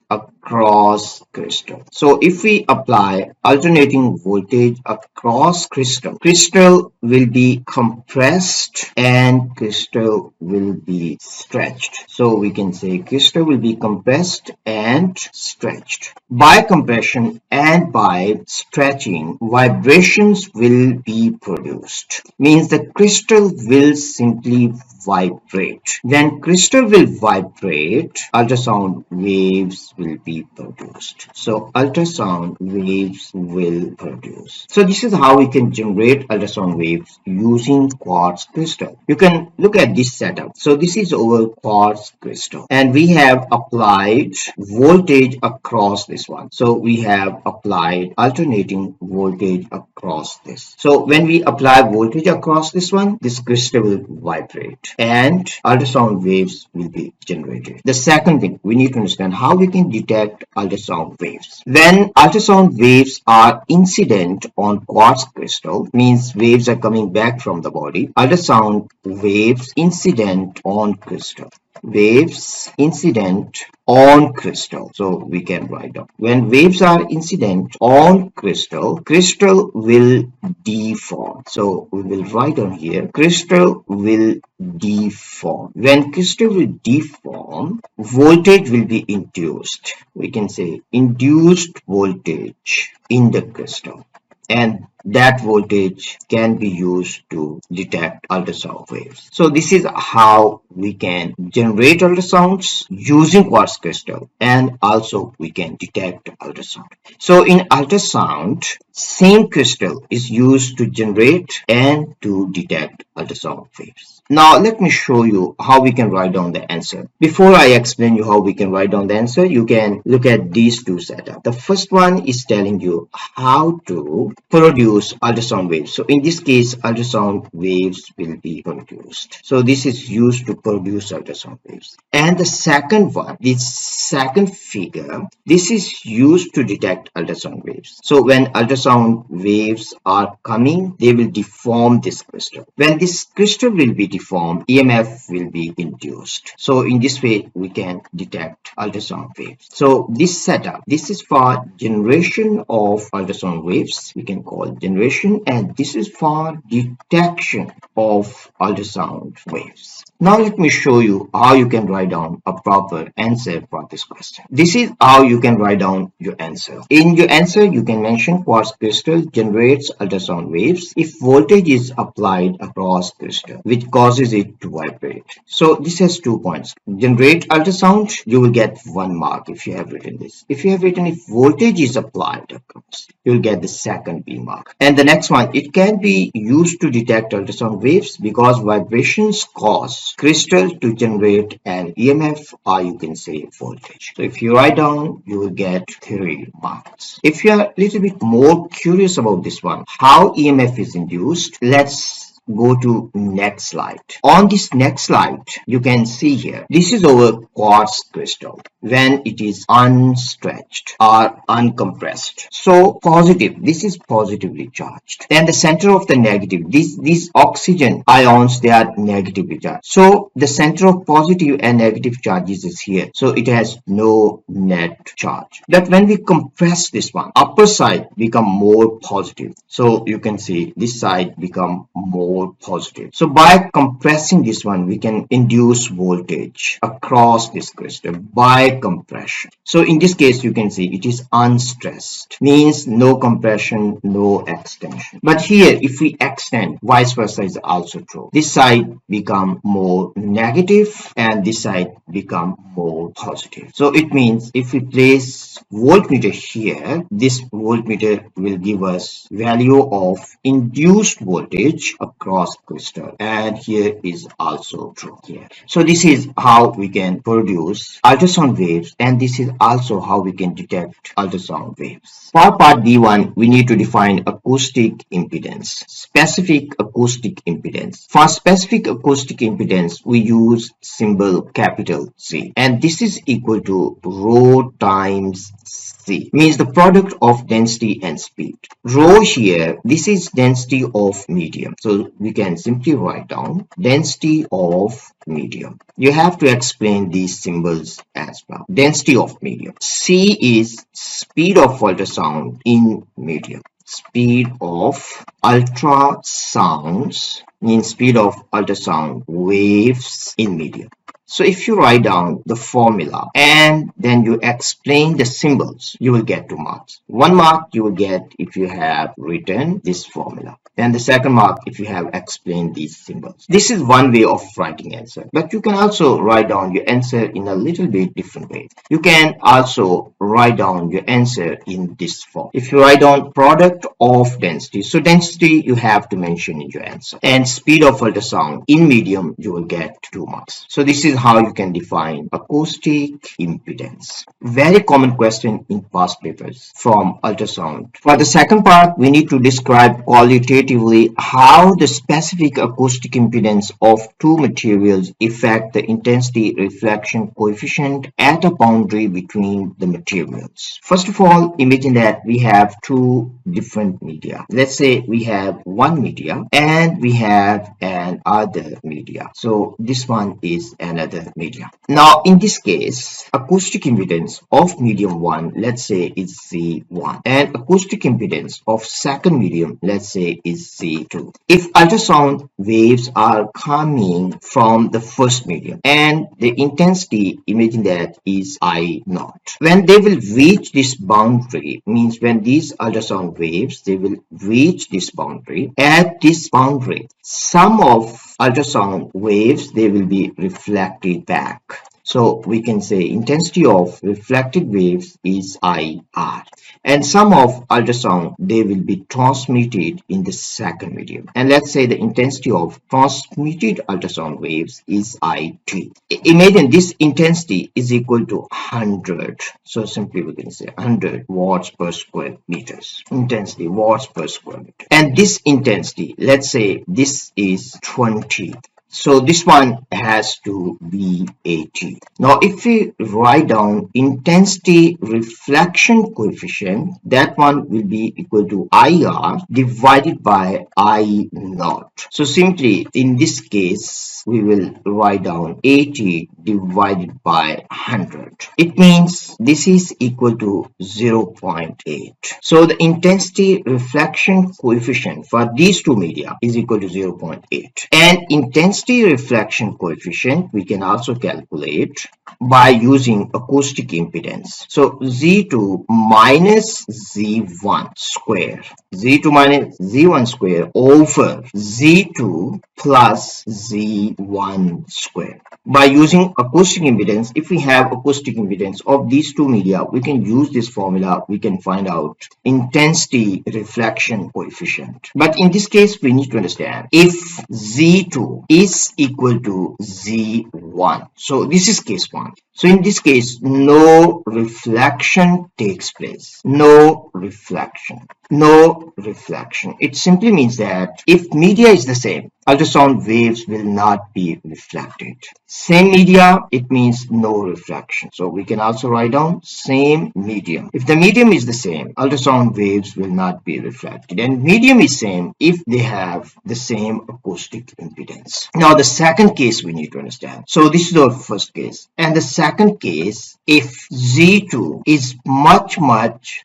So if we apply alternating voltage across crystal, crystal will be compressed and crystal will be stretched. So we can say crystal will be compressed and stretched. By compression and by stretching, vibrations will be produced. Means the crystal will simply vibrate. When crystal will vibrate, ultrasound waves will be produced. So ultrasound waves will produce. So this is how we can generate ultrasound waves using quartz crystal. You can look at this setup. So this is our quartz crystal and we have applied voltage across this one. So we have applied alternating voltage across this. So when we apply voltage across this one, this crystal will vibrate and ultrasound waves will be generated. The second thing we need to understand how we can detect ultrasound waves. When ultrasound waves are incident on quartz crystal, means waves are coming back from the body, ultrasound waves incident on crystal. waves incident on crystal. So we can write down when waves are incident on crystal, crystal will deform. So we will write on here, crystal will deform. When crystal will deform, voltage will be induced. We can say induced voltage in the crystal, and that voltage can be used to detect ultrasound waves. So this is how we can generate ultrasounds using quartz crystal, and also we can detect ultrasound. So in ultrasound, same crystal is used to generate and to detect ultrasound waves. Now let me show you how we can write down the answer. Before I explain you how we can write down the answer, you can look at these two setups. The first one is telling you how to produce ultrasound waves. So in this case, ultrasound waves will be produced. So this is used to produce ultrasound waves. And the second one, this second figure, this is used to detect ultrasound waves. So when ultrasound waves are coming, they will deform this crystal. When this crystal will be deformed, EMF will be induced. So in this way, we can detect ultrasound waves. So this setup, this is for generation of ultrasound waves. We can call generation, and this is for detection of ultrasound waves. Now let me show you how you can write down a proper answer for this question. This is how you can write down your answer. In your answer, you can mention quartz crystal generates ultrasound waves if voltage is applied across crystal, which causes it to vibrate. So this has 2 points. Generate ultrasound, you will get 1 mark if you have written this. If you have written if voltage is applied across, you will get the second B mark. And the next one, it can be used to detect ultrasound waves because vibrations cause crystal to generate an EMF, or you can say voltage. So if you write down, you will get 3 marks. If you are a little bit more curious about this one, how EMF is induced, let's go to next slide. On this next slide, you can see here, this is our quartz crystal when it is unstretched or uncompressed. So positive, this is positively charged. Then the center of the negative, these oxygen ions, they are negatively charged. So the center of positive and negative charges is here. So it has no net charge. That when we compress this one, upper side become more positive. So you can see this side become more positive. So by compressing this one, we can induce voltage across this crystal by compression. So in this case, you can see it is unstressed, means no compression, no extension. But here, if we extend, vice versa is also true. This side become more negative and this side become more positive. So it means if we place voltmeter here, this voltmeter will give us value of induced voltage across crystal, and here is also true here. So this is how we can produce ultrasound waves, and this is also how we can detect ultrasound waves. For part D1, we need to define acoustic impedance, specific acoustic impedance. For specific acoustic impedance, we use symbol capital C, and this is equal to rho times C, means the product of density and speed. Rho here, this is density of medium. So we can simply write down density of medium. You have to explain these symbols as well. Density of medium. C is speed of ultrasound in medium. Speed of ultrasounds means speed of ultrasound waves in medium. So if you write down the formula and then you explain the symbols, you will get 2 marks. 1 mark you will get if you have written this formula. Then the second mark if you have explained these symbols. This is one way of writing answer. But you can also write down your answer in a little bit different way. You can also write down your answer in this form. If you write down product of density, so density you have to mention in your answer. And speed of ultrasound in medium, you will get 2 marks. So this is how you can define acoustic impedance. Very common question in past papers from ultrasound. For the second part, we need to describe qualitatively how the specific acoustic impedance of 2 materials affect the intensity reflection coefficient at a boundary between the materials. First of all, imagine that we have 2 different media. Let's say we have one media and we have an other media. So this one is another another medium. Now in this case, acoustic impedance of medium 1, let's say is Z1, and acoustic impedance of second medium, let's say is Z2. If ultrasound waves are coming from the first medium and the intensity, imagine that is I0. When they will reach this boundary, means when these ultrasound waves, they will reach this boundary. At this boundary, some of ultrasound waves, they will be reflected back. So we can say intensity of reflected waves is IR, and some of ultrasound, they will be transmitted in the second medium, and let's say the intensity of transmitted ultrasound waves is IT. Imagine this intensity is equal to 100, so simply we can say 100 watts per square meters, intensity watts per square meter, and this intensity, let's say this is 20. So this one has to be 80. Now if we write down intensity reflection coefficient, that one will be equal to IR divided by I0. So simply in this case, we will write down 80 divided by 100. It means this is equal to 0.8. So the intensity reflection coefficient for these two media is equal to 0.8. And intensity reflection coefficient we can also calculate by using acoustic impedance. So Z2 minus Z1 square, Z2 minus Z1 square over Z2 plus Z1 square. By using acoustic impedance, if we have acoustic impedance of these two media, we can use this formula, we can find out intensity reflection coefficient. But in this case, we need to understand if Z2 is equal to Z1. So this is case 1. So in this case, no reflection takes place. No reflection. No reflection. It simply means that if media is the same, ultrasound waves will not be reflected. Same media, it means no refraction. So we can also write down same medium. If the medium is the same, ultrasound waves will not be reflected. And medium is same if they have the same acoustic impedance. Now the second case we need to understand. So this is our first case. And the second case, if Z2 is much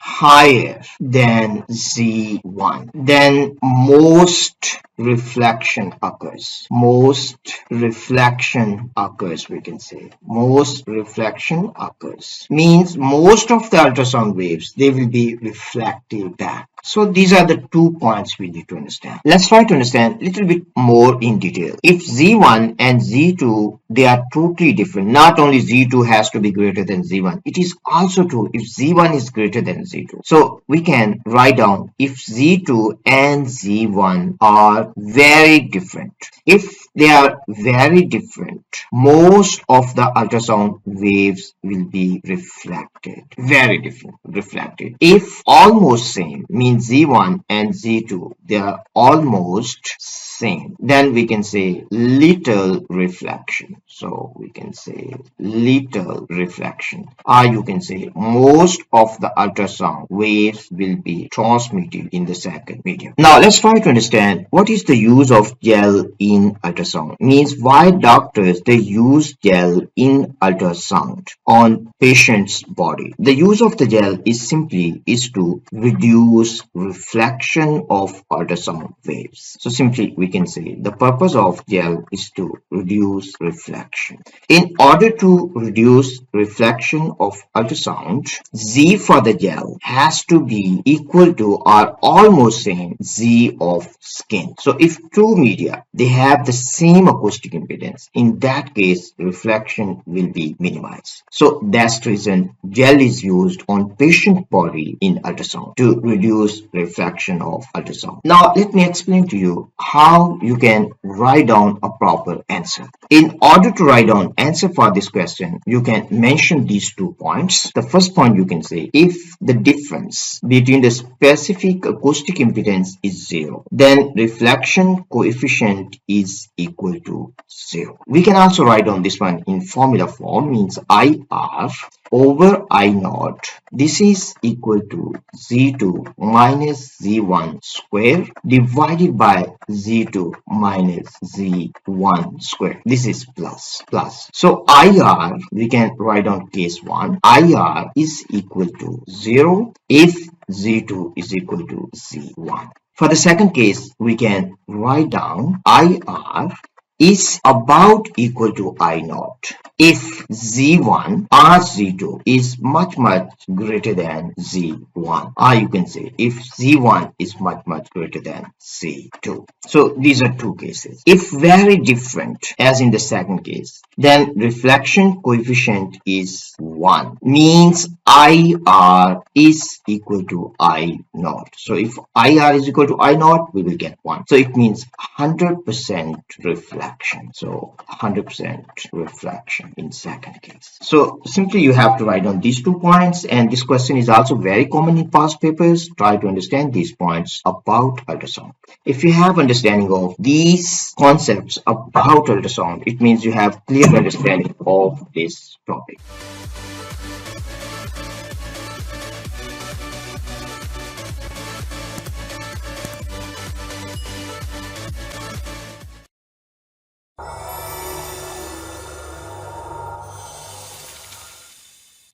higher than Z1, then most reflection occurs. Most reflection occurs, we can say. Most reflection occurs. Means most of the ultrasound waves, they will be reflected back. So these are the 2 points we need to understand. Let's try to understand a little bit more in detail. If Z1 and Z2, they are totally different. Not only Z2 has to be greater than Z1. It is also true if Z1 is greater than Z2. So we can write down if Z2 and Z1 are very different. If they are very different, most of the ultrasound waves will be reflected. Very different, reflected. If almost same, means Z1 and Z2, they are almost same, then we can say little reflection. So we can say little reflection, or you can say most of the ultrasound waves will be transmitted in the second medium. Now let's try to understand what is the use of gel in ultrasound. Means why doctors, they use gel in ultrasound on patient's body. The use of the gel is simply to reduce reflection of ultrasound waves. So simply we can say the purpose of gel is to reduce reflection. In order to reduce reflection of ultrasound, Z for the gel has to be equal to or almost same Z of skin. So if two media, they have the same acoustic impedance, in that case reflection will be minimized. So that's the reason gel is used on patient body in ultrasound to reduce reflection of ultrasound. Now let me explain to you how you can write down a proper answer. In order to write down answer for this question, you can mention these 2 points. The first point you can say, if the difference between the specific acoustic impedance is 0, then reflection coefficient is equal to 0. We can also write down this one in formula form, means IR over I naught. This is equal to Z2 minus Z1 square divided by Z2 minus Z1 square. This is plus. So IR, we can write down case 1. IR is equal to 0 if Z2 is equal to Z1. For the second case, we can write down IR is about equal to I naught if Z1 or Z2 is much greater than Z1, or you can say if Z1 is much greater than Z2. So these are two cases. If very different as in the second case, then reflection coefficient is 1, means IR is equal to I naught. So if IR is equal to I naught, we will get 1. So it means 100% reflection. So 100% reflection in second case. So simply you have to write down these 2 points, and this question is also very common in past papers. Try to understand these points about ultrasound. If you have understanding of these concepts about ultrasound, it means you have clear understanding of this topic.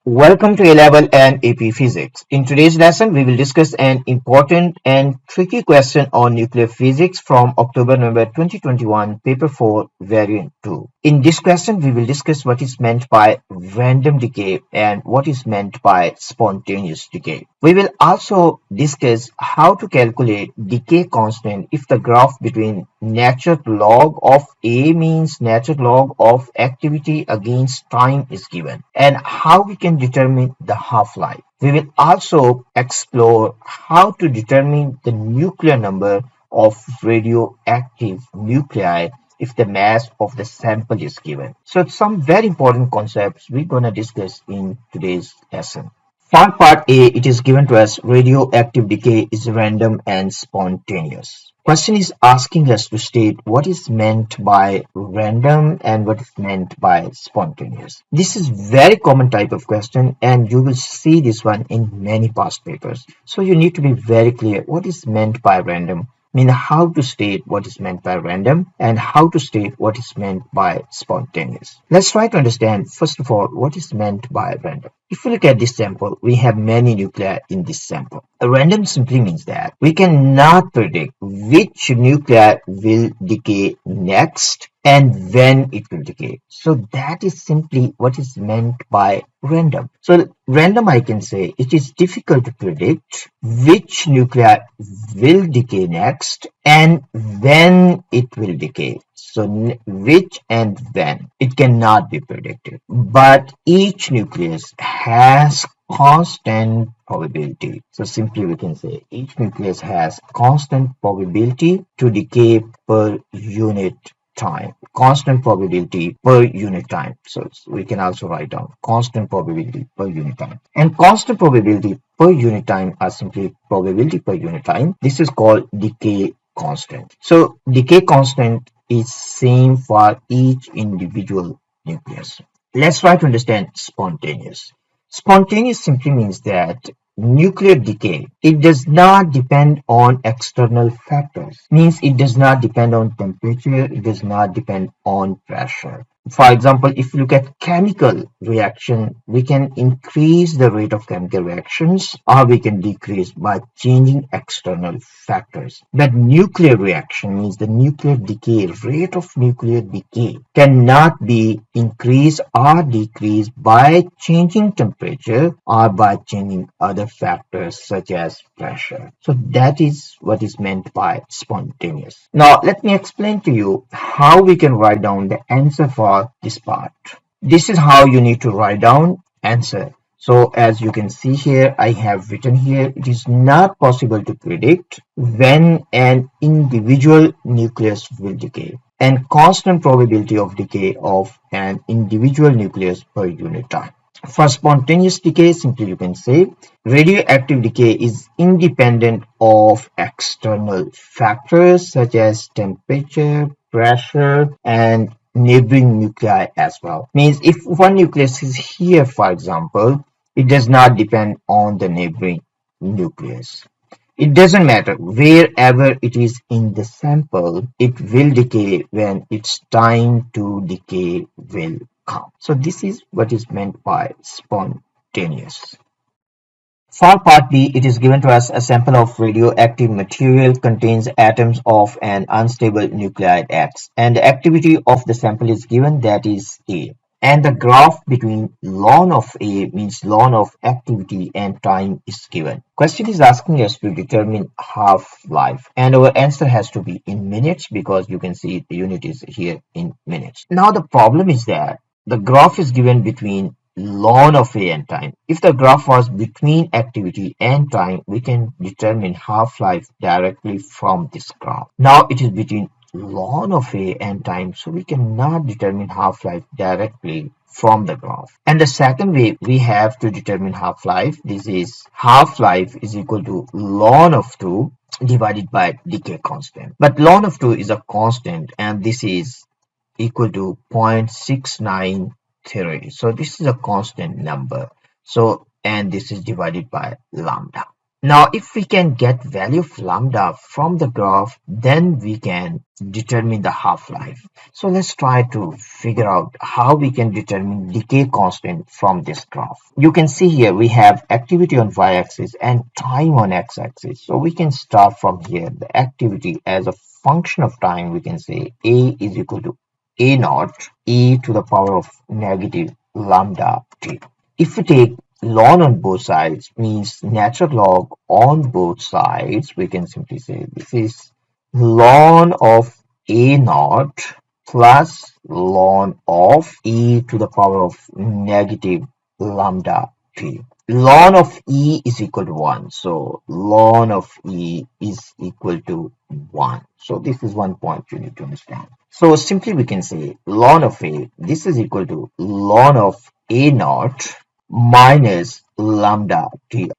Welcome to A-Level and AP Physics. In today's lesson, we will discuss an important and tricky question on nuclear physics from October-November 2021, Paper 4, Variant 2. In this question, we will discuss what is meant by random decay and what is meant by spontaneous decay. We will also discuss how to calculate decay constant if the graph between natural log of A means natural log of activity against time is given, and how we can determine the half-life. We will also explore how to determine the nuclear number of radioactive nuclei if the mass of the sample is given. So some very important concepts we're going to discuss in today's lesson. For part A, it is given to us radioactive decay is random and spontaneous. Question is asking us to state what is meant by random and what is meant by spontaneous. This is very common type of question, and you will see this one in many past papers. So you need to be very clear what is meant by random, mean how to state what is meant by random and how to state what is meant by spontaneous. Let's try to understand first of all what is meant by random. If we look at this sample, we have many nuclei in this sample. A random simply means that we cannot predict which nuclei will decay next and when it will decay. So that is simply what is meant by random. So random, I can say it is difficult to predict which nuclei will decay next and when it will decay. So which and when, it cannot be predicted. But each nucleus has constant probability. So simply we can say each nucleus has constant probability to decay per unit time. Constant probability per unit time. So we can also write down constant probability per unit time. And constant probability per unit time are simply probability per unit time. This is called decay constant. So decay constant is same for each individual nucleus. Let's try to understand spontaneous. Spontaneous simply means that nuclear decay, it does not depend on external factors. Means it does not depend on temperature, it does not depend on pressure. For example, if you look at chemical reaction, we can increase the rate of chemical reactions or we can decrease by changing external factors. But nuclear reaction means the nuclear decay, rate of nuclear decay cannot be increased or decreased by changing temperature or by changing other factors such as pressure. So that is what is meant by spontaneous. Now let me explain to you how we can write down the answer for this part. This is how you need to write down answer. So as you can see here, I have written here, it is not possible to predict when an individual nucleus will decay and constant probability of decay of an individual nucleus per unit time. For spontaneous decay, simply you can say radioactive decay is independent of external factors such as temperature, pressure, and neighboring nuclei as well. Means if one nucleus is here, for example, it does not depend on the neighboring nucleus. It doesn't matter wherever it is in the sample, it will decay when its time to decay will come. So this is what is meant by spontaneous. For part B, it is given to us a sample of radioactive material contains atoms of an unstable nuclide X, and the activity of the sample is given, that is A. And the graph between ln of A means ln of activity and time is given. Question is asking us to determine half-life, and our answer has to be in minutes because you can see the unit is here in minutes. Now the problem is that the graph is given between ln of A and time. If the graph was between activity and time, we can determine half-life directly from this graph. Now it is between ln of A and time, so we cannot determine half-life directly from the graph. And the second way we have to determine half-life, this is half-life is equal to ln of 2 divided by decay constant. But ln of 2 is a constant, and this is equal to 0.693. So this is a constant number. So, and this is divided by lambda. Now, if we can get value of lambda from the graph, then we can determine the half-life. So let's try to figure out how we can determine decay constant from this graph. You can see here we have activity on y-axis and time on x-axis. So we can start from here. The activity as a function of time, we can say A is equal to A naught e to the power of negative lambda t. If we take ln on both sides, means natural log on both sides, we can simply say this is ln of A naught plus ln of e to the power of negative lambda t. Ln of e is equal to 1, so ln of e is equal to 1. So this is one point you need to understand. So simply we can say ln of A, this is equal to ln of A naught minus lambda t.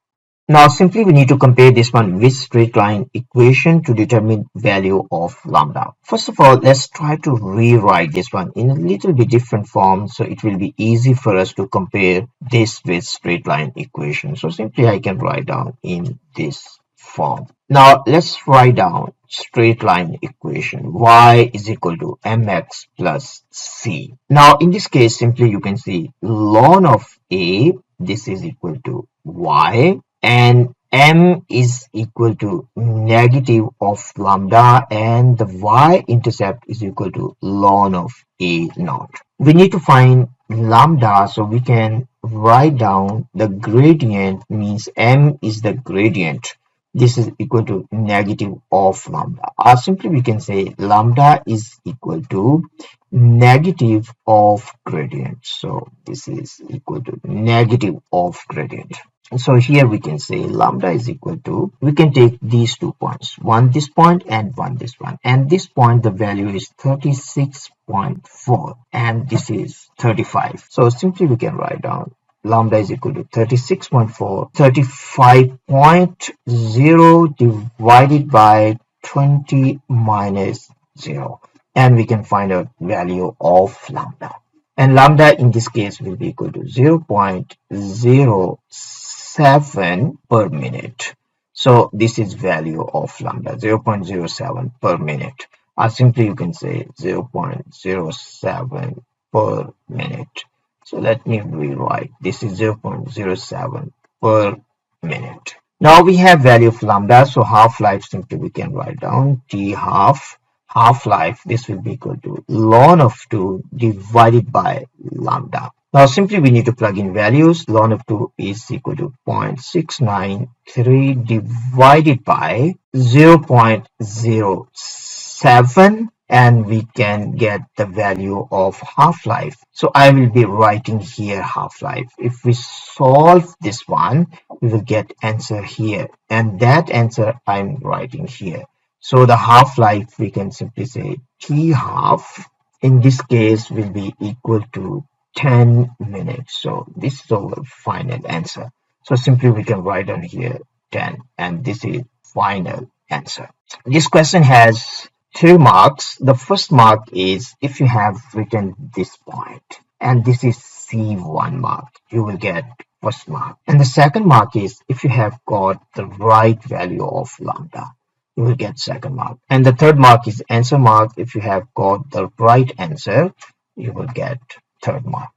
Now simply we need to compare this one with straight line equation to determine value of lambda. First of all, let's try to rewrite this one in a little bit different form, so it will be easy for us to compare this with straight line equation. So simply I can write down in this form. Now let's write down straight line equation. Y is equal to mx plus c. Now in this case, simply you can see ln of A, this is equal to y, and m is equal to negative of lambda, and the y-intercept is equal to ln of A naught. We need to find lambda, so we can write down the gradient, means m is the gradient. This is equal to negative of lambda, or simply we can say lambda is equal to negative of gradient. So this is equal to negative of gradient. So here we can say lambda is equal to, we can take these 2 points, one this point and one this one, and this point the value is 36.4 and this is 35. So simply we can write down lambda is equal to 36.4, 35.0 divided by 20 minus 0, and we can find out value of lambda. And lambda in this case will be equal to 0.07 per minute. So this is value of lambda, 0.07 per minute. Or simply you can say 0.07 per minute. So let me rewrite. This is 0.07 per minute. Now we have value of lambda, so half-life simply we can write down T half-life, this will be equal to ln of 2 divided by lambda. Now simply we need to plug in values. Ln of 2 is equal to 0.693 divided by 0.07, and we can get the value of half-life. So I will be writing here half-life. If we solve this one, we will get answer here, and that answer I'm writing here. So the half-life, we can simply say T half in this case will be equal to 10 minutes. So this is our final answer. So simply we can write on here 10, and this is final answer. This question has 2 marks. The first mark is if you have written this point, and this is C1 mark, you will get first mark. And the second mark is if you have got the right value of lambda, you will get second mark. And the third mark is answer mark. If you have got the right answer, you will get third mark.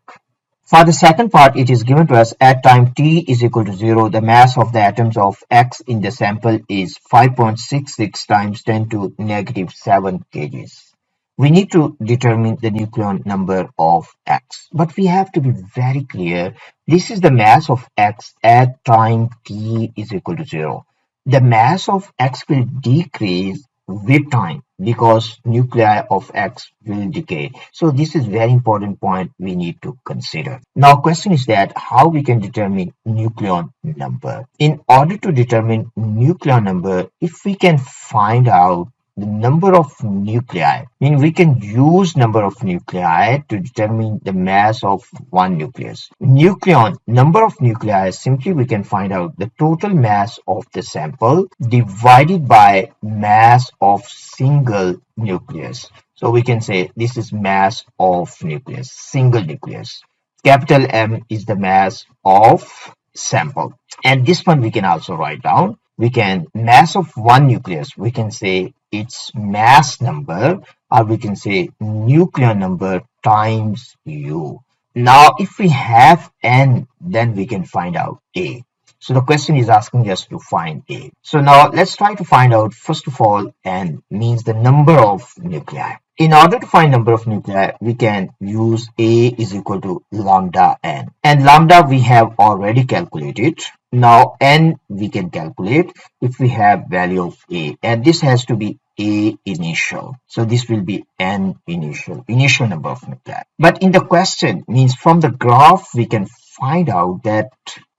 For the second part, it is given to us at time t is equal to 0, the mass of the atoms of X in the sample is 5.66 times 10 to negative 7 kgs. We need to determine the nucleon number of X, but we have to be very clear. This is the mass of X at time t is equal to 0. The mass of X will decrease with time because nuclei of X will decay. So this is very important point we need to consider. Now question is that how we can determine nucleon number. In order to determine nucleon number, if we can find out the number of nuclei, we can use number of nuclei to determine the mass of one nucleus. Nucleon, number of nuclei, simply we can find out the total mass of the sample divided by mass of single nucleus. So we can say this is mass of nucleus, single nucleus. Capital M is the mass of sample. And this one we can also write down. We can mass of one nucleus, we can say its mass number, or we can say nucleon number times U. Now if we have N, then we can find out A. So the question is asking us to find A. So now let's try to find out, first of all, N means the number of nuclei. In order to find number of nuclei, we can use A is equal to lambda N. And lambda we have already calculated. Now N we can calculate if we have value of A. And this has to be A initial. So this will be N initial number of nuclei. But in the question, means from the graph, we can find out that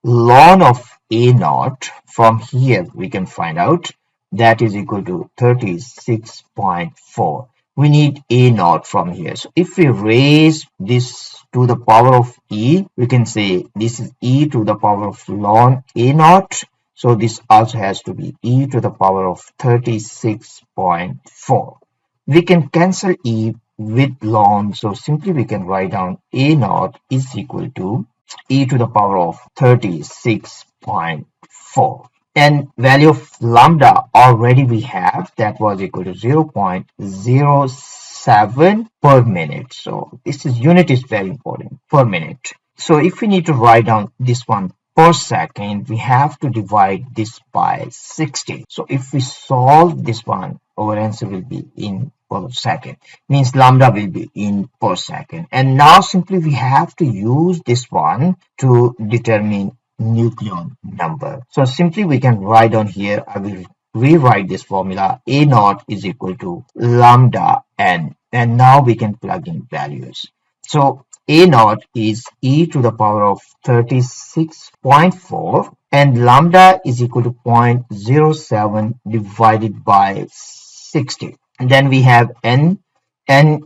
ln of A naught, from here we can find out that is equal to 36.4. We need A naught from here. So if we raise this to the power of E, we can say this is E to the power of ln A naught. So this also has to be E to the power of 36.4. We can cancel E with ln. So simply we can write down A naught is equal to E to the power of 36.4. And value of lambda already we have, that was equal to 0.07 per minute. So this is unit is very important, per minute. So if we need to write down this one per second, we have to divide this by 60. So if we solve this one, our answer will be in per second, means lambda will be in per second. And now simply we have to use this one to determine nucleon number. So simply we can write on here, I will rewrite this formula, A naught is equal to lambda N, and now we can plug in values. So A naught is E to the power of 36.4 and lambda is equal to 0.07 divided by 60. And then we have N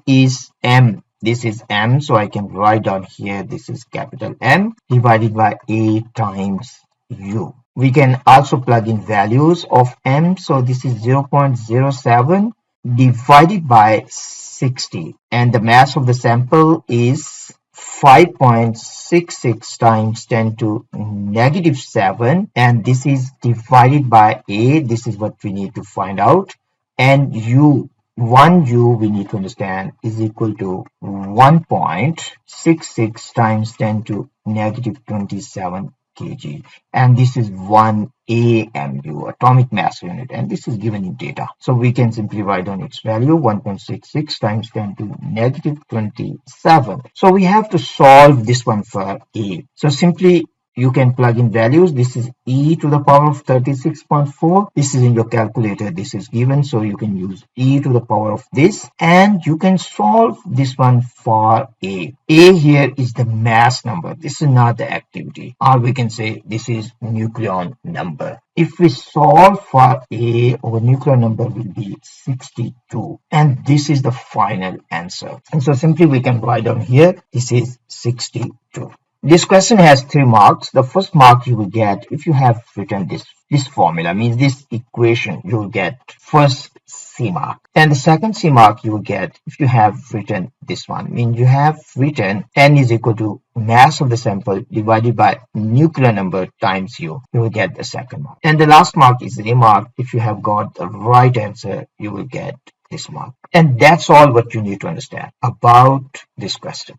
is M. This is M, so I can write down here, this is capital M divided by A times U. We can also plug in values of M, so this is 0.07 divided by 60. And the mass of the sample is 5.66 times 10 to negative 7. And this is divided by A, this is what we need to find out. And U. 1 U we need to understand is equal to 1.66 times 10 to negative 27 kg, and this is 1 AMU, atomic mass unit, and this is given in data. So we can simply write down its value, 1.66 times 10 to negative 27. So we have to solve this one for A. So simply you can plug in values. This is E to the power of 36.4. This is in your calculator. This is given. So you can use E to the power of this. And you can solve this one for A. A here is the mass number. This is not the activity. Or we can say this is nucleon number. If we solve for A, our nucleon number will be 62. And this is the final answer. And so simply we can write down here, this is 62. This question has 3 marks. The first mark you will get if you have written this formula, means this equation, you will get first C mark. And the second C mark you will get if you have written this one. I mean, you have written N is equal to mass of the sample divided by nuclear number times U. You will get the second mark. And the last mark is A mark. If you have got the right answer, you will get this mark. And that's all what you need to understand about this question.